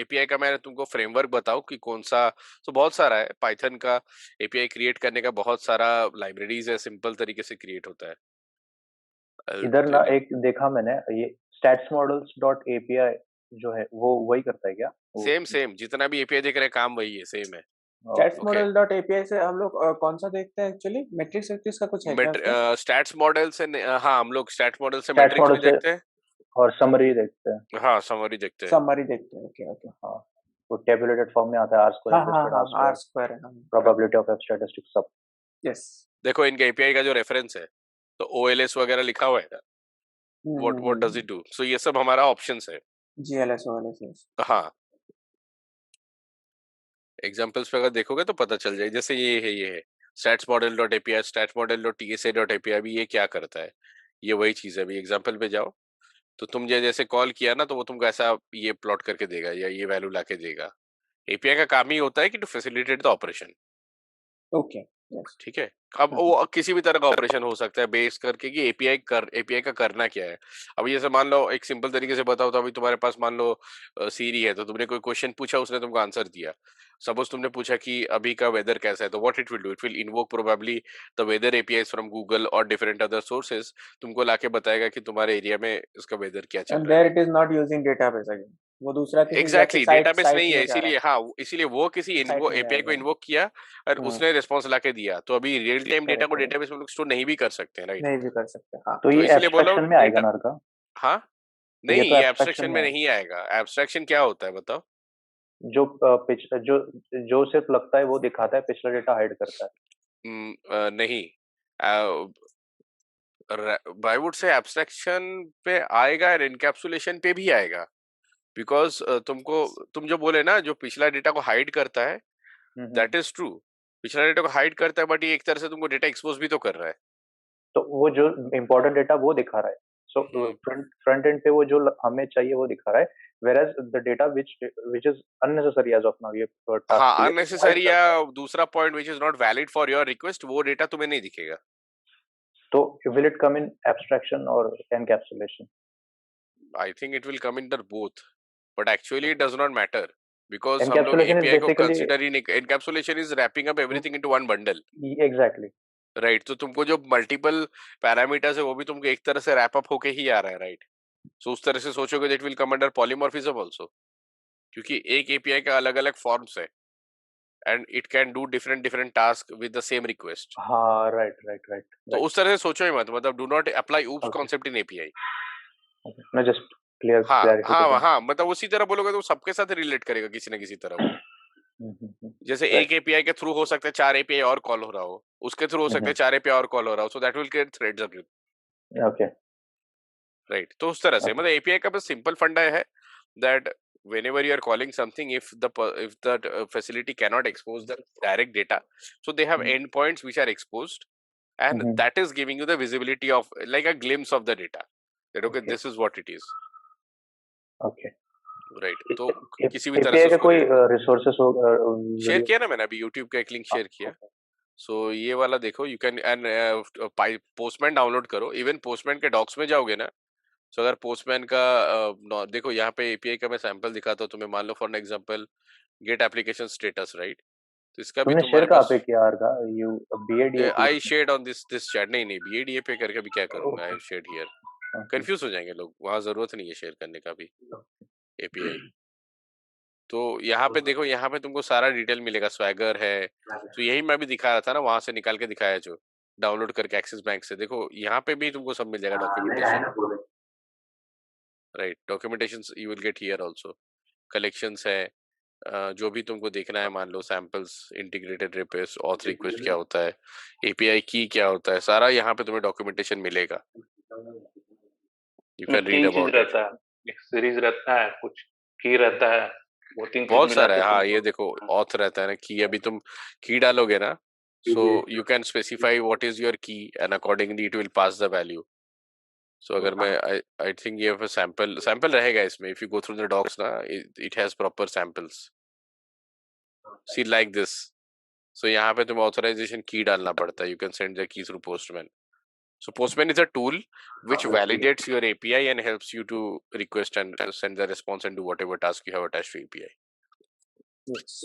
एपीआई का मैं तुमको फ्रेमवर्क बताऊं कि कौन सा, तो बहुत सारा है. पाइथन का एपीआई क्रिएट करने का बहुत सारा लाइब्रेरीज है, सिंपल तरीके से क्रिएट होता है. इधर ना एक देखा मैंने, ये statsmodels.api जो है वो वही करता है क्या? सेम जितना भी एपीआई देख रहे हैं काम वही है, सेम है. statsmodel.api से हम लोग कौन सा देखते हैं एक्चुअली? मैट्रिक्स का कुछ है क्या? स्टैट्स मॉडल से हाँ, हम लोग स्टैट्स मॉडल से मैट्रिक्स भी देखते हैं और समरी देखते हैं. हाँ, समरी देखते हैं. ओके. हाँ, वो टेबुलेटेड फॉर्म में आता है, R square, probability of F statistics सब. यस. देखो इनका एपीआई का जो रेफरेंस है, तो OLS वगैरह लिखा हुआ है. What does it do? So ये सब हमारा ऑप्शंस है. GLS OLS. हाँ, एग्जांपल्स पे अगर देखोगे तो पता चल जाएगा. जैसे ये है statsmodel.api, statsmodel.tsa.api. भी ये क्या करता है, ये वही चीज है. अभी एग्जांपल पे जाओ तो तुम जैसे कॉल किया ना, तो वो तुमको ऐसा ये प्लॉट करके देगा या ये वैल्यू लाके देगा. एपीआई का काम ही होता है कि to facilitate the operation. Okay, ठीक है. अब वो किसी भी तरह का ऑपरेशन हो सकता है बेस करके कि एपीआई का करना क्या है. अब जैसे मान लो एक सिंपल तरीके से बताओ, तो अभी तुम्हारे पास मान लो सीरी है, तो तुमने कोई क्वेश्चन पूछा, उसने तुमको आंसर दिया. सपोज तुमने पूछा कि अभी का वेदर कैसा है, तो what it will do, it will invoke probably the weather APIs from Google और डिफरेंट अदर सोर्सेज. तुमको लाके बताएगा कि तुम्हारे एरिया में इसका वेदर क्या चल रहा है. And there it is not using database again. वो दूसरा किसी एग्जैक्टली डेटाबेस नहीं है, इसीलिए वो किसी एपीआई को इन्वोक किया और उसने रिस्पांस लाके दिया. तो अभी रियल टाइम डेटा को डेटाबेस में लोग स्टोर नहीं भी कर सकते हैं, राइट? नहीं भी कर सकते. हाँ, तो ये एब्स्ट्रैक्शन में आएगा ना का? हाँ, नहीं, ये एब्स्ट्रैक्शन में नहीं आएगा. एब्स्ट्रैक्शन क्या होता है बताओ? जो सिर्फ लगता है वो दिखाता है, पिछला डेटा हाइड करता है. नहीं, आई वुड से एब्स्ट्रैक्शन पे आएगा और एनकैप्सुलेशन पे भी आएगा. बिकॉज तुम जो बोले ना, जो पिछला डेटा को हाइड करता है, दैट इज ट्रू. पिछला डेटा को हाइड करता है, बट ये एक तरह से तुमको डेटा एक्सपोज भी तो कर रहा है. तो वो जो इम्पोर्टेंट डेटा वो दिखा रहा है. सो फ्रंट एंड पे वो जो हमें चाहिए वो दिखा रहा है, whereas the data which is unnecessary as of now, ये हाँ, unnecessary या दूसरा point which is not valid for your request, वो डेटा तुम्हें नहीं दिखेगा. तो will it come in abstraction or encapsulation? I think it will come in the both, but actually it does not matter because हम लोग API को consider ही नहीं. Encapsulation is wrapping up everything into one bundle. Exactly. Right. तो तुमको जो multiple parameters है वो भी तुमको एक तरह से रैप अप होके ही आ रहा है, राइट? सो उस तरह से सोचोगे that will come under polymorphism also, क्योंकि एक API का अलग अलग फॉर्म्स है and it can do different tasks with the same request. हाँ, right. तो उस तरह से सोचो ही मत. मतलब do not apply oops concept in API. मैं just क्लियर. हाँ, मतलब उसी तरह बोलोगे तो सबके साथ रिलेट करेगा किसी न किसी तरह वो. जैसे एक एपीआई के थ्रू हो सकता है 4 एपीआई और कॉल हो रहा हो, उसके थ्रू हो सकते हैं 4 API और कॉल हो रहा हो, so that will create threads again. Okay right, तो उस तरह से मतलब API का बस सिंपल फंडा है that whenever you are calling something, if the facility cannot expose the direct data, so they have endpoints which are exposed, and that is giving you the visibility of like a glimpse of the data, that okay this is what it is. Okay right, तो किसी भी तरह API से का उसको कोई resources हो share किया ना मैंने अभी, यूट्यूब का एक लिंक शेयर किया. सो ये वाला देखो, you can and postman download करो. इवन पोस्टमैन के डॉक्स में जाओगे ना, सो अगर पोस्टमैन का देखो यहाँ पे API का मैं सैंपल दिखाता हूँ तुम्हें. मान लो for example get application status, right? तो इसका भी तुमने शेयर तुम्हारे कहाँ पास पे किया आर का you BADA I shared on this chat. नहीं BADA पे करके भी क्या करूंगा, आई शेयर्ड हियर. कंफ्यूज हो जाएंगे लोग, वहां जरूरत नहीं है शेयर करने का भी API. तो यहाँ पे देखो, यहाँ पे तुमको सारा डिटेल मिलेगा. स्वैगर है, तो यही मैं भी दिखा रहा था ना, वहां से निकाल के दिखाया जो डाउनलोड करके एक्सिस बैंक से. देखो यहाँ पे भी तुमको सब मिल जाएगा, documentation. Right, documentation you will get here also. Collections है, जो भी तुमको देखना है, मान लो samples, integrated request, auth request क्या होता है, API की क्या होता है, सारा यहाँ पे तुम्हें डॉक्यूमेंटेशन मिलेगा. यू कैन रीड तीन चीज अबाउट इट. रहता है, एक सीरीज रहता है, कुछ की रहता है, वो तीन चीज बहुत मिला सारा है. के हाँ ये देखो, ऑथ रहता है ना, की. अभी तुम की डालोगे ना, so you can specify what is your key and accordingly it will pass the value. So अगर मैं I think ये sample रहेगा इसमें. If you go through the docs ना, it has proper samples. See like this. So यहाँ पे तुम्हें authorization key डालना पड़ता है. You can send the key through Postman. So Postman is a tool which validates your API and helps you to request and send the response and do whatever task you have attached to API. Yes.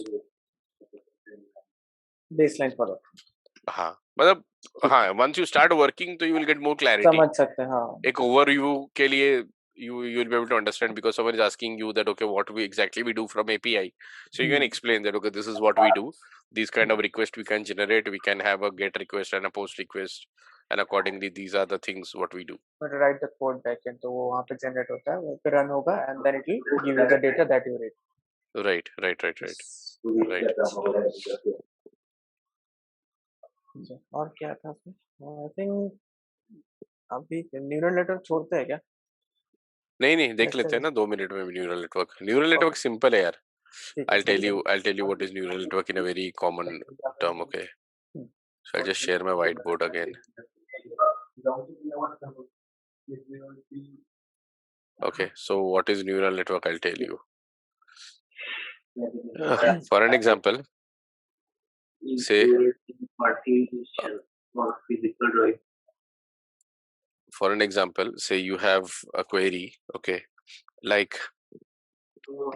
Baseline for that. हाँ मतलब हाँ, once you start working तो you will get more clarity. समझ सकते हैं. हाँ, एक overview के लिए you will be able to understand, because someone is asking you that okay what we exactly we do from API, so you can explain that okay this is what we do, these kind of request we can generate, we can have a get request and a post request, and accordingly these are the things what we do. but write the code backend, तो वो वहाँ पे generate होता है, वो पे run होगा, and then it will give you the data that you read. Right. और क्या था उसमें? I think अभी न्यूरल नेटवर्क छोड़ते हैं क्या? नहीं देख लेते हैं ना 2 मिनट में. न्यूरल नेटवर्क सिंपल है यार. I'll tell you what is neural network in a very common term. Okay, so I'll just share my whiteboard again. Okay, so what is neural network? I'll tell you. For an example, say you have a query, okay, like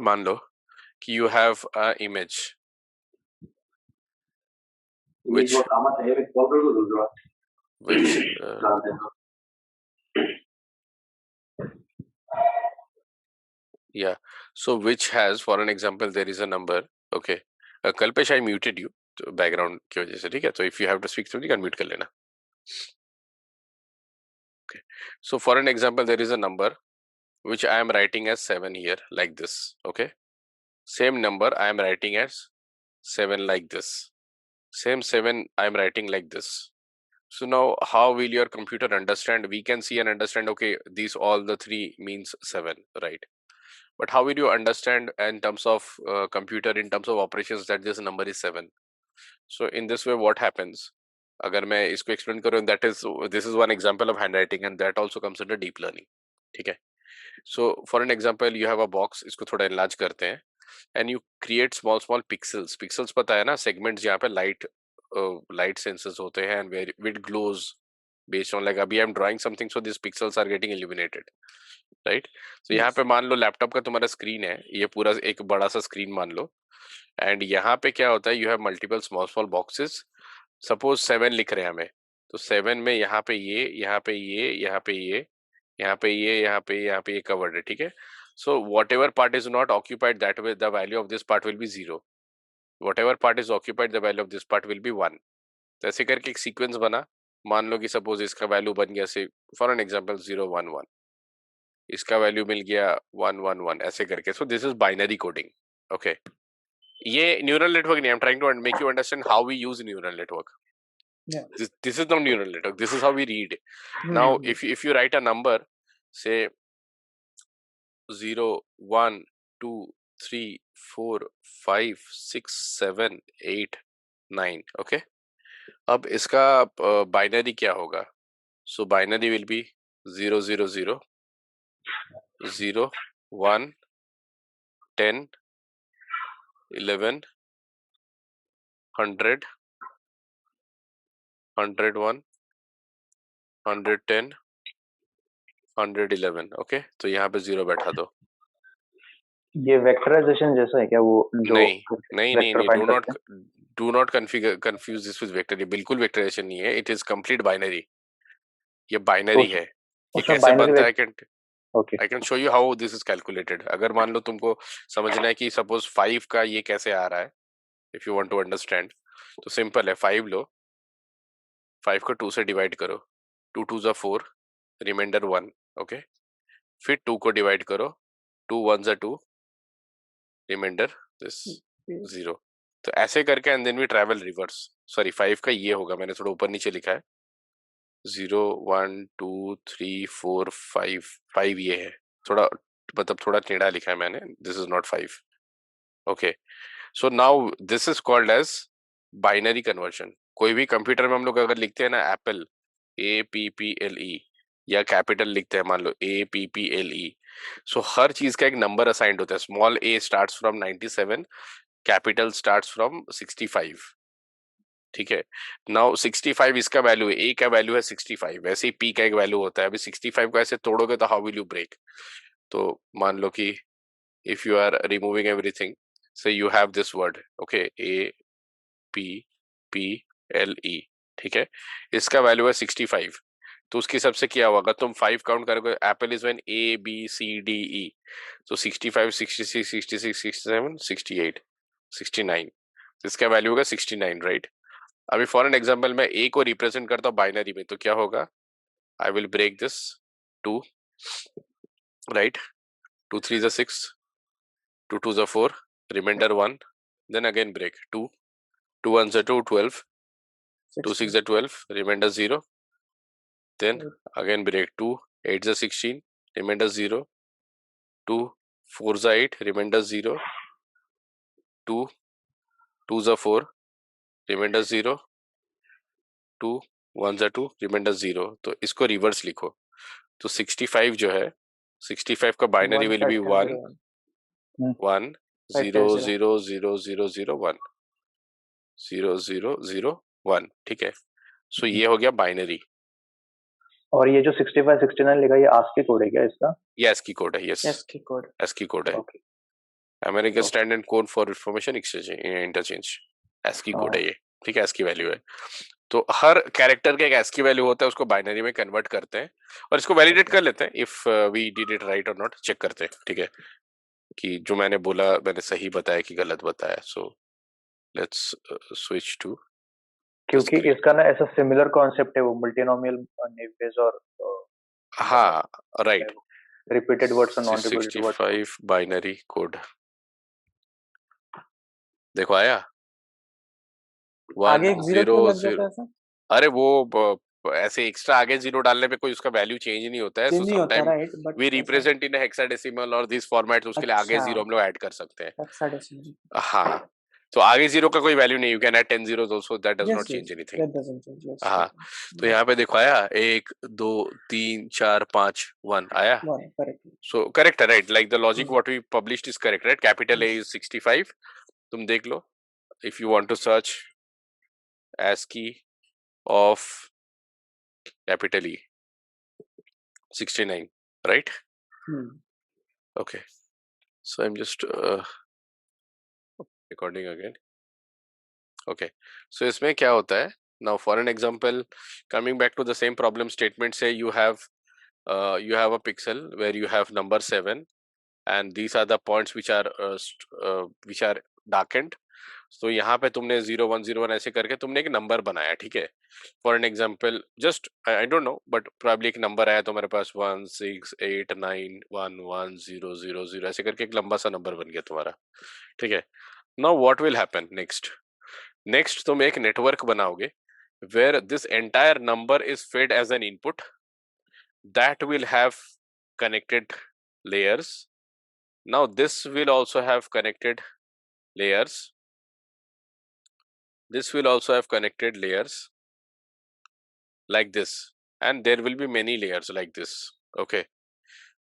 मान लो कि you have a image which yeah, so which has, for an example, there is a number. Okay, Kalpesh, I muted you तो background की वजह से, ठीक है? तो if you have to speak something, unmute कर लेना. Okay, so for an example, there is a number which I am writing as 7 here, like this. Okay, same number I am writing as 7 like this. Same 7 I am writing like this. So now how will your computer understand? We can see and understand, okay, these all the three means 7, right? But how will you understand in terms of computer, in terms of operations, that this number is 7? So in this way what happens, अगर मैं इसको explain करूँ, this is one example of handwriting, and that also comes under deep learning. ठीक है? So for an example, you have a box, इसको थोड़ा enlarge करते हैं, and you create small pixels पता है ना, segments जहाँ पे light sensors होते हैं, and where it glows based on, like अभी I'm drawing something, so these pixels are getting illuminated, right? So यहाँ पे मान लो लैपटॉप का तुम्हारा स्क्रीन है, ये पूरा एक बड़ा सा स्क्रीन मान लो, एंड यहाँ पे क्या होता है, you have multiple small boxes. Suppose 7 लिख रहे हैं हमें, तो 7 में यहाँ पे ये, यहाँ पे ये, यहाँ पे ये, यहाँ पे ये, यहाँ पे ये कवर्ड है, ठीक है? So whatever part is not occupied, that way the value of this part will be 0. Whatever part is occupied, the value of this part will be 1. तो ऐसे करके एक सीक्वेंस बना. मान लो कि सपोज इसका वैल्यू बन गया, से फॉर एन एग्जांपल 0 1 1, इसका वैल्यू मिल गया 1 1 1, ऐसे करके. So this is binary coding. Okay, ये न्यूरल नेटवर्क नहीं. I am trying to make you understand how we use neural network. Yeah. This is not neural network. This is how we read. Now, if you write a number, say 0, 1, 2, 3, 4, 5, 6, 7, 8, 9. Okay. अब इसका binary क्या होगा? So binary will be 0, 0, 0, 0, 1, 10, 11, 100, 101, 110, 111. Okay, तो यहाँ पे 0 बैठा दो. ये वेक्टराइजेशन जैसा है क्या, वो जो नहीं, do not confuse this with vector. ये बिल्कुल वेक्टराइजेशन नहीं है. It is complete binary. ये बाइनरी है. ये कैसे बनता है? I can show you how this is calculated. अगर मान लो तुमको समझना है कि suppose 5 का ये कैसे आ रहा है, if you want to understand, तो सिंपल है. 5 लो, 5 को 2 से डिवाइड करो, 2 2 जा 4, रिमाइंडर 1. ओके, फिर 2 को डिवाइड करो, 2 1 जा 2, रिमाइंडर दिस 0. तो ऐसे करके and then we travel reverse. Sorry, 5 का ये होगा, मैंने थोड़ा ऊपर नीचे लिखा है. 0 1 2 3 4 5 ये है, थोड़ा मतलब थोड़ा टेढ़ा लिखा है मैंने. This is not 5. Okay, so now this is called as binary conversion. कोई भी कंप्यूटर में हम लोग अगर लिखते हैं ना एप्पल, APPLE, या कैपिटल लिखते हैं मान लो APPLE, सो हर चीज का एक नंबर असाइंड होता है. Small a starts from 97, capital starts from 65. ठीक है. नाउ 65 इसका वैल्यू है, a का वैल्यू है 65, वैसे ही p का एक वैल्यू होता है. अभी 65 को ऐसे तोड़ोगे तो हाउ विल यू ब्रेक? तो मान लो कि if you are removing everything, so you have this word, okay, APPLE. ठीक है, इसका वैल्यू है 65. तो उसके हिसाब से क्या होगा? तुम 5 काउंट करोगे, एप्पल इज व्हेन ABCDE, तो 65 66 66 67 68 69, इसका वैल्यू होगा 69, राइट? अभी फॉर एन एग्जांपल मैं a को रिप्रेजेंट करता हूँ बाइनरी में, तो क्या होगा? I will break this 2, right? 2 3 is 6, 2 2 is 4, remainder 1, then again break 2, 2 1 is 2, 12, 2 6 is 12, remainder 0, then again break 2, 8 is 16, remainder 0, 2 4 is 8, remainder 0, 2 2 is 4, remainder 0, 2 1 is 2, remainder 0. तो इसको रिवर्स लिखो. तो 65 जो है, 65 का बाइनरी विल बी 1 1 0 0 0 0 0 1 0 0 0 1. ठीक है, सो ये हो गया बाइनरी. और ये जो 65 69 लिखा, ये ASCII कोड है क्या इसका? ये ASCII कोड है. यस, ASCII कोड है. American standard code for information exchange interchange, ASCII code है ये. ठीक है, ASCII वैल्यू है. तो हर कैरेक्टर का एक ASCII वैल्यू होता है, उसको बाइनरी में कन्वर्ट करते हैं और इसको वैलिडेट कर लेते हैं. If we did it right और नॉट, चेक करते हैं. ठीक है, कि जो मैंने बोला मैंने सही बताया कि गलत बताया. सो लेट्स स्विच टू, क्योंकि इसका ना ऐसा सिमिलर कॉन्सेप्ट है, वो मल्टीनोमियल नेव बेस और हाँ, राइट, रिपीटेड वर्ड्स और non repeated words. 65 binary code देखो आया. 1 0 0. अरे वो ऐसे एक्स्ट्रा आगे 0 डालने पे कोई उसका वैल्यू चेंज नहीं होता है. So sometime we represent in hexadecimal और दिस फॉर्मेट, उसके लिए आगे 0 हम लोग ऐड कर सकते हैं. हाँ, तो आगे 0 का कोई वैल्यू नहीं. You can add 10 zeros also, that does not change anything. हाँ, तो यहाँ पे देखो आया 1 2 3 4 5 1 आया. सो करेक्ट है, right? Like the logic what we published is correct, right? Capital A is 65. तुम देख लो, if you want to search ASCII of capital E, 69, right? Okay, so I'm just recording again. Okay, so इसमें क्या होता है? Now for an example, coming back to the same problem statement, say you have a pixel where you have number 7 and these are the points which are darkened. तो यहाँ पे तुमने 0 1 0 1 ऐसे करके तुमने एक नंबर बनाया. ठीक है, for an example just I don't know but probably एक नंबर आया तुम्हारे पास 1 6 8 9 1 1 0 0 0 ऐसे करके एक लंबा सा नंबर बन गया तुम्हारा. ठीक है, now what will happen next तुम एक नेटवर्क बनाओगे where this entire number is fed as an input, that will have connected layers. Now this will also have connected layers. This will also have connected layers like this, and there will be many layers like this. Okay.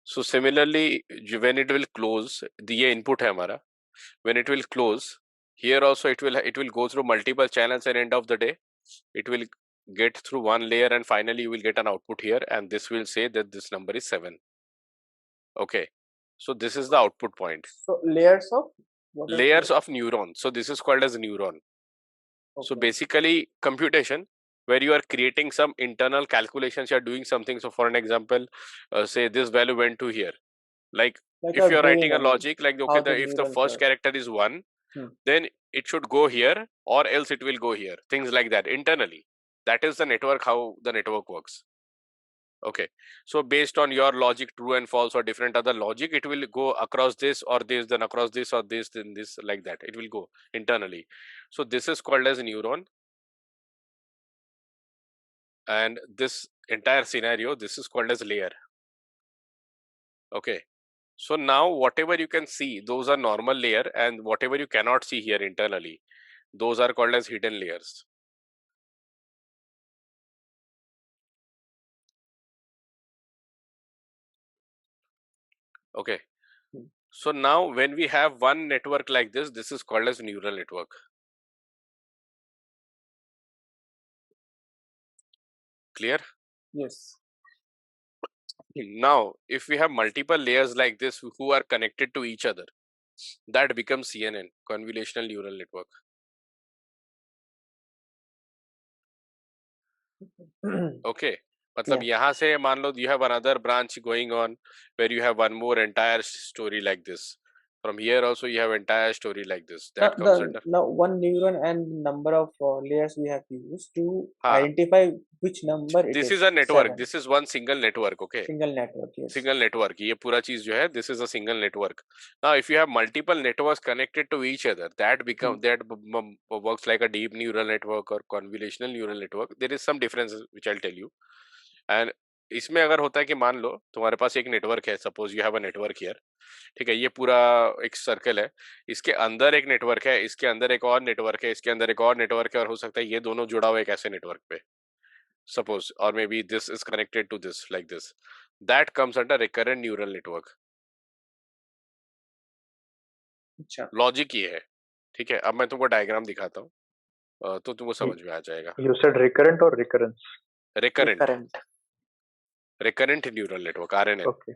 So similarly, when it will close, the input है हमारा. When it will close, here also it will go through multiple channels, and end of the day, it will get through one layer, and finally you will get an output here, and this will say that this number is 7. Okay. So this is the output point. So layers of what layers of neurons. So this is called as a neuron. Okay. So basically computation, where you are creating some internal calculations, you are doing something. So for an example, say this value went to here. Like if you are writing a logic, like okay, if the first character is 1, then it should go here, or else it will go here. Things like that internally. That is the network, how the network works. Okay, so based on your logic, true and false or different other logic, it will go across this or this, then across this or this, then this, like that. It will go internally. So this is called as a neuron. And this entire scenario, this is called as layer. Okay, so now whatever you can see, those are normal layer, and whatever you cannot see here internally, those are called as hidden layers. Okay, so now when we have one network like this, this is called as neural network. Clear? Yes. Now, if we have multiple layers like this who are connected to each other, that becomes CNN, convolutional neural network. Okay. मतलब यहाँ से मान लो you have another branch going on where you have one more entire story like this. From here also you have entire story like this. That comes under. Now one neuron and number of layers we have used to identify which number it is. This is a network. 7. This is one single network. Okay. Single network. Yes. Single network. ये पूरा चीज जो है, this is a single network. Now, if you have multiple networks connected to each other, that works like a deep neural network or convolutional neural network. There is some difference which I'll tell you. And इसमें अगर होता है कि मान लो तुम्हारे पास एक network है, suppose you have a network here, ठीक है, ये पूरा एक सर्कल है, इसके अंदर एक नेटवर्क है, इसके अंदर एक और नेटवर्क है, इसके अंदर एक और नेटवर्क है, और हो सकता है ये दोनों जुड़ा हुआ एक ऐसे नेटवर्क पे, suppose, or maybe this is connected to this like this. That comes under recurrent neural network. अच्छा, लॉजिक ये है, ठीक है. अब मैं तुमको डायग्राम दिखाता हूँ, तो तुमको समझ में आ जाएगा. You said recurrent or recurrence? Recurrent neural network, RNN. Okay.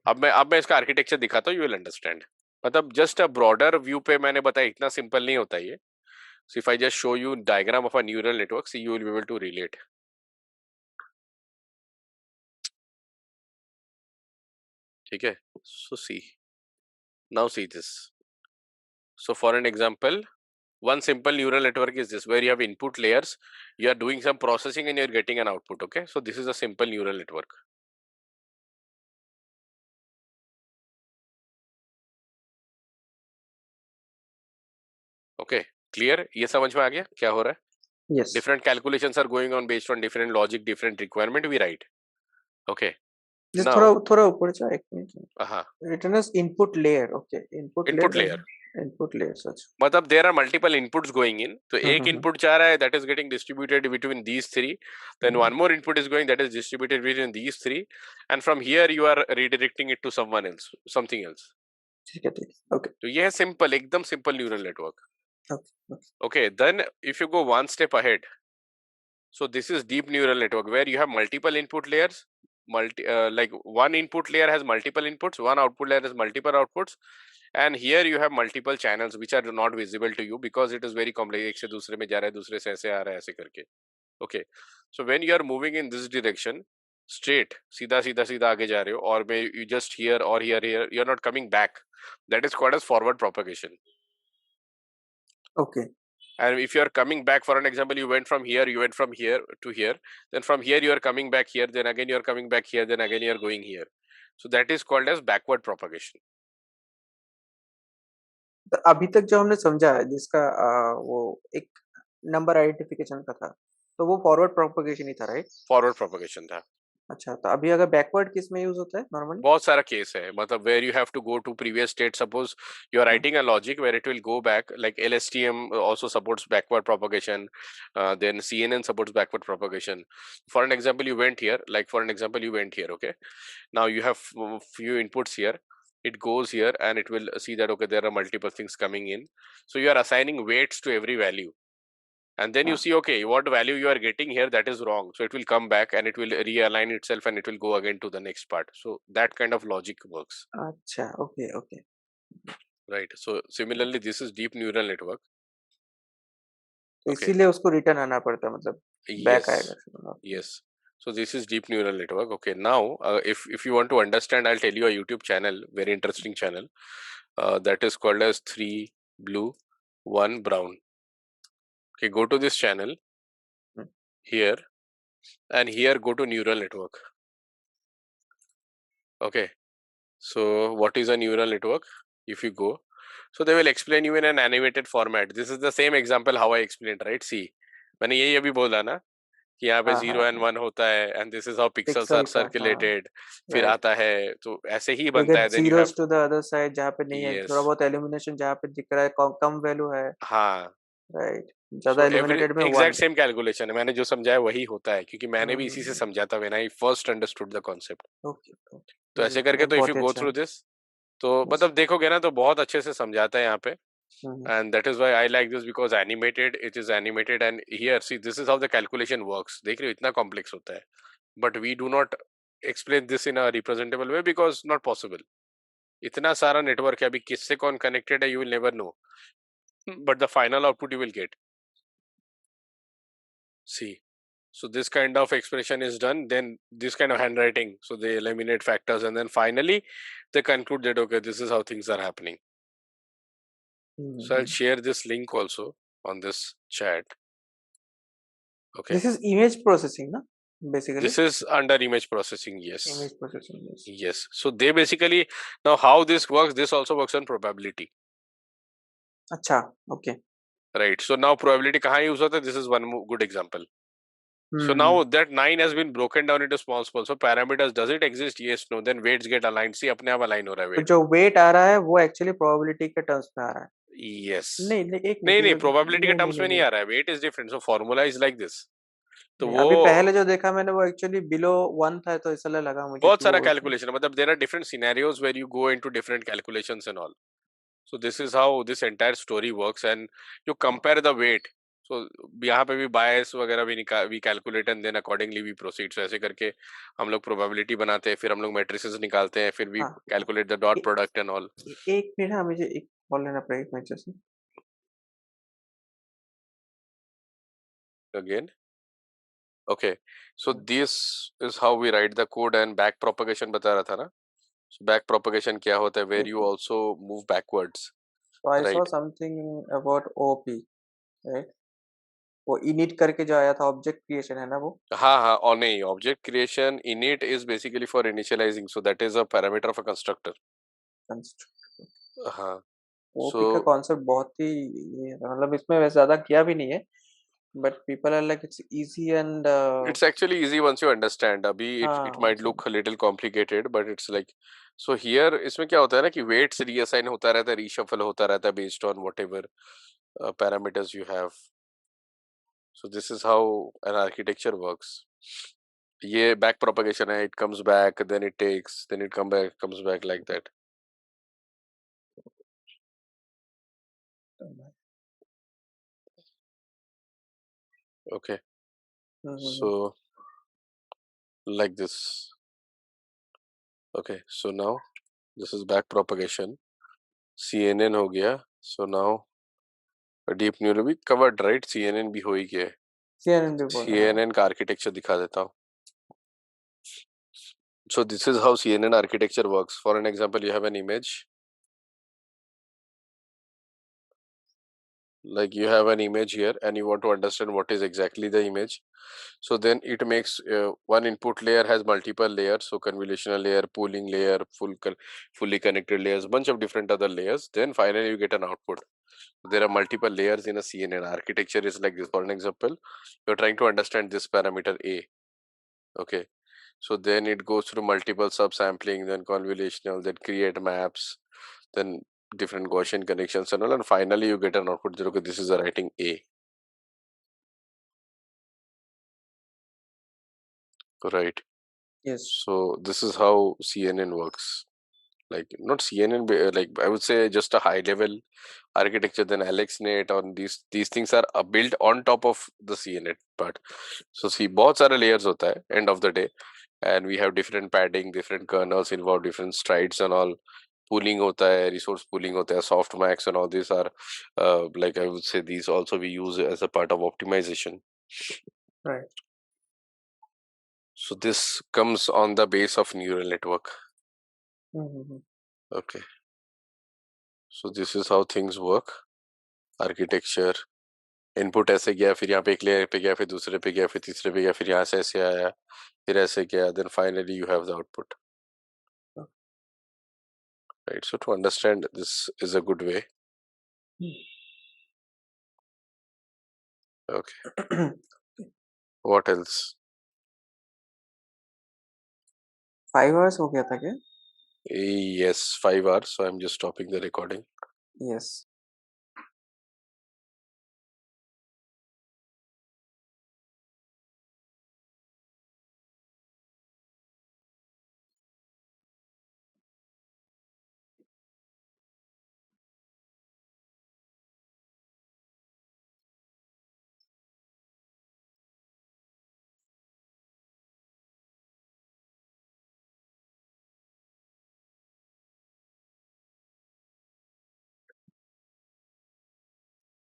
अब मैं इसका आर्किटेक्चर दिखाता हूँ, you will understand. मतलब जस्ट अ ब्रॉडर व्यू पे मैंने बताया, इतना सिंपल नहीं होता ये. So if I just show you diagram of a neural network, see, you will be able to relate. ठीक है. So see, now see this. So for an example, one simple neural network is this, where you have input layers, you are doing some processing and you are getting an output. Okay, so this is a simple neural network. Okay, clear? ये समझ में आ गया क्या हो रहा है? Yes. Different calculations are going on based on different logic, different requirement we write. Okay. Just now, थोड़ा ऊपर जाओ, एक minute. Written as input layer. Okay, input layer. Input layer such. मतलब there are multiple inputs going in. तो एक input जा रहा है, that is getting distributed between these three. Then one more input is going, that is distributed between these three. And from here you are redirecting it to someone else, something else. ठीक है. Okay. तो ये है simple, एकदम simple neural network. Okay. Okay. Then if you go one step ahead, so this is deep neural network, where you have multiple input layers. Like one input layer has multiple inputs, one output layer has multiple outputs, and here you have multiple channels which are not visible to you because it is very complex. एक से दूसरे में जा रहा है, दूसरे से ऐसे आ रहा है, ऐसे करके. Okay, so when you are moving in this direction, straight, सीधा सीधा सीधा आगे जा रहे हो, or may you just here or here, you are not coming back. That is called as forward propagation. Okay. And if you are coming back, for an example, you went from here to here, then from here you are coming back here, then again you are coming back here, then again you are going here. So that is called as backward propagation. अभी तक जो हमने समझा है, जिसका वो एक number identification का था, तो वो फॉरवर्ड प्रोपगेशन ही था, राइट? फॉरवर्ड प्रोपगेशन था। अच्छा, तो अभी अगर बैकवर्ड किस में यूज होता है नॉर्मली? बहुत सारा केस है, मतलब where you have to go to previous state, suppose you are writing a logic where it will go back, like LSTM also supports backward propagation, then CNN supports backward propagation. For an example, you went here, okay, now you have few inputs here, it goes here and it will see that okay there are multiple things coming in, so you are assigning weights to every value, and then you see okay what value you are getting here, that is wrong, so it will come back and it will realign itself and it will go again to the next part. So that kind of logic works. अच्छा, okay okay. Right, so similarly this is deep neural network. तो Okay, इसीलिए उसको return आना पड़ता है, मतलब back आएगा। yes, so this is deep neural network. Okay, now if you want to understand, I'll tell you a YouTube channel, very interesting channel, that is called as 3 blue 1 brown. Okay, go to this channel here, and here go to neural network. Okay, so what is a neural network? If you go, so they will explain you in an animated format. This is the same example how I explained, right? See, मैंने यही अभी बोला ना कि यहाँ पे 0 and 1 होता है, and this is how pixels are pixel का, हाँ, circulated, फिर राइट। आता है, तो ऐसे ही We बनता get है, then you zeros have, to the other side जहाँ पे नहीं है, थोड़ा yes, बहुत एल्यूमिनेशन जहाँ पे दिख रहा है कम वैल्यू है, हाँ, राइट, so ज्यादा every एल्यूमिनेटेड में exact 1। same calculation है, मैंने जो समझाया वही होता है, क्योंकि मैंने भी इसी से समझा था when I first understood the concept. Okay okay, तो ऐसे करके, तो if बहुत you ही go अच्छा है। through this, तो मतलब देखोगे ना तो बहुत अच्छे से समझाता है यहाँ पे, and that is why I like this, because animated, it is animated, and here see this is how the calculation works. देख रहे हो इतना complex होता है, but we do not explain this in a representable way because not possible. इतना सारा network है, अभी किससे कौन कनेक्टेड है you will never know, but the final output you will get. See, so this kind of expression is done, then this kind of handwriting, so they eliminate factors, and then finally they conclude that okay this is how things are happening. So I'll share this link also on this chat. Okay, this is image processing ना, basically this is under image processing. Yes, image processing. yes, so they basically, now how this works, this also works on probability, अच्छा, okay. right? So now probability कहाँ use होता है, this is one good example. So now that 9 has been broken down into small. So parameters, does it exist? Yes, no. Then weights get aligned. See, अपने आप align हो रहा है तो weight. जो वेट आ रहा है वो एक्चुअली प्रोबेबिलिटी के टर्म्स में आ रहा है। Yes. नहीं नहीं, एक नहीं मिनट, probability के नहीं terms में नहीं आ रहा है. Weight is different. So formula is like this. तो वो अभी पहले जो देखा मैंने वो एक्चुअली बिलो 1 था, तो इसलिए लगा मुझे बहुत कि सारा वो calculation है. मतलब there are different scenarios where you go into different calculations and all. So this is how this entire story works, and you compare the weight. So यहाँ पे भी bias वगैरह भी we calculate and then accordingly we proceed. So ऐसे करके हम लोग probability बनाते हैं, फिर हम लोग matrices निकालते हैं, फिर we calculate the dot product and all. एक मिनट, हाँ, मुझे एक कॉल लेना पड़ेगा एक मिनट से। Again, okay, so this is how we write the code, and back propagation बता रहा था ना. So back propagation क्या होता है, where you also move backwards, So I saw right? something about OP, right? वो init करके जो आया था ऑब्जेक्ट क्रिएशन है ना वो? हाँ, और नहीं, object creation init is basically for initializing, so that is a parameter of a constructor. हाँ, OP का so कॉन्सेप्ट बहुत ही मतलब इसमें वैसे ज्यादा किया भी नहीं है, but people are like it's easy and it's actually easy once you understand. अभी it हाँ might look a little complicated, but it's like, so here इसमें क्या होता है ना कि weights reassign होता रहता है, reshuffle होता रहता है based on whatever parameters you have. So this is how an architecture works. ये back propagation है, it comes back, then it takes, then it comes back like that. Okay, so like this. Okay, so now this is back propagation. CNN हो गया. So now deep neural भी covered, right? CNN भी हो ही गया है. CNN भी बोला, CNN का architecture दिखा देता हूँ. So this is how CNN architecture works. For an example, you have an image. like you have an image here and you want to understand what is exactly the image. So then it makes one input layer has multiple layers, so convolutional layer, pooling layer, fully connected layers, bunch of different other layers. Then finally you get an output. There are multiple layers in a CNN. Architecture is like this. For an example, you're trying to understand this parameter A. Okay, so then it goes through multiple subsampling, then convolutional, then create maps, then different Gaussian connections and all, and finally you get an output that okay, this is the writing A. Right. Yes. So this is how CNN works. Like not CNN, like I would say just a high level architecture. Then AlexNet on these things are built on top of the CNN part. So see, बहुत सारे layers होता है end of the day, and we have different padding, different kernels involved, different strides and all. Pooling होता है, resource pooling होता है, softmax and all these are like I would say these also we use as a part of optimization. Right. So this comes on the base of neural network. Okay. So this is how things work. Architecture. Input ऐसे गया, फिर यहाँ पे एक layer पे गया, फिर दूसरे पे गया, फिर तीसरे पे गया, फिर यहाँ से ऐसे आया, फिर ऐसे गया. Then finally you have the output. Right. So to understand this is a good way. Okay. What else? 5 hours हो गया था क्या? Yes, 5 hours. So I'm just stopping the recording. Yes.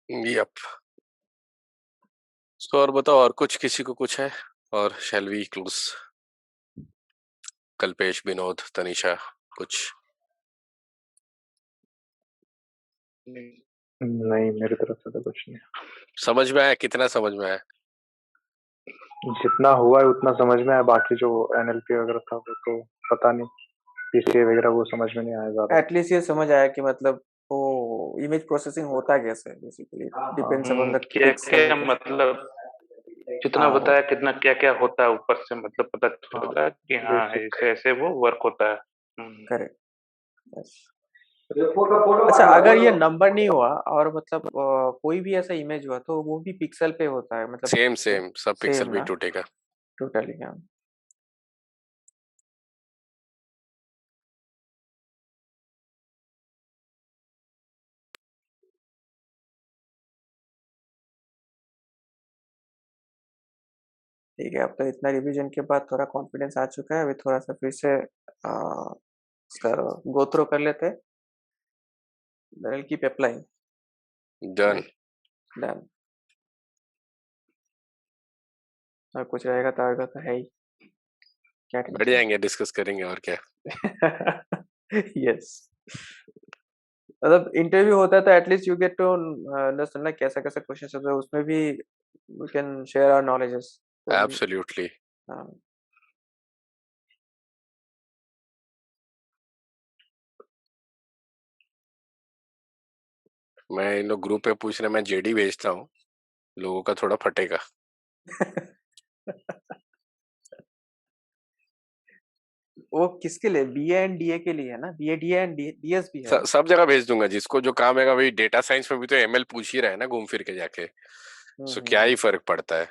Yep. So और बताओ, और कुछ किसी को कुछ है? और shall we close? Kalpesh, Vinod, Tanisha, कुछ? नहीं, मेरी तरफ से तो कुछ नहीं। समझ में आया? कितना समझ में आया? जितना हुआ है उतना समझ में आया, बाकी जो NLP वगैरह था वो तो पता नहीं, PCA वगैरह वो समझ में नहीं आया ज्यादा। एटलीस्ट ये समझ आया कि मतलब वो इमेज प्रोसेसिंग होता कैसे है बेसिकली, डिपेंड्स अपॉन द क्या मतलब जितना बताया कितना क्या क्या होता है ऊपर से, मतलब पता चला कि हाँ ऐसे ऐसे वो वर्क होता है। करेक्ट। अच्छा, अगर ये नंबर नहीं हुआ और मतलब कोई भी ऐसा इमेज हुआ तो वो भी पिक्सल पे होता है, मतलब सेम सब पिक्सल पे टूटेगा टोटली। हाँ, ठीक है। अब तो इतना रिवीजन के बाद थोड़ा कॉन्फिडेंस आ चुका है। अभी थोड़ा सा फिर से इसका गो थ्रू कर लेते हैं। Then keep applying. Done. Done. और कुछ रहेगा तो है ही, क्या बैठ जाएंगे, डिस्कस करेंगे और क्या। यस, मतलब इंटरव्यू होता है तो at least you get to understand like कैसा कैसा क्वेश्चन होता है, उसमें भी we can share our knowledges. Absolutely. मैं इन लोग ग्रुप पे पूछ रहे, मैं जेडी भेजता हूँ, लोगों का थोड़ा फटेगा। वो किसके लिए? बीए एंड डीए के लिए है ना? बीए डीए एंड डीएस भी है। सब जगह भेज दूंगा, जिसको जो काम है। भाई डेटा साइंस में भी तो एमएल पूछ ही रहा है ना घूम फिर के जाके, सो क्या ही फर्क पड़ता है।